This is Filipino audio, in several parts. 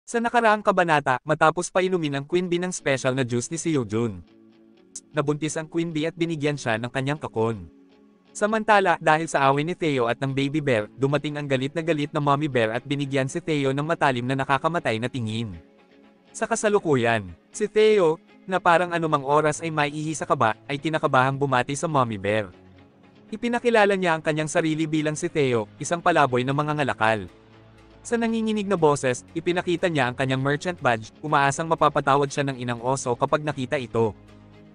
Sa nakaraang kabanata, matapos painumin ang Queen Bee ng special na juice ni Seojun, nabuntis ang Queen Bee at binigyan siya ng kanyang kakon. Samantala, dahil sa away ni Theo at ng baby bear, dumating ang galit na mommy bear at binigyan si Theo ng matalim na nakakamatay na tingin. Sa kasalukuyan, si Theo, na parang anumang oras ay maiihi sa kaba, ay kinakabahang bumati sa mommy bear. Ipinakilala niya ang kanyang sarili bilang si Theo, isang palaboy ng mga ngalakal. Sa nanginginig na boses, ipinakita niya ang kanyang merchant badge, umaasang mapapatawad siya ng inang oso kapag nakita ito.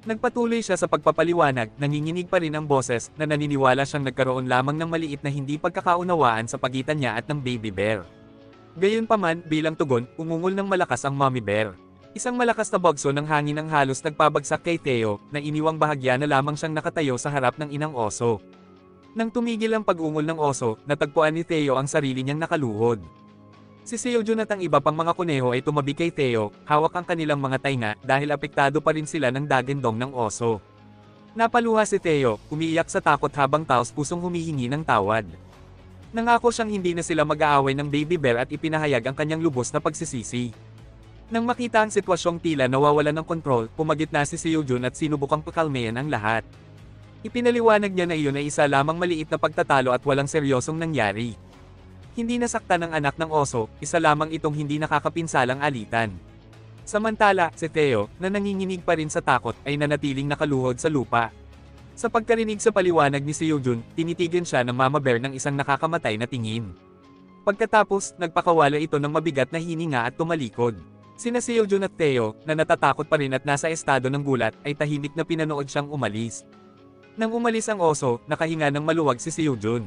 Nagpatuloy siya sa pagpapaliwanag, nanginginig pa rin ang boses, na naniniwala siyang nagkaroon lamang ng maliit na hindi pagkakaunawaan sa pagitan niya at ng baby bear. Gayunpaman, bilang tugon, umungol ng malakas ang mommy bear. Isang malakas na bagso ng hangin ang halos nagpabagsak kay Theo, na iniwang bahagya na lamang siyang nakatayo sa harap ng inang oso. Nang tumigil ang pag-ungol ng oso, natagpuan ni Theo ang sarili niyang nakaluhod. Si Seojun at ang iba pang mga kuneho ay tumabi kay Theo, hawak ang kanilang mga tainga dahil apektado pa rin sila ng dagendong ng oso. Napaluha si Theo, umiiyak sa takot habang taos pusong humihingi ng tawad. Nangako siyang hindi na sila mag-aaway ng baby bear at ipinahayag ang kanyang lubos na pagsisisi. Nang makita ang sitwasyong tila nawawalan ng kontrol, pumagitna si Seojun at sinubukang pakalmayan ang lahat. Ipinaliwanag niya na iyon ay isa lamang maliit na pagtatalo at walang seryosong nangyari. Hindi nasaktan ng anak ng oso, isa lamang itong hindi nakakapinsalang alitan. Samantala, si Theo, na nanginginig pa rin sa takot, ay nanatiling nakaluhod sa lupa. Sa pagkarinig sa paliwanag ni Seojun, tinitigan siya ng mama bear ng isang nakakamatay na tingin. Pagkatapos, nagpakawala ito ng mabigat na hininga at tumalikod. Sina Seojun at Theo, na natatakot pa rin at nasa estado ng gulat, ay tahimik na pinanood siyang umalis. Nang umalis ang oso, nakahinga ng maluwag si Seojun.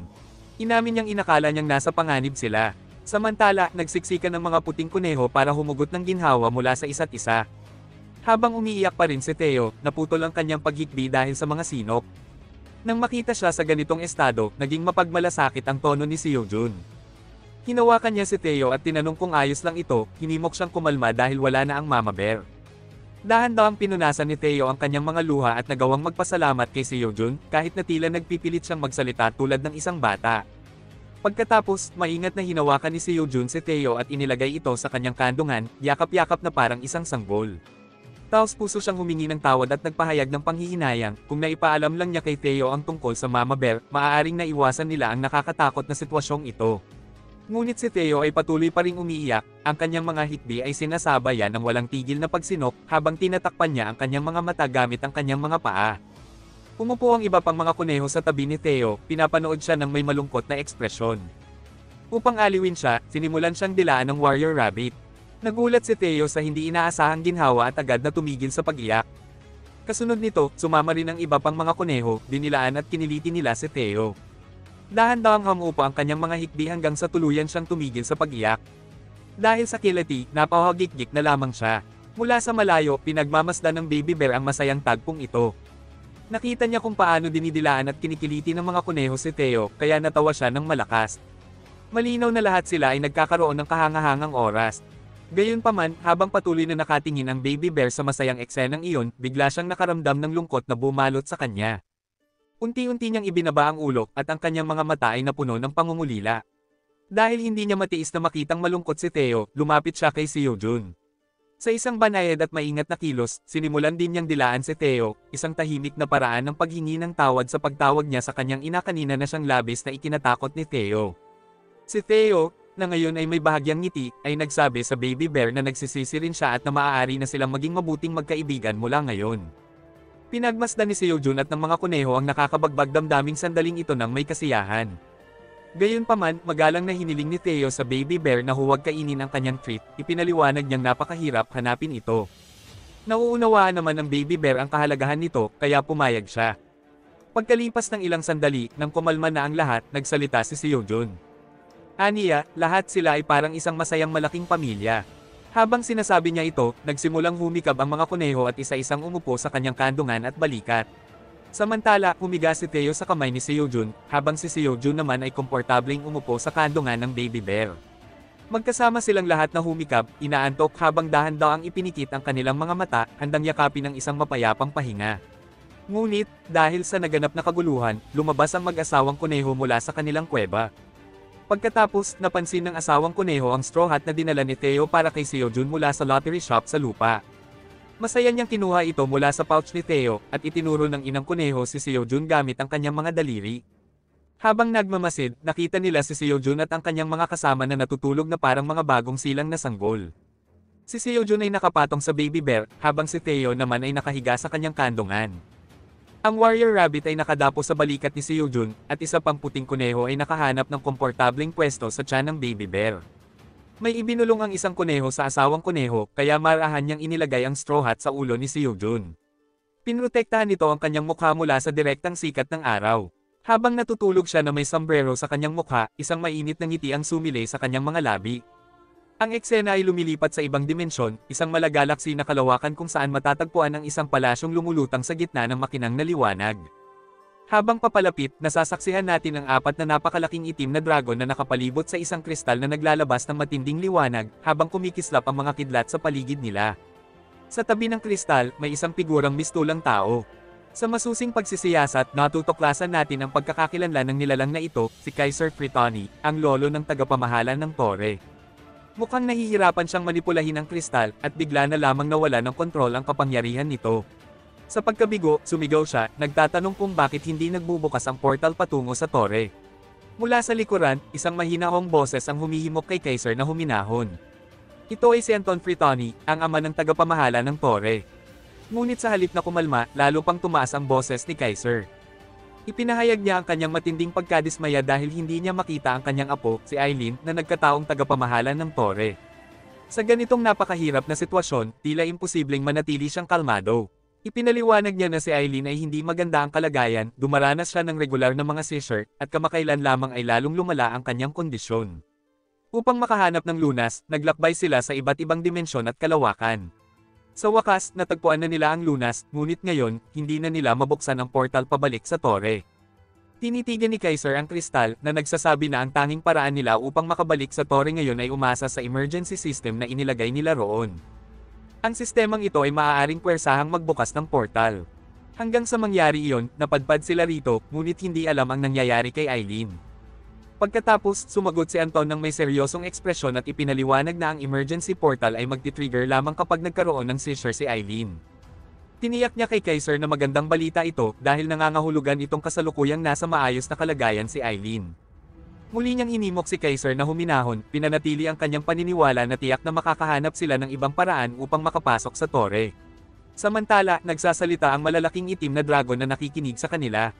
Inamin niyang inakala niyang nasa panganib sila. Samantala, nagsiksikan ng mga puting kuneho para humugot ng ginhawa mula sa isa't isa. Habang umiiyak pa rin si Theo, naputol ang kanyang paghikbi dahil sa mga sinok. Nang makita siya sa ganitong estado, naging mapagmalasakit ang tono ni Seojun. Hinawakan niya si Theo at tinanong kung ayos lang ito, hinimok siyang kumalma dahil wala na ang mama bear. Dahan-dahang pinunasan ni Theo ang kanyang mga luha at nagawang magpasalamat kay Seojun, kahit na tila nagpipilit siyang magsalita tulad ng isang bata. Pagkatapos, maingat na hinawakan ni Seojun si Theo at inilagay ito sa kanyang kandungan, yakap-yakap na parang isang sanggol. Taos puso siyang humingi ng tawad at nagpahayag ng panghihinayang, kung naipaalam lang niya kay Theo ang tungkol sa mama bear, maaaring naiwasan nila ang nakakatakot na sitwasyong ito. Ngunit si Theo ay patuloy pa ring umiiyak, ang kanyang mga hikbi ay sinasabayan ng walang tigil na pagsinok, habang tinatakpan niya ang kanyang mga mata gamit ang kanyang mga paa. Umupo ang iba pang mga kuneho sa tabi ni Theo, pinapanood siya ng may malungkot na ekspresyon. Upang aliwin siya, sinimulan siyang dilaan ng warrior rabbit. Nagulat si Theo sa hindi inaasahang ginhawa at agad na tumigil sa pag-iyak. Kasunod nito, sumama rin ang iba pang mga kuneho, dinilaan at kiniliti nila si Theo. Dahan-dahang hamupo ang kanyang mga hikbi hanggang sa tuluyan siyang tumigil sa pag-iyak. Dahil sa kilati, napahagikgik na lamang siya. Mula sa malayo, pinagmamasdan ng baby bear ang masayang tagpong ito. Nakita niya kung paano dinidilaan at kinikiliti ng mga kuneho si Theo, kaya natawa siya ng malakas. Malinaw na lahat sila ay nagkakaroon ng kahangahangang oras. Gayunpaman, habang patuloy na nakatingin ang baby bear sa masayang eksenang iyon, bigla siyang nakaramdam ng lungkot na bumalot sa kanya. Unti-unti niyang ibinaba ang ulo at ang kanyang mga mata ay napuno ng pangungulila. Dahil hindi niya matiis na makitang malungkot si Theo, lumapit siya kay Seojun. Sa isang banayad at maingat na kilos, sinimulan din niyang dilaan si Theo, isang tahimik na paraan ng paghingi ng tawad sa pagtawag niya sa kanyang ina kanina na siyang labis na ikinatakot ni Theo. Si Theo, na ngayon ay may bahagyang ngiti, ay nagsabi sa baby bear na nagsisisi rin siya at na maaari na silang maging mabuting magkaibigan mula ngayon. Pinagmasdan ni Seojun at ng mga kuneho ang nakakabagbag damdaming sandaling ito ng may kasiyahan. Gayunpaman, magalang na hiniling ni Theo sa baby bear na huwag kainin ang kanyang treat, ipinaliwanag niyang napakahirap hanapin ito. Nauunawaan naman ng baby bear ang kahalagahan nito, kaya pumayag siya. Pagkalipas ng ilang sandali, nang kumalma na ang lahat, nagsalita si Seojun. Aniya, lahat sila ay parang isang masayang malaking pamilya. Habang sinasabi niya ito, nagsimulang humikab ang mga kuneho at isa-isang umupo sa kanyang kandungan at balikat. Samantala, humiga si Theo sa kamay ni Seojun, habang si Seojun naman ay komportableng umupo sa kandungan ng baby bear. Magkasama silang lahat na humikab, inaantok habang dahan-dahang ipinikit ang kanilang mga mata, handang yakapin ng isang mapayapang pahinga. Ngunit, dahil sa naganap na kaguluhan, lumabas ang mag-asawang kuneho mula sa kanilang kuweba. Pagkatapos, napansin ng asawang kuneho ang straw hat na dinala ni Theo para kay Seojun mula sa lottery shop sa lupa. Masaya niyang kinuha ito mula sa pouch ni Theo, at itinuro ng inang kuneho si Seojun gamit ang kanyang mga daliri. Habang nagmamasid, nakita nila si Seojun at ang kanyang mga kasama na natutulog na parang mga bagong silang na sanggol. Si Seojun ay nakapatong sa baby bear, habang si Theo naman ay nakahiga sa kanyang kandungan. Ang warrior rabbit ay nakadapo sa balikat ni Seojun, at isa pang puting kuneho ay nakahanap ng komportableng pwesto sa tiyan ng baby bear. May ibinulong ang isang kuneho sa asawang kuneho, kaya marahan niyang inilagay ang straw hat sa ulo ni Seojun. Pinrotektahan nito ang kanyang mukha mula sa direktang sikat ng araw. Habang natutulog siya na may sombrero sa kanyang mukha, isang mainit na ngiti ang sumilay sa kanyang mga labi. Ang eksena ay lumilipat sa ibang dimensyon, isang malagalaksi na kalawakan kung saan matatagpuan ang isang palasyong lumulutang sa gitna ng makinang na liwanag. Habang papalapit, nasasaksihan natin ang apat na napakalaking itim na dragon na nakapalibot sa isang kristal na naglalabas ng matinding liwanag, habang kumikislap ang mga kidlat sa paligid nila. Sa tabi ng kristal, may isang figurang mistulang tao. Sa masusing pagsisiyasat, natutuklasan natin ang pagkakakilanlan ng nilalang na ito, si Kaiser Fritoni, ang lolo ng tagapamahala ng Tore. Mukhang nahihirapan siyang manipulahin ang kristal, at bigla na lamang nawala ng kontrol ang kapangyarihan nito. Sa pagkabigo, sumigaw siya, nagtatanong kung bakit hindi nagbubukas ang portal patungo sa Tore. Mula sa likuran, isang mahinahong boses ang humihimok kay Kaiser na huminahon. Ito ay si Anton Fritoni, ang ama ng tagapamahala ng Tore. Ngunit sa halip na kumalma, lalo pang tumaas ang boses ni Kaiser. Ipinahayag niya ang kanyang matinding pagkadismaya dahil hindi niya makita ang kanyang apo, si Eileen, na nagkataong tagapamahala ng Tore. Sa ganitong napakahirap na sitwasyon, tila imposibleng manatili siyang kalmado. Ipinaliwanag niya na si Eileen ay hindi maganda ang kalagayan, dumaranas siya ng regular na mga seizure, at kamakailan lamang ay lalong lumala ang kanyang kondisyon. Upang makahanap ng lunas, naglakbay sila sa iba't ibang dimensyon at kalawakan. Sa wakas, natagpuan na nila ang lunas, ngunit ngayon, hindi na nila mabuksan ang portal pabalik sa Tore. Tinitigan ni Kaiser ang kristal, na nagsasabi na ang tanging paraan nila upang makabalik sa Tore ngayon ay umasa sa emergency system na inilagay nila roon. Ang sistemang ito ay maaaring puwersahang magbukas ng portal. Hanggang sa mangyari iyon, napadpad sila rito, ngunit hindi alam ang nangyayari kay Eileen. Pagkatapos, sumagot si Anton ng may seryosong ekspresyon at ipinaliwanag na ang emergency portal ay magti-trigger lamang kapag nagkaroon ng seizure si Eileen. Tiniyak niya kay Kaiser na magandang balita ito dahil nangangahulugan itong kasalukuyang nasa maayos na kalagayan si Eileen. Muli niyang inimok si Kaiser na huminahon, pinanatili ang kanyang paniniwala na tiyak na makakahanap sila ng ibang paraan upang makapasok sa Tore. Samantala, nagsasalita ang malalaking itim na dragon na nakikinig sa kanila.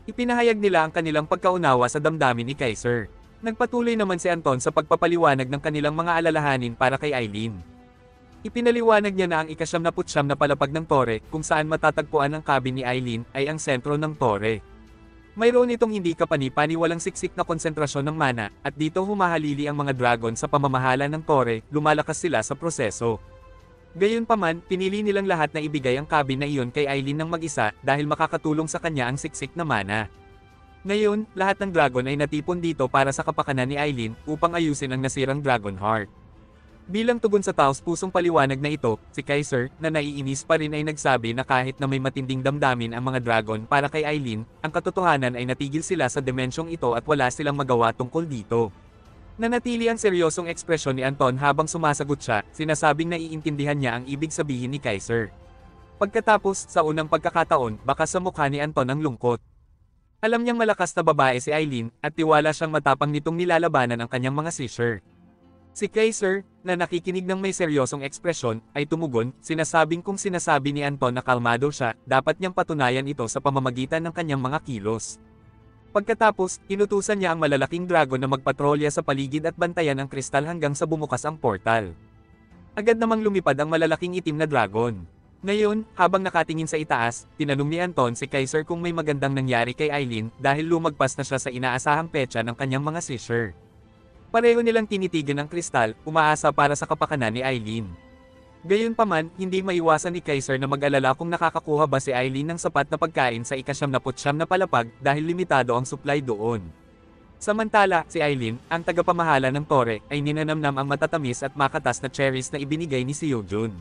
Ipinahayag nila ang kanilang pagkaunawa sa damdamin ni Kaiser. Nagpatuloy naman si Anton sa pagpapaliwanag ng kanilang mga alalahanin para kay Eileen. Ipinaliwanag niya na ang ika-79 na palapag ng Tore, kung saan matatagpuan ang cabin ni Eileen, ay ang sentro ng Tore. Mayroon itong hindi kapani-paniwalang siksik na konsentrasyon ng mana, at dito humahalili ang mga dragon sa pamamahala ng Tore, lumalakas sila sa proseso. Gayunpaman, pinili nilang lahat na ibigay ang cabin na iyon kay Eileen ng mag-isa dahil makakatulong sa kanya ang siksik na mana. Ngayon, lahat ng dragon ay natipon dito para sa kapakanan ni Eileen upang ayusin ang nasirang Dragon Heart. Bilang tugon sa taos-pusong paliwanag na ito, si Kaiser, na naiinis pa rin ay nagsabi na kahit na may matinding damdamin ang mga dragon para kay Eileen, ang katotohanan ay natigil sila sa dimensyong ito at wala silang magawa tungkol dito. Nanatili ang seryosong ekspresyon ni Anton habang sumasagot siya, sinasabing naiintindihan niya ang ibig sabihin ni Kaiser. Pagkatapos, sa unang pagkakataon, baka sa mukha ni Anton ang lungkot. Alam niyang malakas na babae si Eileen, at tiwala siyang matapang nitong nilalabanan ang kanyang mga seizure. Si Kaiser, na nakikinig ng may seryosong ekspresyon, ay tumugon, sinasabing kung sinasabi ni Anton na kalmado siya, dapat niyang patunayan ito sa pamamagitan ng kanyang mga kilos. Pagkatapos, inutusan niya ang malalaking dragon na magpatrolya sa paligid at bantayan ang kristal hanggang sa bumukas ang portal. Agad namang lumipad ang malalaking itim na dragon. Ngayon, habang nakatingin sa itaas, tinanong ni Anton si Kaiser kung may magandang nangyari kay Eileen dahil lumagpas na siya sa inaasahang petsa ng kanyang mga seizure. Pareho nilang tinitigan ang kristal, umaasa para sa kapakanan ni Eileen. Gayunpaman, hindi maiwasan ni Kaiser na mag-alala kung nakakakuha ba si Eileen ng sapat na pagkain sa ika-79 na palapag dahil limitado ang supply doon. Samantala, si Eileen, ang tagapamahala ng Tore, ay ninanamnam ang matatamis at makatas na cherries na ibinigay ni Seojun.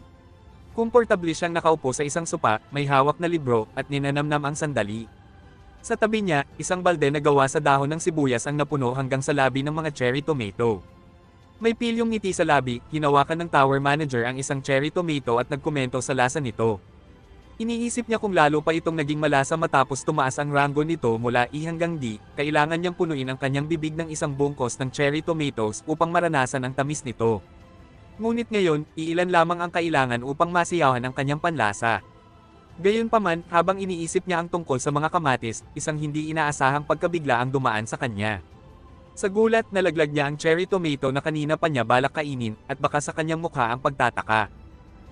Komportable siyang nakaupo sa isang sopa, may hawak na libro, at ninanamnam ang sandali. Sa tabi niya, isang balde na gawa sa dahon ng sibuyas ang napuno hanggang sa labi ng mga cherry tomato. May pilyong ngiti sa labi, hinawakan ng tower manager ang isang cherry tomato at nagkomento sa lasa nito. Iniisip niya kung lalo pa itong naging malasa matapos tumaas ang rango nito mula E hanggang D, kailangan niyang punuin ang kanyang bibig ng isang bungkos ng cherry tomatoes upang maranasan ang tamis nito. Ngunit ngayon, iilan lamang ang kailangan upang masiyahan ang kanyang panlasa. Gayunpaman, habang iniisip niya ang tungkol sa mga kamatis, isang hindi inaasahang pagkabigla ang dumaan sa kanya. Sa gulat, nalaglag niya ang cherry tomato na kanina pa niya balak kainin, at baka sa kanyang mukha ang pagtataka.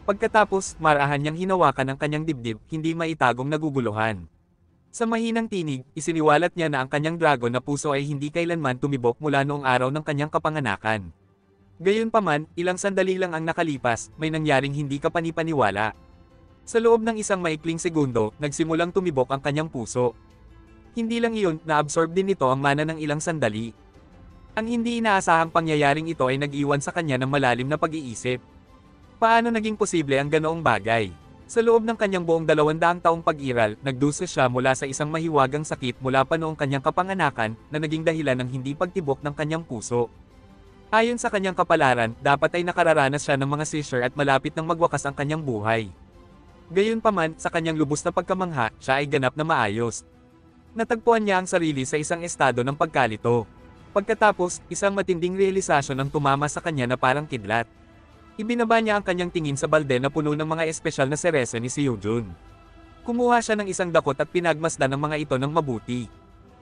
Pagkatapos, marahan niyang hinawakan ang kanyang dibdib, hindi maitagong naguguluhan. Sa mahinang tinig, isiniwalat niya na ang kanyang dragon na puso ay hindi kailanman tumibok mula noong araw ng kanyang kapanganakan. Gayunpaman, ilang sandali lang ang nakalipas, may nangyaring hindi kapanipaniwala. Sa loob ng isang maikling segundo, nagsimulang tumibok ang kanyang puso. Hindi lang iyon, na-absorb din nito ang mana ng ilang sandali. Ang hindi inaasahang pangyayaring ito ay nag-iwan sa kanya ng malalim na pag-iisip. Paano naging posible ang ganoong bagay? Sa loob ng kanyang buong 200 taong pag-iral, nagdusa siya mula sa isang mahiwagang sakit mula pa noong kanyang kapanganakan na naging dahilan ng hindi pagtibok ng kanyang puso. Ayon sa kanyang kapalaran, dapat ay nakararanas siya ng mga seizure at malapit nang magwakas ang kanyang buhay. Gayunpaman, sa kanyang lubos na pagkamangha, siya ay ganap na maayos. Natagpuan niya ang sarili sa isang estado ng pagkalito. Pagkatapos, isang matinding realisasyon ang tumama sa kanya na parang kidlat. Ibinaba niya ang kanyang tingin sa balde na puno ng mga espesyal na sereso ni Seojun. Kumuha siya ng isang dakot at pinagmasdan ng mga ito ng mabuti.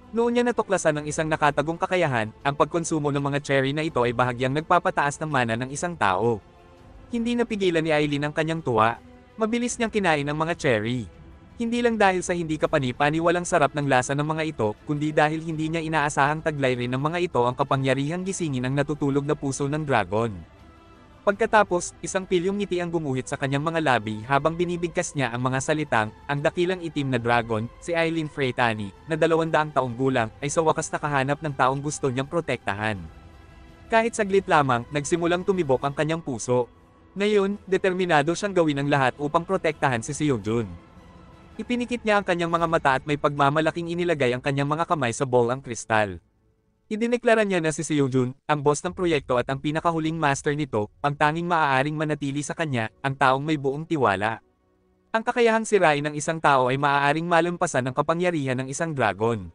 Noon niya natuklasan ng isang nakatagong kakayahan, ang pagkonsumo ng mga cherry na ito ay bahagyang nagpapataas ng mana ng isang tao. Hindi napigilan ni Aileen ang kanyang tuwa. Mabilis niyang kinain ang mga cherry. Hindi lang dahil sa hindi kapani-paniwalang sarap ng lasa ng mga ito, kundi dahil hindi niya inaasahang taglay rin ng mga ito ang kapangyarihang gisingin ang natutulog na puso ng dragon. Pagkatapos, isang pilyong ngiti ang gumuhit sa kanyang mga labi habang binibigkas niya ang mga salitang, ang dakilang itim na dragon, si Aileen Freitani, na 200 taong gulang, ay sa wakas nakahanap ng taong gusto niyang protektahan. Kahit saglit lamang, nagsimulang tumibok ang kanyang puso. Ngayon, determinado siyang gawin ang lahat upang protektahan si Seojun. Ipinikit niya ang kanyang mga mata at may pagmamalaking inilagay ang kanyang mga kamay sa bowl ang kristal. Idineklara niya na si Seojun, ang boss ng proyekto at ang pinakahuling master nito, ang tanging maaaring manatili sa kanya, ang taong may buong tiwala. Ang kakayahang sirain ng isang tao ay maaaring malampasan ng kapangyarihan ng isang dragon.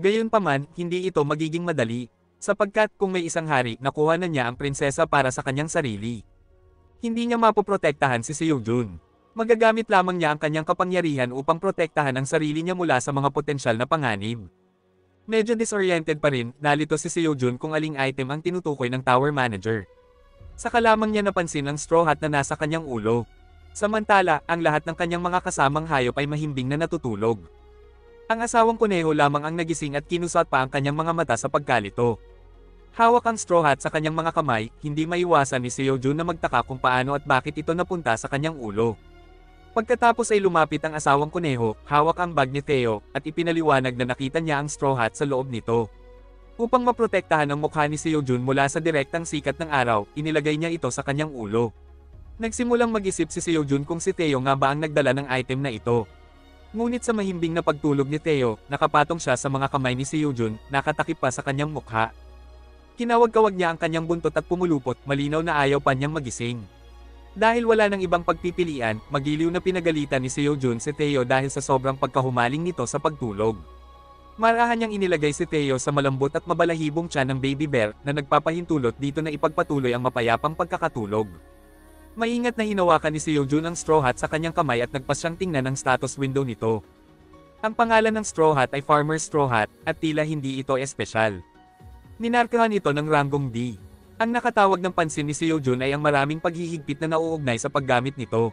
Gayunpaman, hindi ito magiging madali, sapagkat kung may isang hari, nakuha na niya ang prinsesa para sa kanyang sarili. Hindi niya mapoprotektahan si Seojun. Magagamit lamang niya ang kanyang kapangyarihan upang protektahan ang sarili niya mula sa mga potensyal na panganib. Medyo disoriented pa rin, nalito si Seojun kung aling item ang tinutukoy ng tower manager. Saka lamang niya napansin ang straw hat na nasa kanyang ulo. Samantala, ang lahat ng kanyang mga kasamang hayop ay mahimbing na natutulog. Ang asawang kuneho lamang ang nagising at kinusat pa ang kanyang mga mata sa pagkalito. Hawak ang straw hat sa kanyang mga kamay, hindi maiwasan ni Seojun na magtaka kung paano at bakit ito napunta sa kanyang ulo. Pagkatapos ay lumapit ang asawang kuneho, hawak ang bag ni Theo, at ipinaliwanag na nakita niya ang straw hat sa loob nito. Upang maprotektahan ang mukha ni Seojun mula sa direktang sikat ng araw, inilagay niya ito sa kanyang ulo. Nagsimulang mag-isip si Seojun kung si Theo nga ba ang nagdala ng item na ito. Ngunit sa mahimbing na pagtulog ni Theo, nakapatong siya sa mga kamay ni Seojun, nakatakip pa sa kanyang mukha. Kinawag-kawag niya ang kanyang buntot at pumulupot, malinaw na ayaw pa niyang magising. Dahil wala nang ibang pagpipilian, magiliw na pinagalitan ni Seojun si Theo dahil sa sobrang pagkahumaling nito sa pagtulog. Marahan niyang inilagay si Theo sa malambot at mabalahibong tiyan ng baby bear na nagpapahintulot dito na ipagpatuloy ang mapayapang pagkakatulog. Maingat na hinawakan ni Seojun ang straw hat sa kanyang kamay at nagpas siyang tingnan ang status window nito. Ang pangalan ng straw hat ay Farmer Straw Hat, at tila hindi ito espesyal. Ninarkahan ito ng ranggong D. Ang nakatawag ng pansin ni Seojun ay ang maraming paghihigpit na nauugnay sa paggamit nito.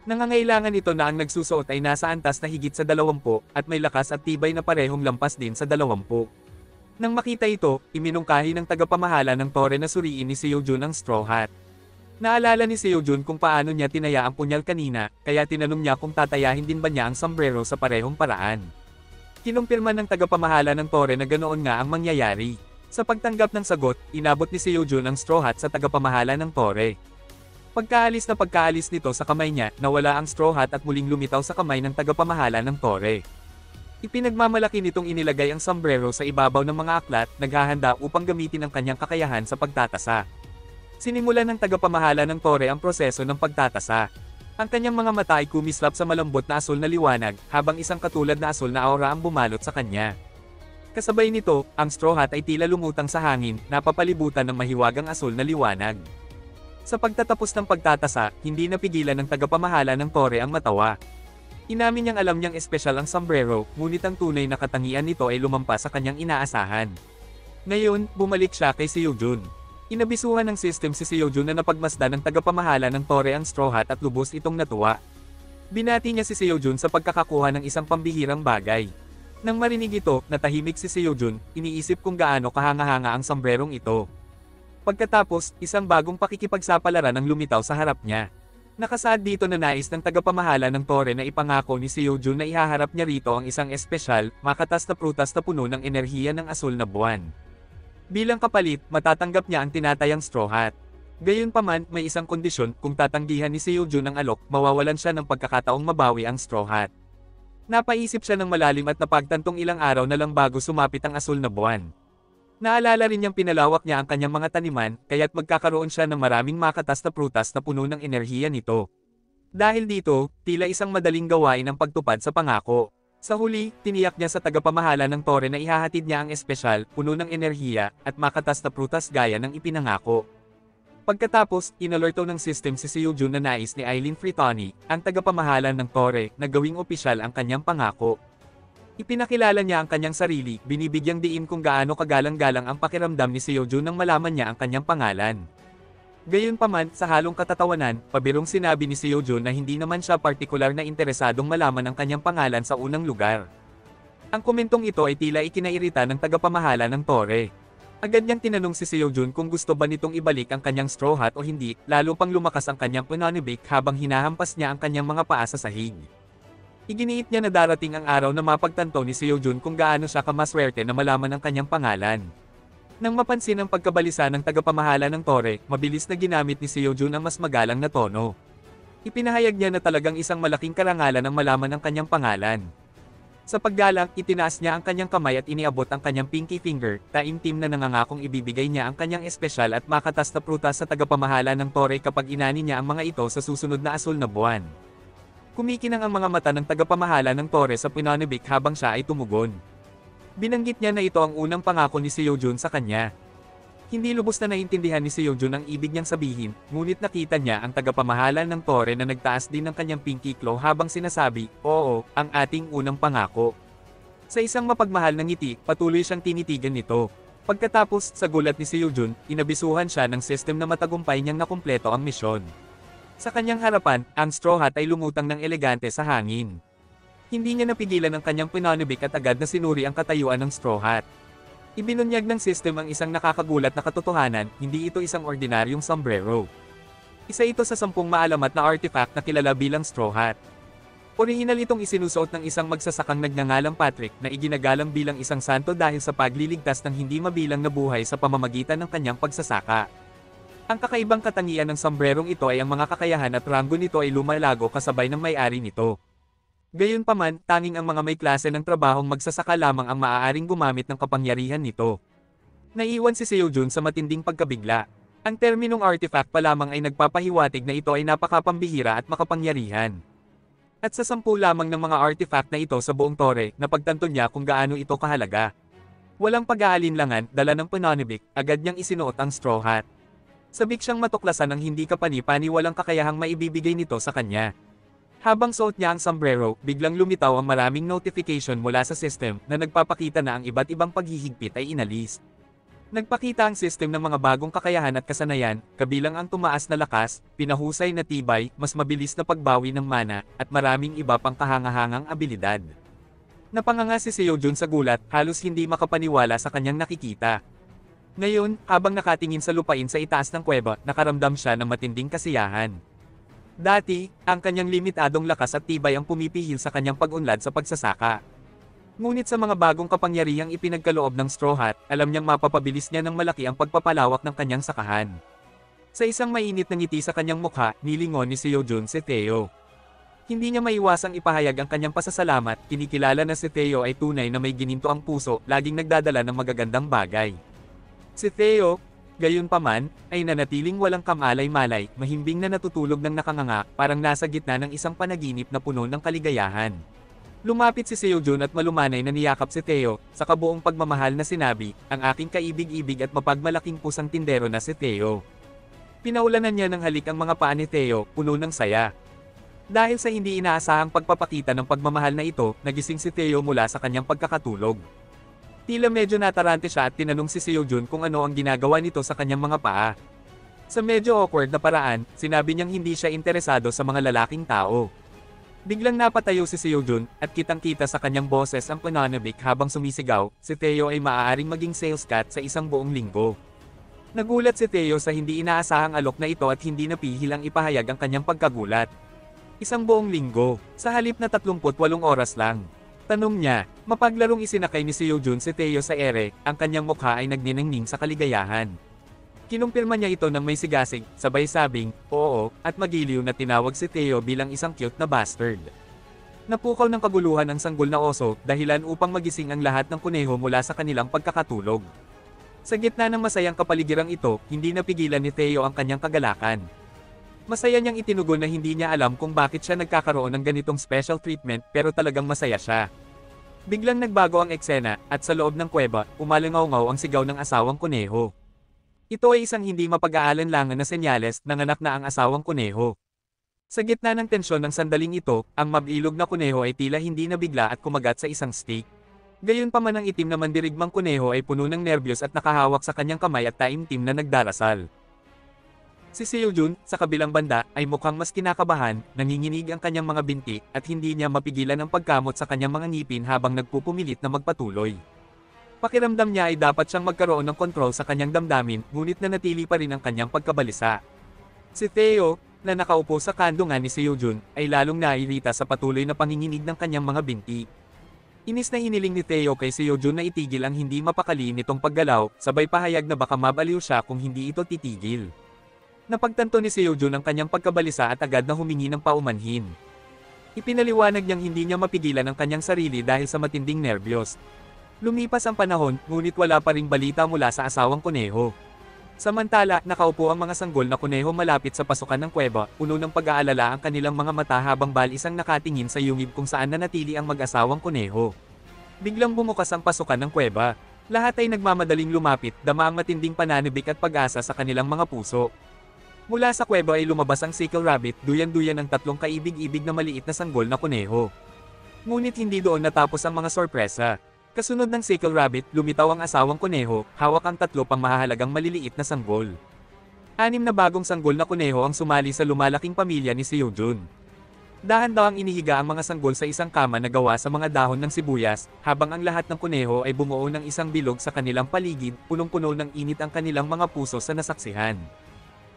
Nangangailangan ito na ang nagsusuot ay nasa antas na higit sa 20 at may lakas at tibay na parehong lampas din sa 20. Nang makita ito, iminungkahi ng tagapamahala ng tore na suriin ni Seojun ang straw hat. Naalala ni Seojun kung paano niya tinaya ang punyal kanina, kaya tinanong niya kung tatayahin din ba niya ang sombrero sa parehong paraan. Kinumpirma ng tagapamahala ng tore na ganoon nga ang mangyayari. Sa pagtanggap ng sagot, inabot ni Seojun ang straw hat sa tagapamahala ng tore. Pagkaalis nito sa kamay niya, nawala ang straw hat at muling lumitaw sa kamay ng tagapamahala ng tore. Ipinagmamalaki nitong inilagay ang sombrero sa ibabaw ng mga aklat, naghahanda upang gamitin ang kanyang kakayahan sa pagtatasa. Sinimulan ng tagapamahala ng tore ang proseso ng pagtatasa. Ang kanyang mga mata ay kumislap sa malambot na asul na liwanag, habang isang katulad na asul na aura ang bumalot sa kanya. Kasabay nito, ang straw hat ay tila lumutang sa hangin, napapalibutan ng mahiwagang asul na liwanag. Sa pagtatapos ng pagtatasa, hindi napigilan ng tagapamahala ng tore ang matawa. Inamin niyang alam niyang espesyal ang sombrero, ngunit ang tunay na katangian nito ay lumampas sa kanyang inaasahan. Ngayon, bumalik siya kay Seojun. Inabisuhan ng system si Seojun na napagmasdan ng tagapamahala ng tore ang straw hat at lubos itong natuwa. Binati niya si Seojun sa pagkakakuha ng isang pambihirang bagay. Nang marinig ito, natahimik si Seojun, iniisip kung gaano kahanga-hanga ang sombrerong ito. Pagkatapos, isang bagong pakikipagsapalaran ang lumitaw sa harap niya. Nakasaad dito na nais ng tagapamahala ng tore na ipangako ni Seojun na ihaharap niya rito ang isang espesyal, makatas na prutas na puno ng enerhiya ng asul na buwan. Bilang kapalit, matatanggap niya ang tinatayang straw hat. Gayunpaman, may isang kondisyon, kung tatanggihan ni Seojun ang alok, mawawalan siya ng pagkakataong mabawi ang straw hat. Napaisip siya ng malalim at napagtantong ilang araw na lang bago sumapit ang asul na buwan. Naalala rin niyang pinalawak niya ang kanyang mga taniman, kaya't magkakaroon siya ng maraming makatas na prutas na puno ng enerhiya nito. Dahil dito, tila isang madaling gawain ang pagtupad sa pangako. Sa huli, tiniyak niya sa tagapamahala ng tore na ihahatid niya ang espesyal, puno ng enerhiya, at makatas na prutas gaya ng ipinangako. Pagkatapos, inalerto ng system si Seojun na nais ni Eileen Fritoni, ang tagapamahala ng tore, na gawing opisyal ang kanyang pangako. Ipinakilala niya ang kanyang sarili, binibigyang diin kung gaano kagalang-galang ang pakiramdam ni Seojun nang malaman niya ang kanyang pangalan. Gayunpaman, sa halong katatawanan, pabirong sinabi ni Seojun na hindi naman siya partikular na interesadong malaman ang kanyang pangalan sa unang lugar. Ang komentong ito ay tila ikinairita ng tagapamahala ng tore. Agad niyang tinanong si Seojun kung gusto ba nitong ibalik ang kanyang straw hat o hindi, lalo pang lumakas ang kanyang pananibik habang hinahampas niya ang kanyang mga paa sa sahig. Iginiit niya na darating ang araw na mapagtanto ni Seojun kung gaano siya kamaswerte na malaman ang kanyang pangalan. Nang mapansin ang pagkabalisa ng tagapamahala ng tore, mabilis na ginamit ni Seojun ang mas magalang na tono. Ipinahayag niya na talagang isang malaking karangalan ang malaman ang kanyang pangalan. Sa paggalang, itinaas niya ang kanyang kamay at iniabot ang kanyang pinky finger, taimtim na nangangakong ibibigay niya ang kanyang espesyal at makatas na prutas sa tagapamahala ng tore kapag inani niya ang mga ito sa susunod na asul na buwan. Kumikinang ang mga mata ng tagapamahala ng tore sa pinanibik habang siya ay tumugon. Binanggit niya na ito ang unang pangako ni Seojun sa kanya. Hindi lubos na naintindihan ni Seojun ang ibig niyang sabihin, ngunit nakita niya ang tagapamahala ng tore na nagtaas din ng kanyang pinky claw habang sinasabi, "Oo, ang ating unang pangako." Sa isang mapagmahal na ngiti, patuloy siyang tinitigan nito. Pagkatapos, sa gulat ni Seojun, inabisuhan siya ng system na matagumpay niyang nakumpleto ang misyon. Sa kanyang harapan, ang straw hat ay lumutang ng elegante sa hangin. Hindi niya napigilan ang kanyang pinanibik at agad na sinuri ang katayuan ng straw hat. Ibinunyag ng system ang isang nakakagulat na katotohanan, hindi ito isang ordinaryong sombrero. Isa ito sa 10 maalamat na artifact na kilala bilang straw hat. Orihinal itong isinusuot ng isang magsasakang nagngangalang Patrick na iginagalang bilang isang santo dahil sa pagliligtas ng hindi mabilang na buhay sa pamamagitan ng kanyang pagsasaka. Ang kakaibang katangian ng sombrerong ito ay ang mga kakayahan at ranggo nito ay lumalago kasabay ng may-ari nito. Gayunpaman, tanging ang mga may klase ng trabahong magsasaka lamang ang maaaring gumamit ng kapangyarihan nito. Naiwan si Seojun sa matinding pagkabigla. Ang terminong artifact pa lamang ay nagpapahiwatig na ito ay napakapambihira at makapangyarihan. At sa 10 lamang ng mga artifact na ito sa buong tore, napagtanto niya kung gaano ito kahalaga. Walang pag-aalinlangan, dala ng pananibik, agad niyang isinuot ang straw hat. Sabik siyang matuklasan ng hindi kapani-pani walang kakayahang maibibigay nito sa kanya. Habang suot niya ang sombrero, biglang lumitaw ang maraming notification mula sa system na nagpapakita na ang iba't ibang paghihigpit ay inalis. Nagpakita ang system ng mga bagong kakayahan at kasanayan, kabilang ang tumaas na lakas, pinahusay na tibay, mas mabilis na pagbawi ng mana, at maraming iba pang kahangahangang abilidad. Napanganga si Seojun sa gulat, halos hindi makapaniwala sa kanyang nakikita. Ngayon, habang nakatingin sa lupain sa itaas ng kuweba, nakaramdam siya ng matinding kasiyahan. Dati, ang kanyang limitadong lakas at tibay ang pumipihil sa kanyang pag-unlad sa pagsasaka. Ngunit sa mga bagong kapangyarihang ipinagkaloob ng straw hat, alam niyang mapapabilis niya ng malaki ang pagpapalawak ng kanyang sakahan. Sa isang mainit na ngiti sa kanyang mukha, nilingon ni Seojun si Theo. Hindi niya maiwasang ipahayag ang kanyang pasasalamat, kinikilala na si Theo ay tunay na may gininto ang puso, laging nagdadala ng magagandang bagay. Si Theo, gayunpaman, ay nanatiling walang kamalay-malay, mahimbing na natutulog ng nakanganga, parang nasa gitna ng isang panaginip na puno ng kaligayahan. Lumapit si Seojun at malumanay na niyakap si Theo, sa kabuong pagmamahal na sinabi, ang aking kaibig-ibig at mapagmalaking pusang tindero na si Theo. Pinaulanan niya ng halik ang mga paa ni Theo, puno ng saya. Dahil sa hindi inaasahang pagpapakita ng pagmamahal na ito, nagising si Theo mula sa kanyang pagkakatulog. Tila medyo natarante siya at tinanong si Seojun kung ano ang ginagawa nito sa kanyang mga paa. Sa medyo awkward na paraan, sinabi niyang hindi siya interesado sa mga lalaking tao. Biglang napatayo si Seojun, at kitang-kita sa kanyang boses ang pananabik habang sumisigaw, si Theo ay maaaring maging sales cat sa isang buong linggo. Nagulat si Theo sa hindi inaasahang alok na ito at hindi napihil ang ipahayag ang kanyang pagkagulat. Isang buong linggo, sa halip na 38 oras lang. Tanong niya, mapaglarong isinakay ni Seojun si Theo sa ere, ang kanyang mukha ay nagniningning sa kaligayahan. Kinumpirma niya ito ng may sigasig, sabay sabing, oo, at magiliw na tinawag si Theo bilang isang cute na bastard. Napukaw ng kaguluhan ang sanggol na oso, dahilan upang magising ang lahat ng kuneho mula sa kanilang pagkakatulog. Sa gitna ng masayang kapaligirang ito, hindi napigilan ni Theo ang kanyang kagalakan. Masaya niyang itinugon na hindi niya alam kung bakit siya nagkakaroon ng ganitong special treatment pero talagang masaya siya. Biglang nagbago ang eksena, at sa loob ng kuweba, umalangaw-ngaw ang sigaw ng asawang kuneho. Ito ay isang hindi mapag-aalinlangan na senyales, nanganak na ang asawang kuneho. Sa gitna ng tensyon ng sandaling ito, ang mabilog na kuneho ay tila hindi nabigla at kumagat sa isang stick. Gayunpaman ang itim na mandirigmang kuneho ay puno ng nerbiyos at nakahawak sa kanyang kamay at taimtim na nagdarasal. Si Seojun, sa kabilang banda, ay mukhang mas kinakabahan, nanginginig ang kanyang mga binti, at hindi niya mapigilan ang pagkamot sa kanyang mga ngipin habang nagpupumilit na magpatuloy. Pakiramdam niya ay dapat siyang magkaroon ng kontrol sa kanyang damdamin, ngunit nanatili pa rin ang kanyang pagkabalisa. Si Theo, na nakaupo sa kandungan ni Seojun, ay lalong naiirita sa patuloy na panginginig ng kanyang mga binti. Inis na hiniling ni Theo kay Seojun na itigil ang hindi mapakali nitong paggalaw, sabay pahayag na baka mabaliw siya kung hindi ito titigil. Napagtanto ni Seojun ang kanyang pagkabalisa at agad na humingi ng paumanhin. Ipinaliwanag niyang hindi niya mapigilan ang kanyang sarili dahil sa matinding nerbiyos. Lumipas ang panahon, ngunit wala pa ring balita mula sa asawang kuneho. Samantala, nakaupo ang mga sanggol na kuneho malapit sa pasukan ng kuweba, puno ng pag-aalala ang kanilang mga mata habang balisang nakatingin sa yungib kung saan nanatili ang mag-asawang kuneho. Biglang bumukas ang pasukan ng kuweba. Lahat ay nagmamadaling lumapit, dama ang matinding pananibik at pag-asa sa kanilang mga puso. Mula sa kuweba ay lumabas ang sickle rabbit, duyan-duyan ng tatlong kaibig-ibig na maliit na sanggol na kuneho. Ngunit hindi doon natapos ang mga sorpresa. Kasunod ng sickle rabbit, lumitaw ang asawang kuneho, hawak ang tatlo pang mahahalagang maliliit na sanggol. 6 na bagong sanggol na kuneho ang sumali sa lumalaking pamilya ni Seojun. Dahan-dahang inihiga ang mga sanggol sa isang kama na gawa sa mga dahon ng sibuyas, habang ang lahat ng kuneho ay bumuo ng isang bilog sa kanilang paligid, punong-puno ng init ang kanilang mga puso sa nasaksihan.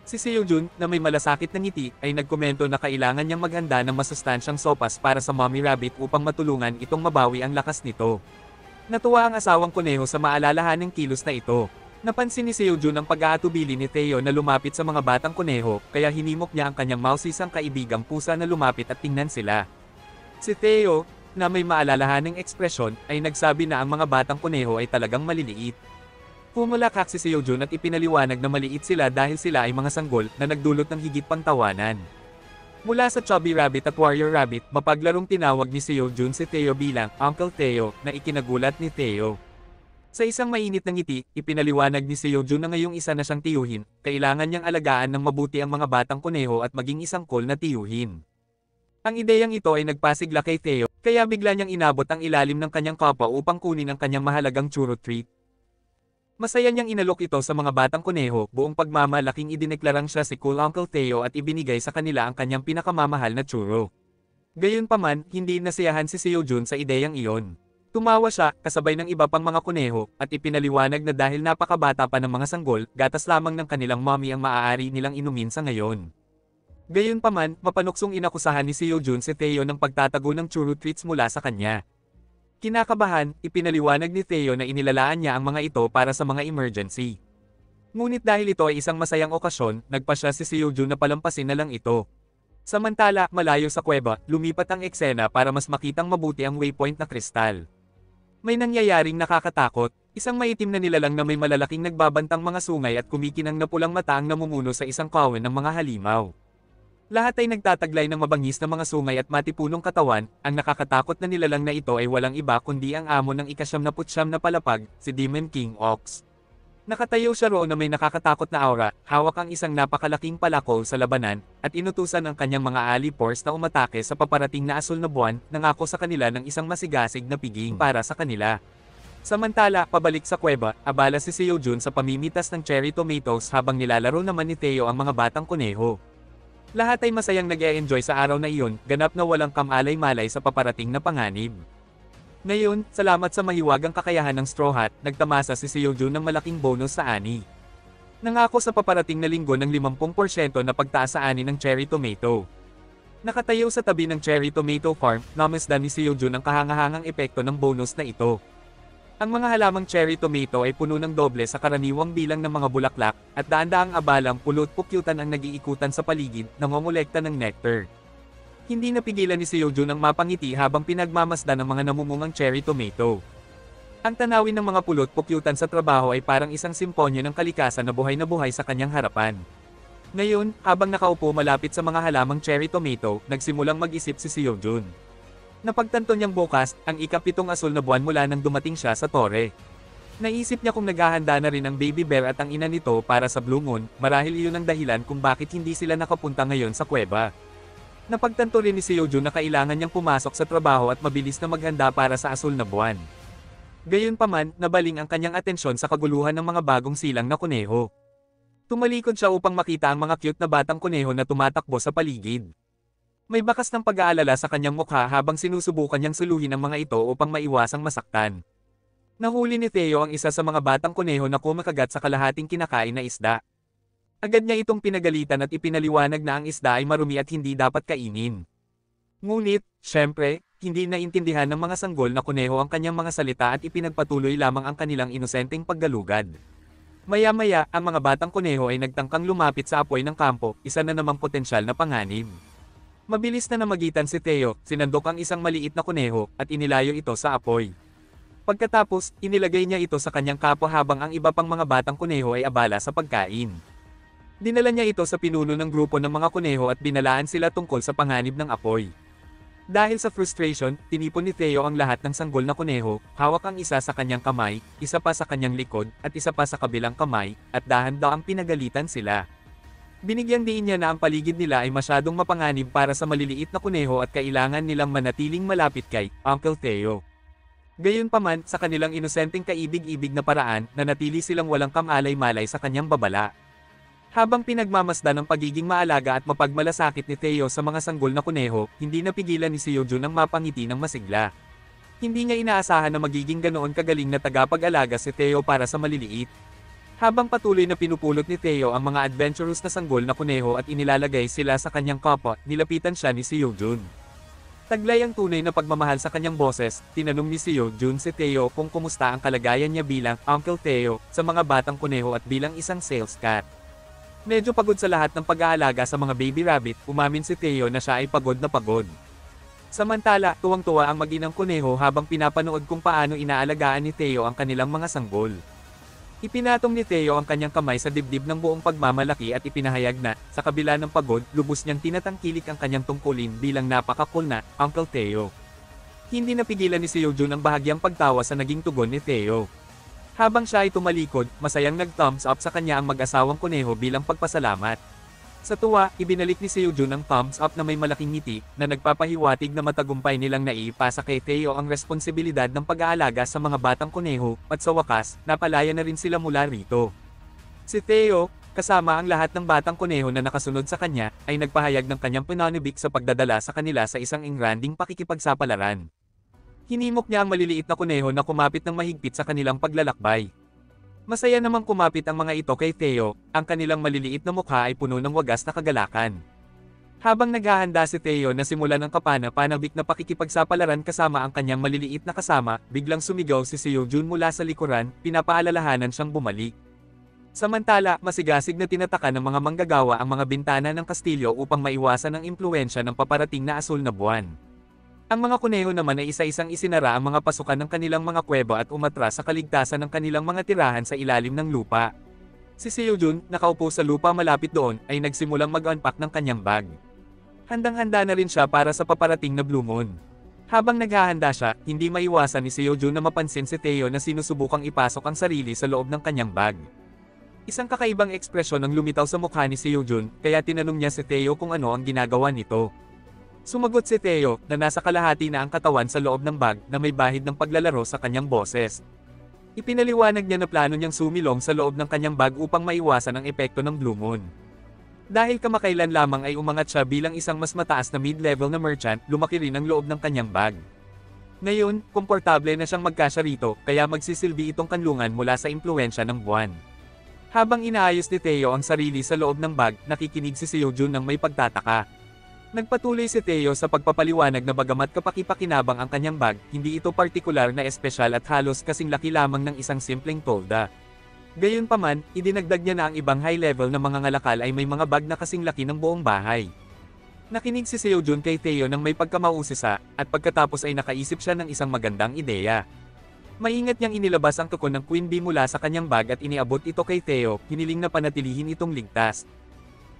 Si Seojun, na may malasakit na ngiti, ay nagkomento na kailangan niyang maghanda ng masustansyang sopas para sa Mommy Rabbit upang matulungan itong mabawi ang lakas nito. Natuwa ang asawang kuneho sa maalalahaning kilos na ito. Napansin ni Seojun ang pag-aatubili ni Theo na lumapit sa mga batang kuneho, kaya hinimok niya ang kanyang mausisang kaibigang pusa na lumapit at tingnan sila. Si Theo, na may maalalahaning ekspresyon, ay nagsabi na ang mga batang kuneho ay talagang maliliit. Pumulakak si Seojun at ipinaliwanag na maliit sila dahil sila ay mga sanggol na nagdulot ng higit pang tawanan. Mula sa Chubby Rabbit at Warrior Rabbit, mapaglarong tinawag ni Seojun si Theo bilang Uncle Theo, na ikinagulat ni Theo. Sa isang mainit na ngiti, ipinaliwanag ni Seojun na ngayong isa na siyang tiyuhin, kailangan niyang alagaan ng mabuti ang mga batang kuneho at maging isang cool na tiyuhin. Ang ideyang ito ay nagpasigla kay Theo, kaya bigla niyang inabot ang ilalim ng kanyang kapa upang kunin ang kanyang mahalagang churro treat. Masaya niyang inalok ito sa mga batang kuneho, buong pagmamalaking idineklarang siya si Cool Uncle Theo at ibinigay sa kanila ang kanyang pinakamamahal na churro. Gayunpaman, hindi nasiyahan si Seojun sa ideyang iyon. Tumawa siya, kasabay ng iba pang mga kuneho, at ipinaliwanag na dahil napakabata pa ng mga sanggol, gatas lamang ng kanilang mommy ang maaari nilang inumin sa ngayon. Gayunpaman, mapanuksong inakusahan ni Seojun si Theo ng pagtatago ng churro treats mula sa kanya. Kinakabahan, ipinaliwanag ni Theo na inilalaan niya ang mga ito para sa mga emergency. Ngunit dahil ito ay isang masayang okasyon, nagpa siya si Seojun na palampasin na lang ito. Samantala, malayo sa kuweba, lumipat ang eksena para mas makitang mabuti ang waypoint na kristal. May nangyayaring nakakatakot, isang maitim na nilalang na may malalaking nagbabantang mga sungay at kumikinang na pulang mata ang namumuno sa isang kawan ng mga halimaw. Lahat ay nagtataglay ng mabangis na mga sungay at matipunong katawan, ang nakakatakot na nilalang na ito ay walang iba kundi ang amo ng ika-79 na palapag, si Demon King Ox. Nakatayo siya roon na may nakakatakot na aura, hawak ang isang napakalaking palakol sa labanan, at inutusan ang kanyang mga alipores na umatake sa paparating na asul na buwan, nangako sa kanila ng isang masigasig na piging para sa kanila. Samantala, pabalik sa kuweba, abala si Seojun sa pamimitas ng cherry tomatoes habang nilalaro naman ni Taeyo ang mga batang kuneho. Lahat ay masayang nag-e-enjoy sa araw na iyon, ganap na walang kamalay-malay sa paparating na panganib. Ngayon, salamat sa mahiwagang kakayahan ng Straw Hat, nagtamasa si Seojun ng malaking bonus sa ani. Nangako sa paparating na linggo ng 50% na pagtaas sa ani ng cherry tomato. Nakatayo sa tabi ng cherry tomato farm, namasdan ni Seojun ang kahangahangang epekto ng bonus na ito. Ang mga halamang cherry tomato ay puno ng doble sa karaniwang bilang ng mga bulaklak, at daan-daang abalang pulot-pukyutan ang nag-iikutan sa paligid, nangongolekta ng nectar. Hindi napigilan ni Seojun ang mapangiti habang pinagmamasdan ng mga namumungang cherry tomato. Ang tanawin ng mga pulot-pukyutan sa trabaho ay parang isang simponyo ng kalikasan na buhay sa kanyang harapan. Ngayon, habang nakaupo malapit sa mga halamang cherry tomato, nagsimulang mag-isip si Seojun. Napagtanto niyang bukas, ang ika-7 asul na buwan mula nang dumating siya sa tore. Naisip niya kung naghahanda na rin ang baby bear at ang ina nito para sa Blue Moon, marahil iyon ang dahilan kung bakit hindi sila nakapunta ngayon sa kuweba. Napagtanto rin ni Seojun na kailangan niyang pumasok sa trabaho at mabilis na maghanda para sa asul na buwan. Gayunpaman, nabaling ang kanyang atensyon sa kaguluhan ng mga bagong silang na kuneho. Tumalikod siya upang makita ang mga cute na batang kuneho na tumatakbo sa paligid. May bakas ng pag-aalala sa kanyang mukha habang sinusubukan niyang suluhin ang mga ito upang maiwasang masaktan. Nahuli ni Taeyo ang isa sa mga batang kuneho na kumakagat sa kalahating kinakain na isda. Agad niya itong pinagalitan at ipinaliwanag na ang isda ay marumi at hindi dapat kainin. Ngunit, syempre, hindi naintindihan ng mga sanggol na kuneho ang kanyang mga salita at ipinagpatuloy lamang ang kanilang inosenteng paggalugad. Maya-maya, ang mga batang kuneho ay nagtangkang lumapit sa apoy ng kampo, isa na namang potensyal na panganib. Mabilis na namagitan si Taeyo, sinandok ang isang maliit na kuneho, at inilayo ito sa apoy. Pagkatapos, inilagay niya ito sa kanyang kapwa habang ang iba pang mga batang kuneho ay abala sa pagkain. Dinala niya ito sa pinuno ng grupo ng mga kuneho at binalaan sila tungkol sa panganib ng apoy. Dahil sa frustration, tinipon ni Taeyo ang lahat ng sanggol na kuneho, hawak ang isa sa kanyang kamay, isa pa sa kanyang likod, at isa pa sa kabilang kamay, at dahan-daang pinagalitan sila. Binigyang diin niya na ang paligid nila ay masyadong mapanganib para sa maliliit na kuneho at kailangan nilang manatiling malapit kay Uncle Taeyo. Gayunpaman, sa kanilang inosenteng kaibig-ibig na paraan, nanatili silang walang kamalay-malay sa kanyang babala. Habang pinagmamasdan ang pagiging maalaga at mapagmalasakit ni Taeyo sa mga sanggol na kuneho, hindi napigilan ni Seojun ang mapangiti ng masigla. Hindi niya inaasahan na magiging ganoon kagaling na tagapag-alaga si Taeyo para sa maliliit. Habang patuloy na pinupulot ni Taeyo ang mga adventurous na sanggol na kuneho at inilalagay sila sa kanyang kapwa, nilapitan siya ni Seojun. Taglay ang tunay na pagmamahal sa kanyang boses, tinanong ni Seojun si Taeyo kung kumusta ang kalagayan niya bilang Uncle Taeyo sa mga batang kuneho at bilang isang sales cat. Medyo pagod sa lahat ng pag-aalaga sa mga baby rabbit, umamin si Taeyo na siya ay pagod na pagod. Samantala, tuwang-tuwa ang mag-inang kuneho habang pinapanood kung paano inaalagaan ni Taeyo ang kanilang mga sanggol. Ipinatong ni Taeyo ang kanyang kamay sa dibdib ng buong pagmamalaki at ipinahayag na, sa kabila ng pagod, lubos niyang tinatangkilik ang kanyang tungkulin bilang napaka-cool na Uncle Taeyo. Hindi napigilan ni Seojun ang bahagyang pagtawa sa naging tugon ni Taeyo. Habang siya ay tumalikod, masayang nag-thumbs up sa kanya ang mag-asawang kuneho bilang pagpasalamat. Sa tuwa, ibinalik ni Seojun ang thumbs up na may malaking ngiti, na nagpapahiwatig na matagumpay nilang naipasa kay Taeyo ang responsibilidad ng pag-aalaga sa mga batang kuneho, at sa wakas, napalaya na rin sila mula rito. Si Taeyo, kasama ang lahat ng batang kuneho na nakasunod sa kanya, ay nagpahayag ng kanyang pananibik sa pagdadala sa kanila sa isang engranding pakikipagsapalaran. Hinimok niya ang maliliit na kuneho na kumapit ng mahigpit sa kanilang paglalakbay. Masaya namang kumapit ang mga ito kay Taeyo, ang kanilang maliliit na mukha ay puno ng wagas na kagalakan. Habang naghahanda si Taeyo na simulan ang kapana-panabik na pakikipagsapalaran kasama ang kanyang maliliit na kasama, biglang sumigaw si Seojun mula sa likuran, pinapaalalahanan siyang bumalik. Samantala, masigasig na tinataka ng mga manggagawa ang mga bintana ng kastilyo upang maiwasan ang impluwensya ng paparating na asul na buwan. Ang mga kuneho naman ay isa-isang isinara ang mga pasukan ng kanilang mga kuweba at umatras sa kaligtasan ng kanilang mga tirahan sa ilalim ng lupa. Si Seojun, nakaupo sa lupa malapit doon, ay nagsimulang mag-unpack ng kanyang bag. Handang-handa na rin siya para sa paparating na Blue Moon. Habang naghahanda siya, hindi maiwasan ni Seojun na mapansin si Taeyo na sinusubukang ipasok ang sarili sa loob ng kanyang bag. Isang kakaibang ekspresyon ang lumitaw sa mukha ni Seojun, kaya tinanong niya si Taeyo kung ano ang ginagawa nito. Sumagot si Taeyo, na nasa kalahati na ang katawan sa loob ng bag na may bahid ng paglalaro sa kanyang boses. Ipinaliwanag niya na plano niyang sumilong sa loob ng kanyang bag upang maiwasan ang epekto ng Blue Moon. Dahil kamakailan lamang ay umangat siya bilang isang mas mataas na mid-level na merchant, lumaki rin ang loob ng kanyang bag. Ngayon, komportable na siyang magkasya rito, kaya magsisilbi itong kanlungan mula sa impluwensya ng buwan. Habang inaayos ni Taeyo ang sarili sa loob ng bag, nakikinig si Seojun ng may pagtataka. Nagpatuloy si Taeyo sa pagpapaliwanag na bagamat kapaki-pakinabang ang kanyang bag, hindi ito partikular na espesyal at halos kasing laki lamang ng isang simpleng tolda. Gayunpaman, idinagdag niya na ang ibang high-level na mga ngalakal ay may mga bag na kasing laki ng buong bahay. Nakinig si Seojun kay Taeyo ng may pagkamausisa, at pagkatapos ay nakaisip siya ng isang magandang ideya. Maingat niyang inilabas ang tukon ng Queen Bee mula sa kanyang bag at iniabot ito kay Taeyo, hiniling na panatilihin itong ligtas.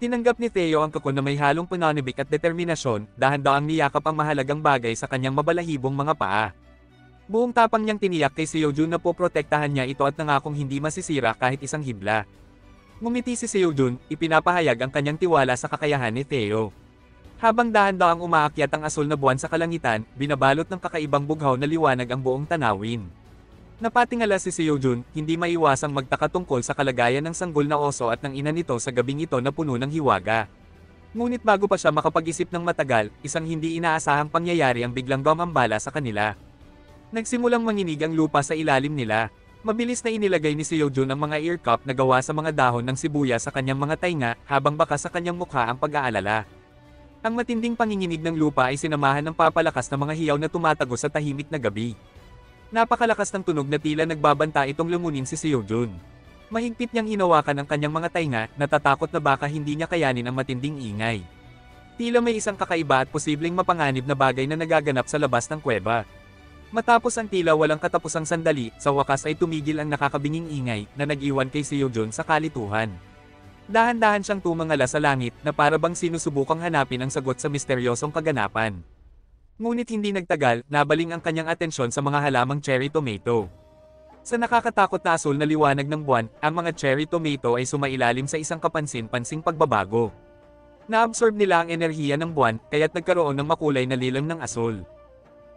Tinanggap ni Taeyo ang tukon na may halong pananibik at determinasyon, dahan-daang niyakap ang mahalagang bagay sa kanyang mabalahibong mga paa. Buong tapang niyang tiniyak kay Seojun na poprotektahan niya ito at nangakong hindi masisira kahit isang hibla. Ngumiti si Seojun, ipinapahayag ang kanyang tiwala sa kakayahan ni Taeyo. Habang dahan-daang umaakyat ang asul na buwan sa kalangitan, binabalot ng kakaibang bughaw na liwanag ang buong tanawin. Napatingala si Seojun, hindi maiwasang magtaka tungkol sa kalagayan ng sanggol na oso at ng ina nito sa gabing ito na puno ng hiwaga. Ngunit bago pa siya makapag-isip ng matagal, isang hindi inaasahang pangyayari ang biglang gumambala sa kanila. Nagsimulang manginig ang lupa sa ilalim nila. Mabilis na inilagay ni Seojun ang mga ear cup na gawa sa mga dahon ng sibuya sa kanyang mga tainga, habang baka sa kanyang mukha ang pag-aalala. Ang matinding panginginig ng lupa ay sinamahan ng papalakas na mga hiyaw na tumatago sa tahimik na gabi. Napakalakas ng tunog na tila nagbabanta itong lumunin si Seojun. Mahigpit niyang hinawakan ang kanyang mga tainga, natatakot na baka hindi niya kayanin ang matinding ingay. Tila may isang kakaiba at posibleng mapanganib na bagay na nagaganap sa labas ng kuweba. Matapos ang tila walang katapusang sandali, sa wakas ay tumigil ang nakakabinging ingay na nag-iwan kay Seojun sa kalituhan. Dahan-dahan siyang tumangala sa langit na para bang sinusubukang hanapin ang sagot sa misteryosong kaganapan. Ngunit hindi nagtagal, nabaling ang kanyang atensyon sa mga halamang cherry tomato. Sa nakakatakot na asul na liwanag ng buwan, ang mga cherry tomato ay sumailalim sa isang kapansin-pansing pagbabago. Naabsorb nila ang enerhiya ng buwan, kaya't nagkaroon ng makulay na lilang ng asul.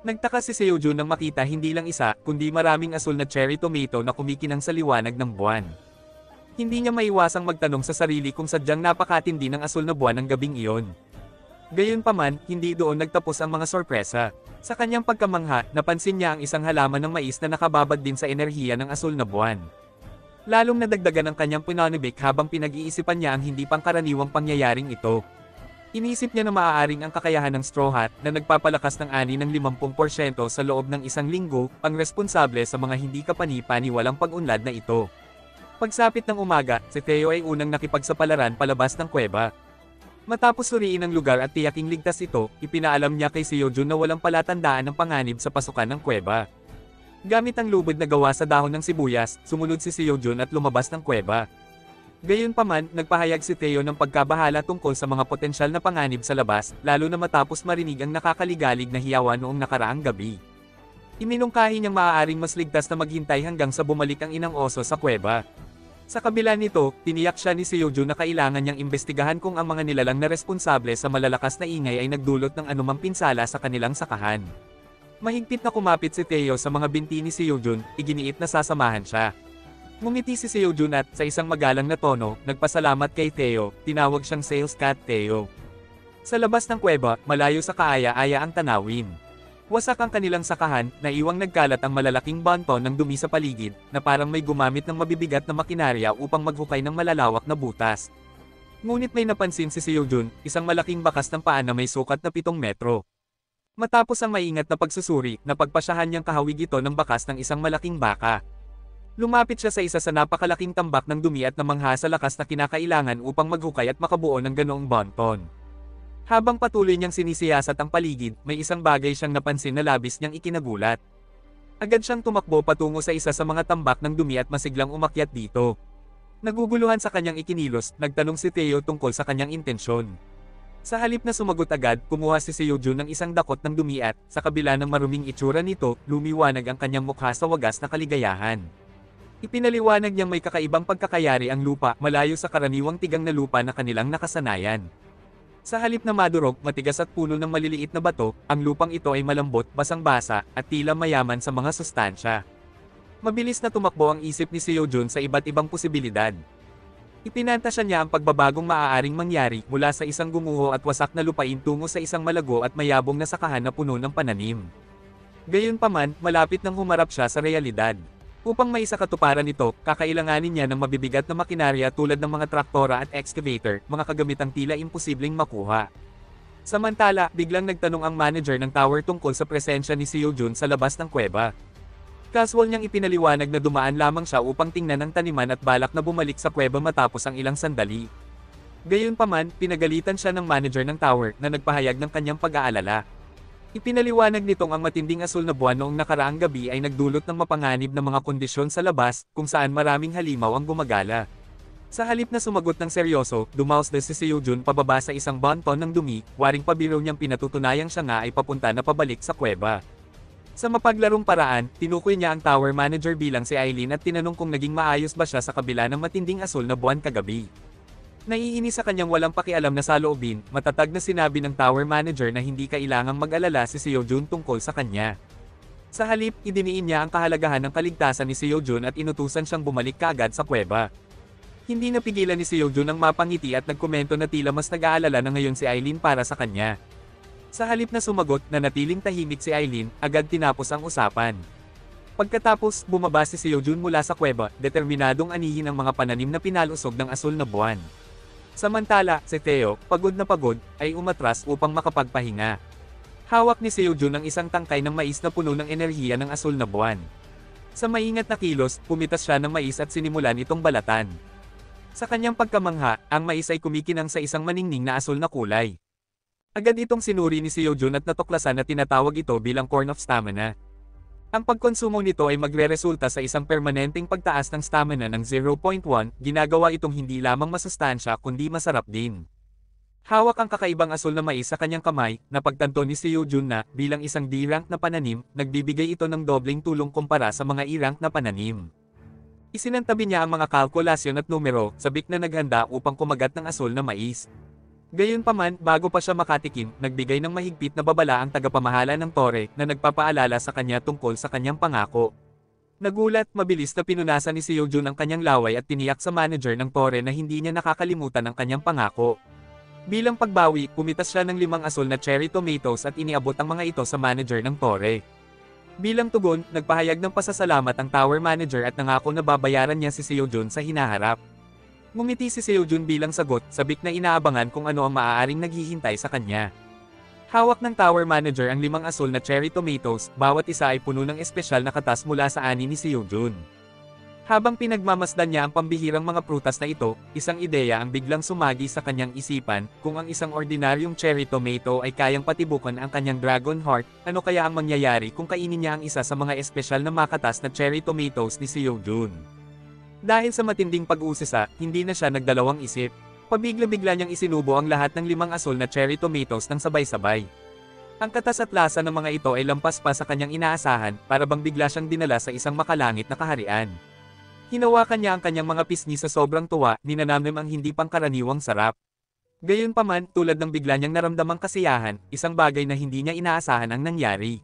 Nagtaka si Seojun nang makita hindi lang isa, kundi maraming asul na cherry tomato na kumikinang sa liwanag ng buwan. Hindi niya maiwasang magtanong sa sarili kung sadyang napakatindi ng asul na buwan ang gabing iyon. Gayunpaman, hindi doon nagtapos ang mga sorpresa. Sa kanyang pagkamangha, napansin niya ang isang halaman ng mais na nakababad din sa enerhiya ng asul na buwan. Lalong nadagdagan ang kanyang pananibik habang pinag-iisipan niya ang hindi pangkaraniwang pangyayaring ito. Inisip niya na maaaring ang kakayahan ng Straw Hat na nagpapalakas ng ani ng 50% sa loob ng isang linggo, ang responsable sa mga hindi kapani-paniwalang pag-unlad na ito. Pagsapit ng umaga, si Taeyo ay unang nakipagsapalaran palabas ng kuweba. Matapos suriin ang lugar at tiyaking ligtas ito, ipinaalam niya kay Seojun na walang palatandaan ng panganib sa pasukan ng kuweba. Gamit ang lubid na gawa sa dahon ng sibuyas, sumunod si Seojun at lumabas ng kuweba. Gayunpaman, nagpahayag si Taeyo ng pagkabahala tungkol sa mga potensyal na panganib sa labas, lalo na matapos marinig ang nakakaligalig na hiyawan noong nakaraang gabi. Iminungkahi niyang maaaring mas ligtas na maghintay hanggang sa bumalik ang inang oso sa kuweba. Sa kabila nito, tiniyak siya ni Seojun na kailangan niyang imbestigahan kung ang mga nilalang na responsable sa malalakas na ingay ay nagdulot ng anumang pinsala sa kanilang sakahan. Mahigpit na kumapit si Taeyo sa mga binti ni Seojun, iginiit na sasamahan siya. Ngumiti si Seojun at, sa isang magalang na tono, nagpasalamat kay Taeyo, tinawag siyang Sales Cat Taeyo. Sa labas ng kuweba, malayo sa kaaya-aya ang tanawin. Wasak ang kanilang sakahan, naiwang nagkalat ang malalaking banton ng dumi sa paligid, na parang may gumamit ng mabibigat na makinarya upang maghukay ng malalawak na butas. Ngunit may napansin si Seojun, isang malaking bakas ng paa na may sukat na 7 metro. Matapos ang maingat na pagsusuri, napagpasyahan niyang kahawig ito ng bakas ng isang malaking baka. Lumapit siya sa isa sa napakalaking tambak ng dumi at namangha sa lakas na kinakailangan upang maghukay at makabuo ng ganoong bonton. Habang patuloy niyang sinisiyasat ang paligid, may isang bagay siyang napansin na labis niyang ikinagulat. Agad siyang tumakbo patungo sa isa sa mga tambak ng dumi at masiglang umakyat dito. Naguguluhan sa kanyang ikinilos, nagtanong si Theo tungkol sa kanyang intensyon. Sa halip na sumagot agad, kumuha si Seojun ng isang dakot ng dumi at, sa kabila ng maruming itsura nito, lumiwanag ang kanyang mukha sa wagas na kaligayahan. Ipinaliwanag niyang may kakaibang pagkakayari ang lupa malayo sa karaniwang tigang na lupa na kanilang nakasanayan. Sa halip na madurog, matigas at puno ng maliliit na bato, ang lupang ito ay malambot, basang-basa, at tila mayaman sa mga sustansya. Mabilis na tumakbo ang isip ni Seojun sa iba't ibang posibilidad. Ipinantasya niya ang pagbabagong maaaring mangyari mula sa isang gumuho at wasak na lupain tungo sa isang malago at mayabong na sakahan na puno ng pananim. Gayunpaman, malapit nang humarap siya sa realidad. Upang maisakatuparan ito, kakailanganin niya ng mabibigat na makinarya tulad ng mga traktora at excavator, mga kagamitang tila imposibleng makuha. Samantala, biglang nagtanong ang manager ng tower tungkol sa presensya ni Seojun sa labas ng kuweba. Casual niyang ipinaliwanag na dumaan lamang siya upang tingnan ang taniman at balak na bumalik sa kuweba matapos ang ilang sandali. Gayunpaman, pinagalitan siya ng manager ng tower na nagpahayag ng kanyang pag-aalala. Ipinaliwanag nitong ang matinding asul na buwan noong nakaraang gabi ay nagdulot ng mapanganib na mga kondisyon sa labas, kung saan maraming halimaw ang gumagala. Sa halip na sumagot ng seryoso, dumaos si Seojun pababa sa isang bonton ng dumi, waring pabiro niyang pinatutunayang siya nga ay papunta na pabalik sa kuweba. Sa mapaglarong paraan, tinukoy niya ang tower manager bilang si Eileen at tinanong kung naging maayos ba siya sa kabila ng matinding asul na buwan kagabi. Naiinis sa kanyang walang pakialam na saloobin, matatag na sinabi ng tower manager na hindi kailangang mag-alala si Seojun tungkol sa kanya. Sa halip, idiniin niya ang kahalagahan ng kaligtasan ni Seojun at inutusan siyang bumalik kaagad sa kuweba. Hindi napigilan ni Seojun ang mapangiti at nagkomento na tila mas nag-aalala na ngayon si Eileen para sa kanya. Sa halip na sumagot, nanatiling tahimik si Eileen, agad tinapos ang usapan. Pagkatapos, bumaba si Seojun mula sa kuweba, determinadong anihin ang mga pananim na pinalusog ng asul na buwan. Samantala, si Theo, pagod na pagod, ay umatras upang makapagpahinga. Hawak ni Seojun ang isang tangkay ng mais na puno ng enerhiya ng asul na buwan. Sa maingat na kilos, pumitas siya ng mais at sinimulan itong balatan. Sa kanyang pagkamangha, ang mais ay kumikinang sa isang maningning na asul na kulay. Agad itong sinuri ni Seojun at natuklasan na tinatawag ito bilang Corn of Stamina. Ang pagkonsumo nito ay magreresulta sa isang permanenteng pagtaas ng stamina ng 0.1, ginagawa itong hindi lamang masustansya kundi masarap din. Hawak ang kakaibang asul na mais sa kanyang kamay, napagtanto ni Seojun na, bilang isang D-rank na pananim, nagbibigay ito ng dobleng tulong kumpara sa mga E-rank na pananim. Isinantabi niya ang mga kalkulasyon at numero, sabik na naghanda upang kumagat ng asul na mais. Gayunpaman, bago pa siya makatikim, nagbigay ng mahigpit na babala ang tagapamahala ng tore na nagpapaalala sa kanya tungkol sa kanyang pangako. Nagulat, mabilis na pinunasan ni Seojun ang kanyang laway at tiniyak sa manager ng tore na hindi niya nakakalimutan ang kanyang pangako. Bilang pagbawi, pumitas siya ng 5 asul na cherry tomatoes at iniabot ang mga ito sa manager ng tore. Bilang tugon, nagpahayag ng pasasalamat ang tower manager at nangako na babayaran niya si Seojun sa hinaharap. Ngumiti si Seojun bilang sagot, sabik na inaabangan kung ano ang maaaring naghihintay sa kanya. Hawak ng tower manager ang 5 asul na cherry tomatoes, bawat isa ay puno ng espesyal na katas mula sa ani ni Seojun. Habang pinagmamasdan niya ang pambihirang mga prutas na ito, isang ideya ang biglang sumagi sa kanyang isipan, kung ang isang ordinaryong cherry tomato ay kayang patibukan ang kanyang dragon heart, ano kaya ang mangyayari kung kainin niya ang isa sa mga espesyal na makatas na cherry tomatoes ni Seojun. Dahil sa matinding pag-uusisa, hindi na siya nagdalawang isip. Pabigla-bigla niyang isinubo ang lahat ng 5 asul na cherry tomatoes ng sabay-sabay. Ang katas at lasa ng mga ito ay lampas pa sa kanyang inaasahan, para bang bigla siyang dinala sa isang makalangit na kaharian. Hinawakan niya ang kanyang mga pisngi sa sobrang tuwa, ninanamnam ang hindi pangkaraniwang sarap. Gayunpaman, tulad ng bigla niyang naramdamang kasiyahan, isang bagay na hindi niya inaasahan ang nangyari.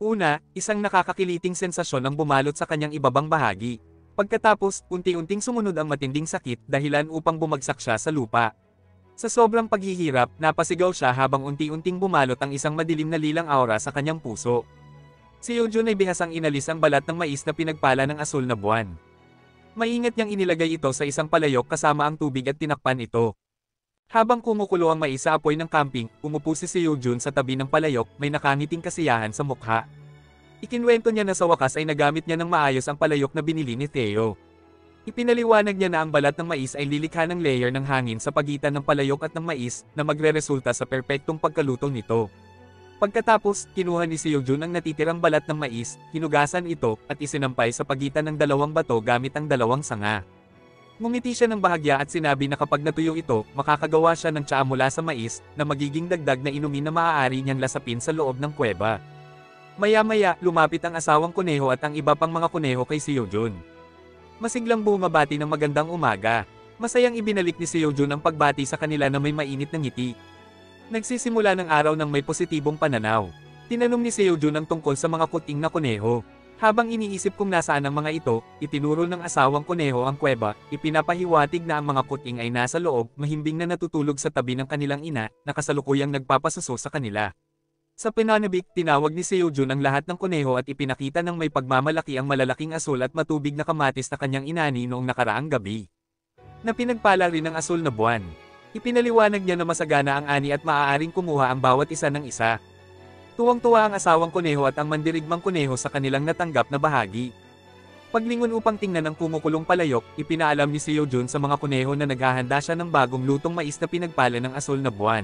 Una, isang nakakakiliting sensasyon ang bumalot sa kanyang ibabang bahagi. Pagkatapos, unti-unting sumunod ang matinding sakit, dahilan upang bumagsak siya sa lupa. Sa sobrang paghihirap, napasigaw siya habang unti-unting bumalot ang isang madilim na lilang aura sa kanyang puso. Si Seojun ay bihasang inalis ang balat ng mais na pinagpala ng asul na buwan. Maingat niyang inilagay ito sa isang palayok kasama ang tubig at tinakpan ito. Habang kumukulo ang mais sa apoy ng camping, umupo si Seojun sa tabi ng palayok, may nakangiting kasiyahan sa mukha. Ikinwento niya na sa wakas ay nagamit niya ng maayos ang palayok na binili ni Theo. Ipinaliwanag niya na ang balat ng mais ay lilikha ng layer ng hangin sa pagitan ng palayok at ng mais na magreresulta sa perpektong pagkaluto nito. Pagkatapos, kinuha ni Seojun ang natitirang balat ng mais, hinugasan ito, at isinampay sa pagitan ng dalawang bato gamit ang dalawang sanga. Ngumiti siya ng bahagya at sinabi na kapag natuyo ito, makakagawa siya ng tsaa mula sa mais, na magiging dagdag na inumin na maaari niyang lasapin sa loob ng kuweba. Maya-maya, lumapit ang asawang kuneho at ang iba pang mga kuneho kay Seojun. Masiglang bumabati ng magandang umaga. Masayang ibinalik ni Seojun ang pagbati sa kanila na may mainit na ngiti. Nagsisimula ng araw ng may positibong pananaw. Tinanong ni Seojun ang tungkol sa mga kuting na kuneho. Habang iniisip kung nasaan ang mga ito, itinuro ng asawang kuneho ang kuweba, ipinapahiwatig na ang mga kuting ay nasa loob, mahimbing na natutulog sa tabi ng kanilang ina, na kasalukuyang nagpapasuso sa kanila. Sa pananabik, tinawag ni Seojun ang lahat ng kuneho at ipinakita ng may pagmamalaki ang malalaking asul at matubig na kamatis na kanyang inani noong nakaraang gabi. Na pinagpala rin ng asul na buwan. Ipinaliwanag niya na masagana ang ani at maaaring kumuha ang bawat isa ng isa. Tuwang-tuwa ang asawang kuneho at ang mandirigmang kuneho sa kanilang natanggap na bahagi. Paglingon upang tingnan ang kumukulong palayok, ipinaalam ni Seojun sa mga kuneho na naghahanda siya ng bagong lutong mais na pinagpala ng asul na buwan.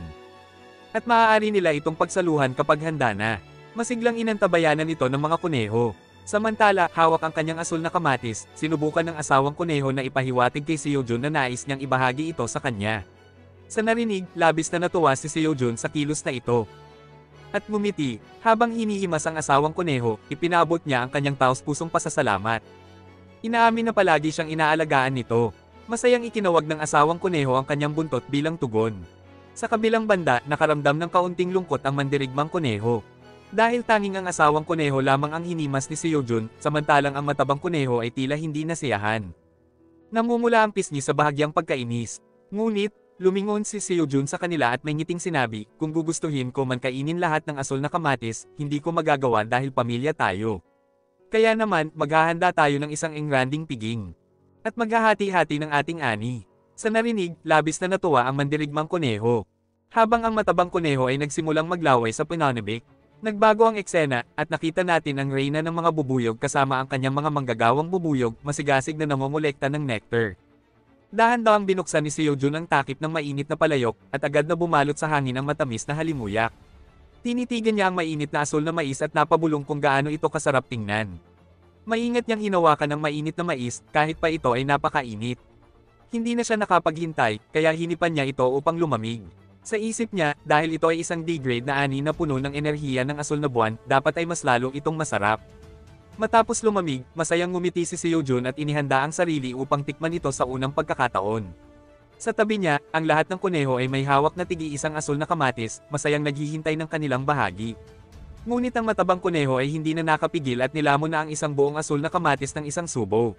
At maaari nila itong pagsaluhan kapag handa na. Masiglang inantabayanan ito ng mga kuneho. Samantala, hawak ang kanyang asul na kamatis, sinubukan ng asawang kuneho na ipahiwatig kay Seojun na nais niyang ibahagi ito sa kanya. Sa narinig, labis na natuwa si Seojun sa kilos na ito. At ngumiti, habang hinihimas ang asawang kuneho, ipinabot niya ang kanyang taos-pusong pasasalamat. Inaamin na palagi siyang inaalagaan nito. Masayang ikinawag ng asawang kuneho ang kanyang buntot bilang tugon. Sa kabilang banda, nakaramdam ng kaunting lungkot ang mandirigmang kuneho. Dahil tanging ang asawang kuneho lamang ang hinimas ni Seojun, samantalang ang matabang kuneho ay tila hindi nasiyahan. Namumula ang pisngi sa bahagyang pagkainis. Ngunit, lumingon si Seojun sa kanila at may ngiting sinabi, kung gugustuhin ko man kainin lahat ng asul na kamatis, hindi ko magagawa dahil pamilya tayo. Kaya naman, maghahanda tayo ng isang engranding piging. At maghahati-hati ng ating ani. Sa narinig, labis na natuwa ang mandirigmang kuneho. Habang ang matabang kuneho ay nagsimulang maglaway sa pananabik, nagbago ang eksena, at nakita natin ang reyna ng mga bubuyog kasama ang kanyang mga manggagawang bubuyog, masigasig na nangongolekta ng nectar. Dahan-dahang binuksan ni Seojun ang takip ng mainit na palayok, at agad na bumalot sa hangin ang matamis na halimuyak. Tinitigan niya ang mainit na asul na mais at napabulong kung gaano ito kasarap tingnan. Maingat niyang hinawakan ang mainit na mais, kahit pa ito ay napakainit. Hindi na siya nakapaghintay, kaya hinipan niya ito upang lumamig. Sa isip niya, dahil ito ay isang D-grade na ani na puno ng enerhiya ng asul na buwan, dapat ay mas lalo itong masarap. Matapos lumamig, masayang ngumiti si Seojun at inihanda ang sarili upang tikman ito sa unang pagkakataon. Sa tabi niya, ang lahat ng kuneho ay may hawak na tigi-isang asul na kamatis, masayang naghihintay ng kanilang bahagi. Ngunit ang matabang kuneho ay hindi na nakapigil at nilamon na ang isang buong asul na kamatis ng isang subo.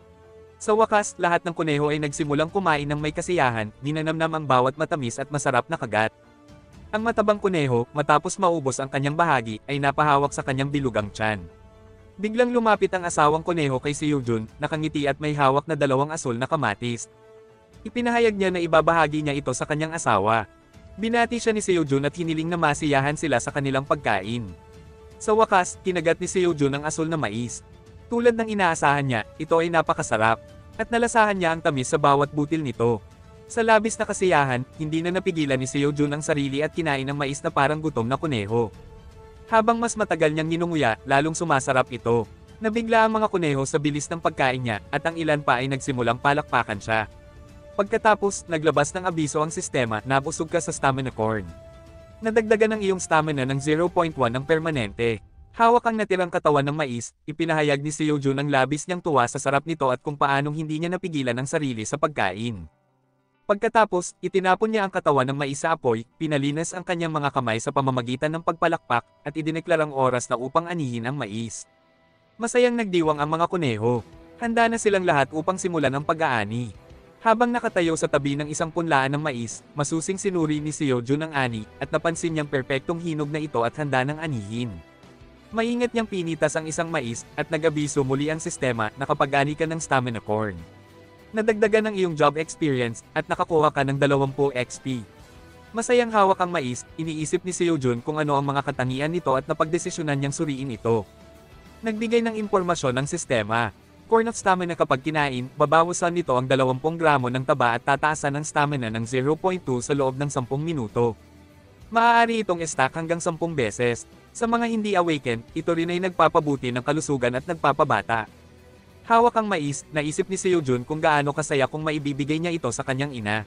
Sa wakas, lahat ng kuneho ay nagsimulang kumain ng may kasiyahan, ninanamnam ang bawat matamis at masarap na kagat. Ang matabang kuneho, matapos maubos ang kanyang bahagi, ay napahawak sa kanyang bilugang tiyan. Biglang lumapit ang asawang kuneho kay Seojun, nakangiti at may hawak na dalawang asul na kamatis. Ipinahayag niya na ibabahagi niya ito sa kanyang asawa. Binati siya ni Seojun at hiniling na masiyahan sila sa kanilang pagkain. Sa wakas, kinagat ni Seojun ang asul na mais. Tulad ng inaasahan niya, ito ay napakasarap, at nalasahan niya ang tamis sa bawat butil nito. Sa labis na kasiyahan, hindi na napigilan ni Seojun ang sarili at kinain ng mais na parang gutom na kuneho. Habang mas matagal niyang ninunguya, lalong sumasarap ito. Nabigla ang mga kuneho sa bilis ng pagkain niya, at ang ilan pa ay nagsimulang palakpakan siya. Pagkatapos, naglabas ng abiso ang sistema na busog ka sa stamina corn. Nadagdagan ng iyong stamina ng 0.1 ng permanente. Hawak ang natirang katawan ng mais, ipinahayag ni Seojun ang labis niyang tuwa sa sarap nito at kung paanong hindi niya napigilan ang sarili sa pagkain. Pagkatapos, itinapon niya ang katawan ng mais sa apoy, pinalinas ang kanyang mga kamay sa pamamagitan ng pagpalakpak, at idineklarang oras na upang anihin ang mais. Masayang nagdiwang ang mga kuneho. Handa na silang lahat upang simulan ang pag-aani. Habang nakatayo sa tabi ng isang punlaan ng mais, masusing sinuri ni Seojun ang ani, at napansin niyang perpektong hinog na ito at handa ng anihin. Maingat niyang pinitas ang isang mais, at nag-abiso muli ang sistema na kapag ani ka ng stamina corn. Nadagdagan ang iyong job experience, at nakakuha ka ng 20 XP. Masayang hawak ang mais, iniisip ni Seojun kung ano ang mga katangian nito at napagdesisyonan niyang suriin ito. Nagbigay ng impormasyon ng sistema. Corn of Stamina kapag kinain, babawasan nito ang 20 gramo ng taba at tataasan ng stamina ng 0.2 sa loob ng 10 minuto. Maaari itong stack hanggang 10 beses. Sa mga hindi awakened, ito rin ay nagpapabuti ng kalusugan at nagpapabata. Hawak ang mais, naisip ni Seojun kung gaano kasaya kung maibibigay niya ito sa kanyang ina.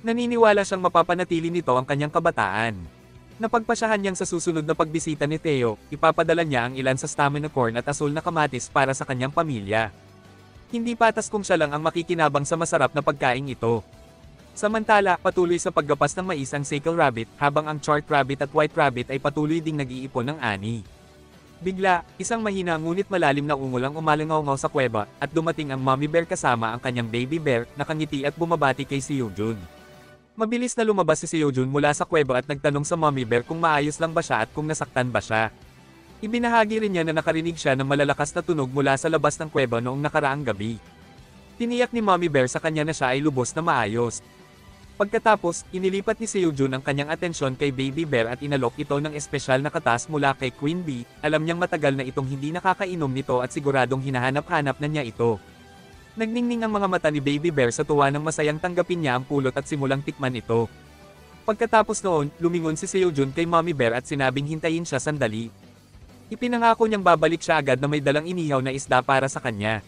Naniniwala siyang mapapanatili nito ang kanyang kabataan. Napagpasyahan niyang sa susunod na pagbisita ni Theo, ipapadala niya ang ilan sa stamina corn at asul na kamatis para sa kanyang pamilya. Hindi patas kung siya lang ang makikinabang sa masarap na pagkain ito. Samantala, patuloy sa paggapas ng mais ang Seikle Rabbit, habang ang Chart Rabbit at White Rabbit ay patuloy ding nag-iipon ng ani. Bigla, isang mahina ngunit malalim na ungol ang umalangaw sa kuweba, at dumating ang Mommy Bear kasama ang kanyang baby bear, nakangiti at bumabati kay Seojun. Mabilis na lumabas si Seojun mula sa kuweba at nagtanong sa Mommy Bear kung maayos lang ba siya at kung nasaktan ba siya. Ibinahagi rin niya na nakarinig siya ng malalakas na tunog mula sa labas ng kuweba noong nakaraang gabi. Tiniyak ni Mommy Bear sa kanya na siya ay lubos na maayos. Pagkatapos, inilipat ni Seojun ang kanyang atensyon kay Baby Bear at inalok ito ng espesyal na katas mula kay Queen Bee. Alam niyang matagal na itong hindi nakakainom nito at siguradong hinahanap-hanap na niya ito. Nagningning ang mga mata ni Baby Bear sa tuwa nang masayang tanggapin niya ang pulot at simulang tikman ito. Pagkatapos noon, lumingon si Seojun kay Mommy Bear at sinabing hintayin siya sandali. Ipinangako niyang babalik siya agad na may dalang inihaw na isda para sa kanya.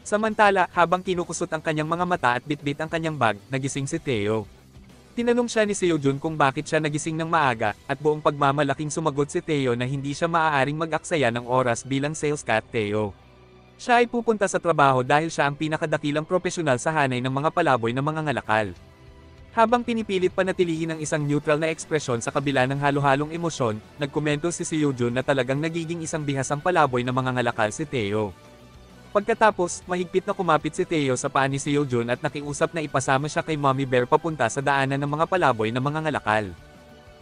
Samantala, habang kinukusot ang kanyang mga mata at bitbit ang kanyang bag, nagising si Theo. Tinanong siya ni Seojun kung bakit siya nagising ng maaga, at buong pagmamalaking sumagot si Theo na hindi siya maaaring mag-aksaya ng oras bilang sales cat Theo. Siya ay pupunta sa trabaho dahil siya ang pinakadakilang propesyonal sa hanay ng mga palaboy ng mga ngalakal. Habang pinipilit panatilihin ang isang neutral na ekspresyon sa kabila ng halo-halong emosyon, nagkomento si Seojun na talagang nagiging isang bihasang palaboy ng mga ngalakal si Theo. Pagkatapos, mahigpit na kumapit si Theo sa paa ni Seojun at nakiusap na ipasama siya kay Mommy Bear papunta sa daanan ng mga palaboy ng mga ngalakal.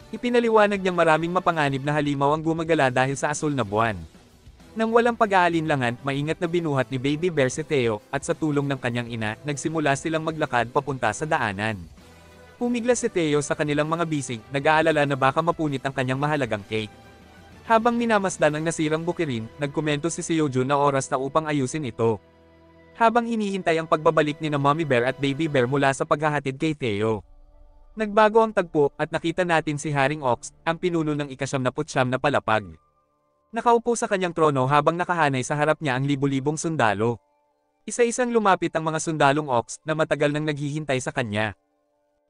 Ipinaliwanag niyang maraming mapanganib na halimaw ang gumagala dahil sa asul na buwan. Nang walang pag-aalinlangan, maingat na binuhat ni Baby Bear si Theo, at sa tulong ng kanyang ina, nagsimula silang maglakad papunta sa daanan. Pumiglas si Theo sa kanilang mga bisig, nag-aalala na baka mapunit ang kanyang mahalagang cake. Habang minamasdan ang nasirang bukirin, nagkomento si Seojun na oras na upang ayusin ito. Habang hinihintay ang pagbabalik ni na Mommy Bear at Baby Bear mula sa paghahatid kay Theo. Nagbago ang tagpo at nakita natin si Haring Ox, ang pinuno ng ika-79 na palapag. Nakaupo sa kanyang trono habang nakahanay sa harap niya ang libu-libong sundalo. Isa-isang lumapit ang mga sundalong Ox na matagal nang naghihintay sa kanya.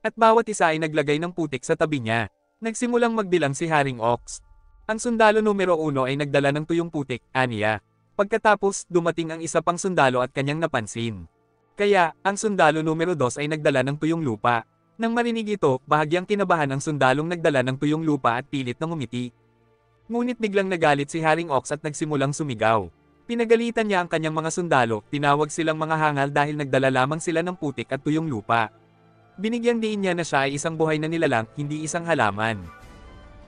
At bawat isa ay naglagay ng putik sa tabi niya. Nagsimulang magbilang si Haring Ox. Ang sundalo numero 1 ay nagdala ng tuyong putik, aniya. Pagkatapos, dumating ang isa pang sundalo at kanyang napansin. Kaya, ang sundalo numero 2 ay nagdala ng tuyong lupa. Nang marinig ito, bahagyang kinabahan ang sundalong nagdala ng tuyong lupa at pilit na ngumiti. Ngunit biglang nagalit si Haring Ox at nagsimulang sumigaw. Pinagalitan niya ang kanyang mga sundalo, tinawag silang mga hangal dahil nagdala lamang sila ng putik at tuyong lupa. Binigyang diin niya na siya ay isang buhay na nilalang, hindi isang halaman.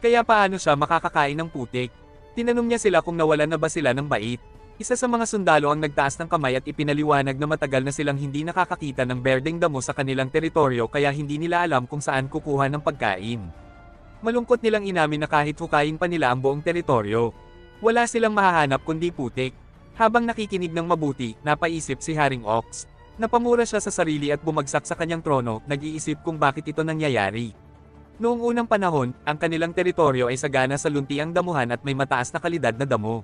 Kaya paano siya makakakain ng putik? Tinanong niya sila kung nawalan na ba sila ng bait. Isa sa mga sundalo ang nagtaas ng kamay at ipinaliwanag na matagal na silang hindi nakakakita ng berdeng damo sa kanilang teritoryo kaya hindi nila alam kung saan kukuha ng pagkain. Malungkot nilang inamin na kahit hukayin pa nila ang buong teritoryo, wala silang mahahanap kundi putik. Habang nakikinig ng mabuti, napaisip si Haring Ox. Napamura siya sa sarili at bumagsak sa kanyang trono, nag-iisip kung bakit ito nangyayari. Noong unang panahon, ang kanilang teritoryo ay sagana sa luntiang damuhan at may mataas na kalidad na damo.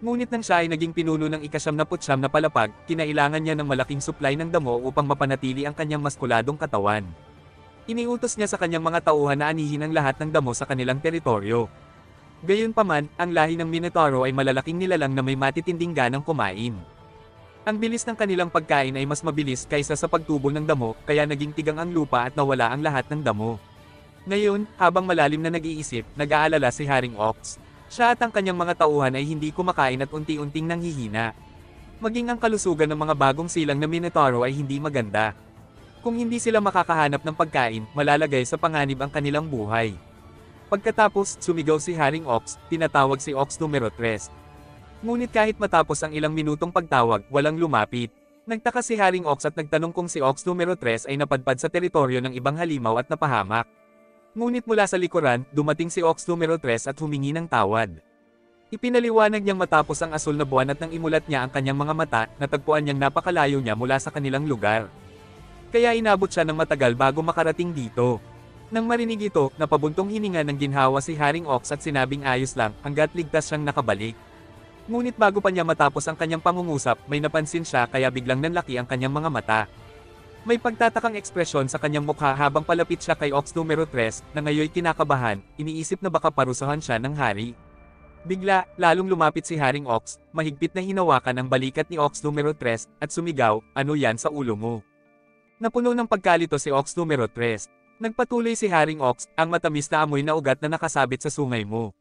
Ngunit nang siya ay naging pinuno ng ika-79 na palapag, kinailangan niya ng malaking supply ng damo upang mapanatili ang kanyang maskuladong katawan. Iniutos niya sa kanyang mga tauhan na anihin ang lahat ng damo sa kanilang teritoryo. Gayunpaman, ang lahi ng Minotauro ay malalaking nilalang na may matitinding ganang kumain. Ang bilis ng kanilang pagkain ay mas mabilis kaysa sa pagtubo ng damo, kaya naging tigang ang lupa at nawala ang lahat ng damo. Ngayon, habang malalim na nag-iisip, nag-aalala si Haring Ox. Siya at ang kanyang mga tauhan ay hindi kumakain at unti-unting nanghihina. Maging ang kalusugan ng mga bagong silang na Minotauro ay hindi maganda. Kung hindi sila makakahanap ng pagkain, malalagay sa panganib ang kanilang buhay. Pagkatapos, sumigaw si Haring Ox, tinatawag si Ox numero 3. Ngunit kahit matapos ang ilang minutong pagtawag, walang lumapit. Nagtaka si Haring Ox at nagtanong kung si Ox numero 3 ay napadpad sa teritoryo ng ibang halimaw at napahamak. Ngunit mula sa likuran, dumating si Ox numero 3 at humingi ng tawad. Ipinaliwanag niyang matapos ang asul na buwan at nang imulat niya ang kanyang mga mata, natagpuan niyang napakalayo niya mula sa kanilang lugar. Kaya inabot siya ng matagal bago makarating dito. Nang marinig ito, napabuntong hininga ng ginhawa si Haring Ox at sinabing ayos lang hanggat ligtas siyang nakabalik. Ngunit bago pa niya matapos ang kanyang pangungusap, may napansin siya kaya biglang nanlaki ang kanyang mga mata. May pagtatakang ekspresyon sa kanyang mukha habang palapit siya kay Ox numero 3, na ngayoy kinakabahan, iniisip na baka parusahan siya ng hari. Bigla, lalong lumapit si Haring Ox, mahigpit na hinawakan ang balikat ni Ox numero 3, at sumigaw, "Ano yan sa ulo mo?" Napuno ng pagkalito si Ox numero 3. Nagpatuloy si Haring Ox, "Ang matamis na amoy na ugat na nakasabit sa sungay mo."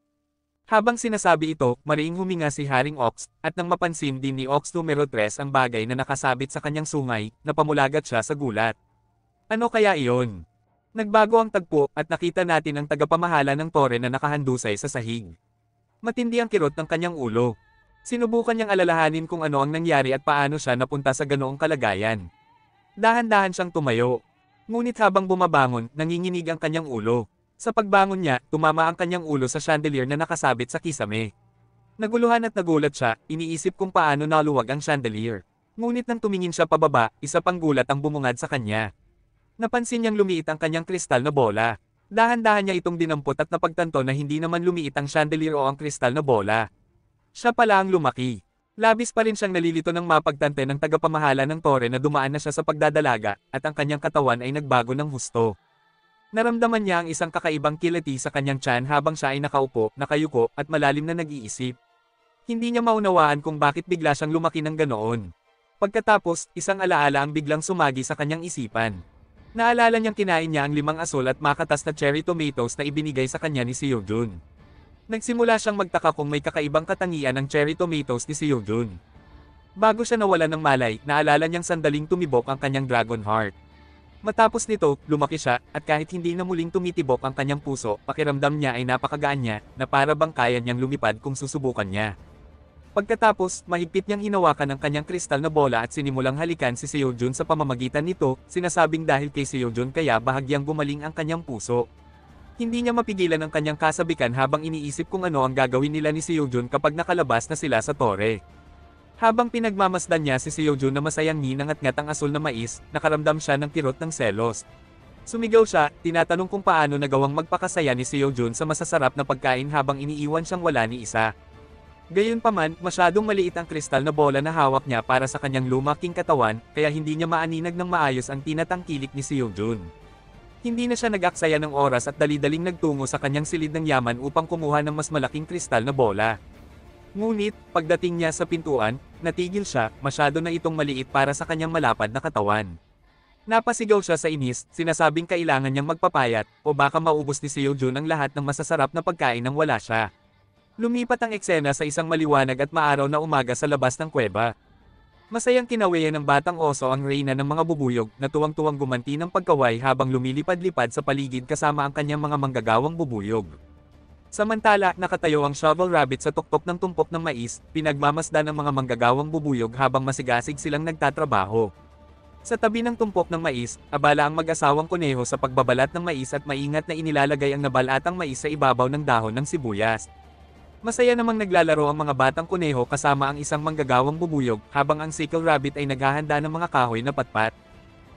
Habang sinasabi ito, mariing huminga si Haring Ox, at nang mapansin din ni Ox numero 3 ang bagay na nakasabit sa kanyang sungay, napamulagat siya sa gulat. Ano kaya iyon? Nagbago ang tagpo, at nakita natin ang tagapamahala ng tore na nakahandusay sa sahig. Matindi ang kirot ng kanyang ulo. Sinubukan niyang alalahanin kung ano ang nangyari at paano siya napunta sa ganoong kalagayan. Dahan-dahan siyang tumayo. Ngunit habang bumabangon, nanginginig ang kanyang ulo. Sa pagbangon niya, tumama ang kanyang ulo sa chandelier na nakasabit sa kisame. Naguluhan at nagulat siya, iniisip kung paano naluwag ang chandelier. Ngunit nang tumingin siya pababa, isa pang gulat ang bumungad sa kanya. Napansin niyang lumiit ang kanyang kristal na bola. Dahan-dahan niya itong dinampot at napagtanto na hindi naman lumiit ang chandelier o ang kristal na bola. Siya pala ang lumaki. Labis pa rin siyang nalilito ng mapagtante ng tagapamahala ng tore na dumaan na siya sa pagdadalaga, at ang kanyang katawan ay nagbago ng husto. Naramdaman niya ang isang kakaibang kilati sa kanyang tiyan habang siya ay nakaupo, nakayuko, at malalim na nag-iisip. Hindi niya maunawaan kung bakit bigla siyang lumaki ng ganoon. Pagkatapos, isang alaala ang biglang sumagi sa kanyang isipan. Naalala niyang kinain niya ang 5 asul at makatas na cherry tomatoes na ibinigay sa kanya ni Seojun. Nagsimula siyang magtaka kung may kakaibang katangian ang cherry tomatoes ni Seojun. Bago siya nawalan ng malay, naalala niyang sandaling tumibok ang kanyang dragon heart. Matapos nito, lumaki siya, at kahit hindi na muling tumitibok ang kanyang puso, pakiramdam niya ay napakagaan niya, na para bang kaya niyang lumipad kung susubukan niya. Pagkatapos, mahigpit niyang hinawakan ang kanyang kristal na bola at sinimulang halikan si Seojun sa pamamagitan nito, sinasabing dahil kay Seojun kaya bahagyang gumaling ang kanyang puso. Hindi niya mapigilan ang kanyang kasabikan habang iniisip kung ano ang gagawin nila ni Seojun kapag nakalabas na sila sa tore. Habang pinagmamasdan niya si Seojun na masayang ninangat-ngat ang asul na mais, nakaramdam siya ng kirot ng selos. Sumigaw siya, tinatanong kung paano nagawang magpakasaya ni Seojun sa masasarap na pagkain habang iniiwan siyang wala ni isa. Gayunpaman, masyadong maliit ang kristal na bola na hawak niya para sa kanyang lumaking katawan, kaya hindi niya maaninag ng maayos ang tinatangkilik ni Seojun. Hindi na siya nag-aksaya ng oras at dali-daling nagtungo sa kanyang silid ng yaman upang kumuha ng mas malaking kristal na bola. Ngunit, pagdating niya sa pintuan, natigil siya, masyado na itong maliit para sa kanyang malapad na katawan. Napasigaw siya sa inis, sinasabing kailangan niyang magpapayat, o baka maubos ni Seojun ang lahat ng masasarap na pagkain nang wala siya. Lumipat ang eksena sa isang maliwanag at maaraw na umaga sa labas ng kuweba. Masayang kinawayan ng batang oso ang reyna ng mga bubuyog, na tuwang-tuwang gumanti ng pagkaway habang lumilipad-lipad sa paligid kasama ang kanyang mga manggagawang bubuyog. Samantala, nakatayo ang shovel rabbit sa tuktok ng tumpok ng mais, pinagmamasdan ng mga manggagawang bubuyog habang masigasig silang nagtatrabaho. Sa tabi ng tumpok ng mais, abala ang mag-asawang kuneho sa pagbabalat ng mais at maingat na inilalagay ang nabalatang mais sa ibabaw ng dahon ng sibuyas. Masaya namang naglalaro ang mga batang kuneho kasama ang isang manggagawang bubuyog, habang ang sickle rabbit ay naghahanda ng mga kahoy na patpat.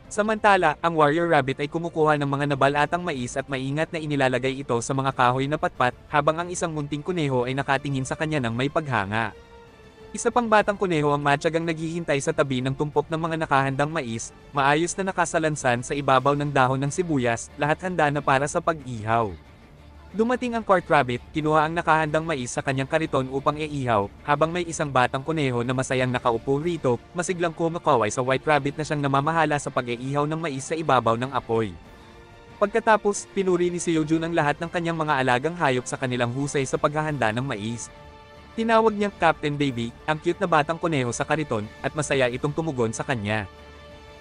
Samantala, ang warrior rabbit ay kumukuha ng mga nabalatang mais at maingat na inilalagay ito sa mga kahoy na patpat, habang ang isang munting kuneho ay nakatingin sa kanya ng may paghanga. Isa pang batang kuneho ang matyagang naghihintay sa tabi ng tumpok ng mga nakahandang mais, maayos na nakasalansan sa ibabaw ng dahon ng sibuyas, lahat handa na para sa pag-ihaw. Dumating ang court rabbit, kinuha ang nakahandang mais sa kanyang kariton upang iihaw, habang may isang batang kuneho na masayang nakaupo rito, masiglang kumakaway sa white rabbit na siyang namamahala sa pag-iihaw ng mais sa ibabaw ng apoy. Pagkatapos, pinuri ni Seojun ang lahat ng kanyang mga alagang hayop sa kanilang husay sa paghahanda ng mais. Tinawag niyang Captain Baby, ang cute na batang kuneho sa kariton, at masaya itong tumugon sa kanya.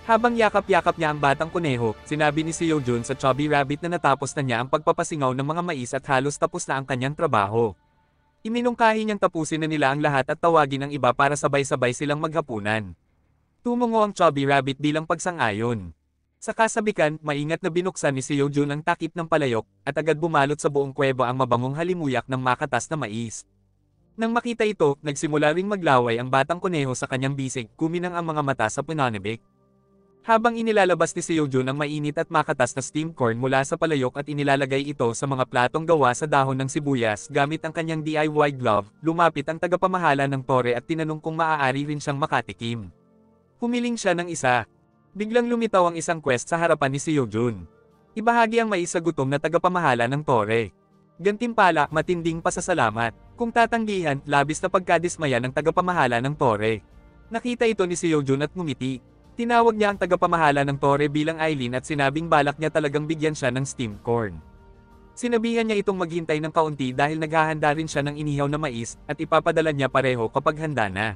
Habang yakap-yakap niya ang batang kuneho, sinabi ni Seojun sa chubby rabbit na natapos na niya ang pagpapasingaw ng mga mais at halos tapos na ang kanyang trabaho. Iminungkahi niyang tapusin na nila ang lahat at tawagin ang iba para sabay-sabay silang maghapunan. Tumungo ang chubby rabbit bilang pagsang-ayon. Sa kasabikan, maingat na binuksan ni Seojun ang takip ng palayok, at agad bumalot sa buong kuweba ang mabangong halimuyak ng makatas na mais. Nang makita ito, nagsimula ring maglaway ang batang kuneho sa kanyang bisig, kuminang ang mga mata sa pananibik. Habang inilalabas ni Seojun ang mainit at makatas na steamed corn mula sa palayok at inilalagay ito sa mga platong gawa sa dahon ng sibuyas gamit ang kanyang DIY glove, lumapit ang tagapamahala ng tore at tinanong kung maaari rin siyang makatikim. Humiling siya ng isa. Biglang lumitaw ang isang quest sa harapan ni Seojun. Ibahagi ang mais sa gutom na tagapamahala ng tore. Gantimpala, matinding pasasalamat. Kung tatanggihan, labis na pagkadismaya ng tagapamahala ng tore. Nakita ito ni Seojun at ngumiti. Tinawag niya ang tagapamahala ng tore bilang Eileen at sinabing balak niya talagang bigyan siya ng steamed corn. Sinabihan niya itong maghintay ng kaunti dahil naghahanda rin siya ng inihaw na mais at ipapadala niya pareho kapag handa na.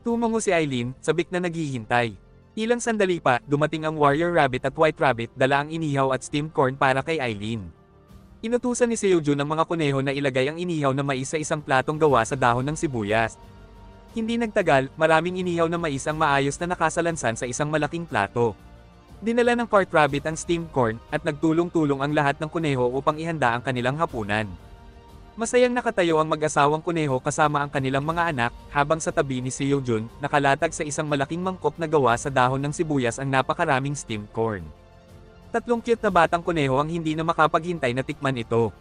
Tumango si Eileen, sabik na naghihintay. Ilang sandali pa, dumating ang warrior rabbit at white rabbit, dala ang inihaw at steamed corn para kay Eileen. Inutusan ni Seojun ang mga kuneho na ilagay ang inihaw na mais sa isang platong gawa sa dahon ng sibuyas. Hindi nagtagal, maraming inihaw na mais ang maayos na nakasalansan sa isang malaking plato. Dinala ng cart rabbit ang steamed corn, at nagtulong-tulong ang lahat ng kuneho upang ihanda ang kanilang hapunan. Masayang nakatayo ang mag-asawang kuneho kasama ang kanilang mga anak, habang sa tabi ni Seojun, nakalatag sa isang malaking mangkok na gawa sa dahon ng sibuyas ang napakaraming steamed corn. Tatlong cute na batang kuneho ang hindi na makapaghintay na tikman ito.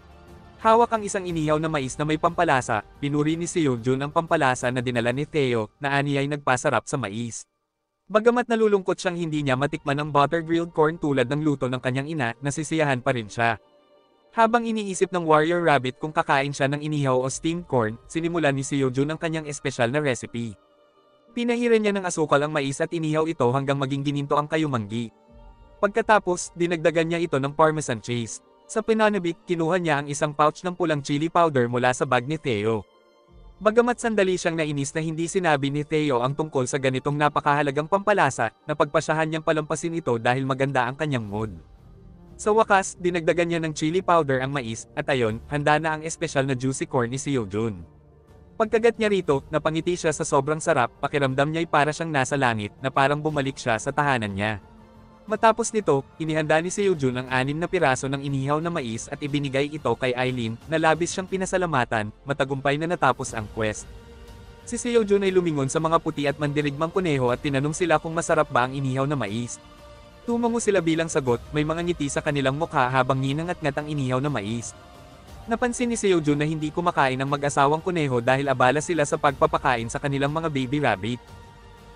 Hawak ang isang inihaw na mais na may pampalasa, pinuri ni Seojun ang pampalasa na dinala ni Theo, na aniyay nagpasarap sa mais. Bagamat nalulungkot siyang hindi niya matikman ang butter-grilled corn tulad ng luto ng kanyang ina, nasisiyahan pa rin siya. Habang iniisip ng warrior rabbit kung kakain siya ng inihaw o steamed corn, sinimulan ni Seojun ang kanyang espesyal na recipe. Pinahiran niya ng asukal ang mais at inihaw ito hanggang maging gininto ang kayumanggi. Pagkatapos, dinagdagan niya ito ng parmesan cheese. Sa pinanabik, kinuha niya ang isang pouch ng pulang chili powder mula sa bag ni Theo. Bagamat sandali siyang nainis na hindi sinabi ni Theo ang tungkol sa ganitong napakahalagang pampalasa, napagpasyahan niyang palampasin ito dahil maganda ang kanyang mood. Sa wakas, dinagdagan niya ng chili powder ang mais, at ayon, handa na ang espesyal na juicy corn ni Seojun. Pagkagat niya rito, napangiti siya sa sobrang sarap, pakiramdam niya'y para siyang nasa langit, na parang bumalik siya sa tahanan niya. Matapos nito, inihanda ni Seojun ang 6 na piraso ng inihaw na mais at ibinigay ito kay Eileen, na labis siyang pinasalamatan, matagumpay na natapos ang quest. Si Seojun ay lumingon sa mga puti at mandirigmang kuneho at tinanong sila kung masarap ba ang inihaw na mais. Tumango sila bilang sagot, may mga ngiti sa kanilang mukha habang nginangat-ngat ang inihaw na mais. Napansin ni Seojun na hindi kumakain ang mag-asawang kuneho dahil abala sila sa pagpapakain sa kanilang mga baby rabbit.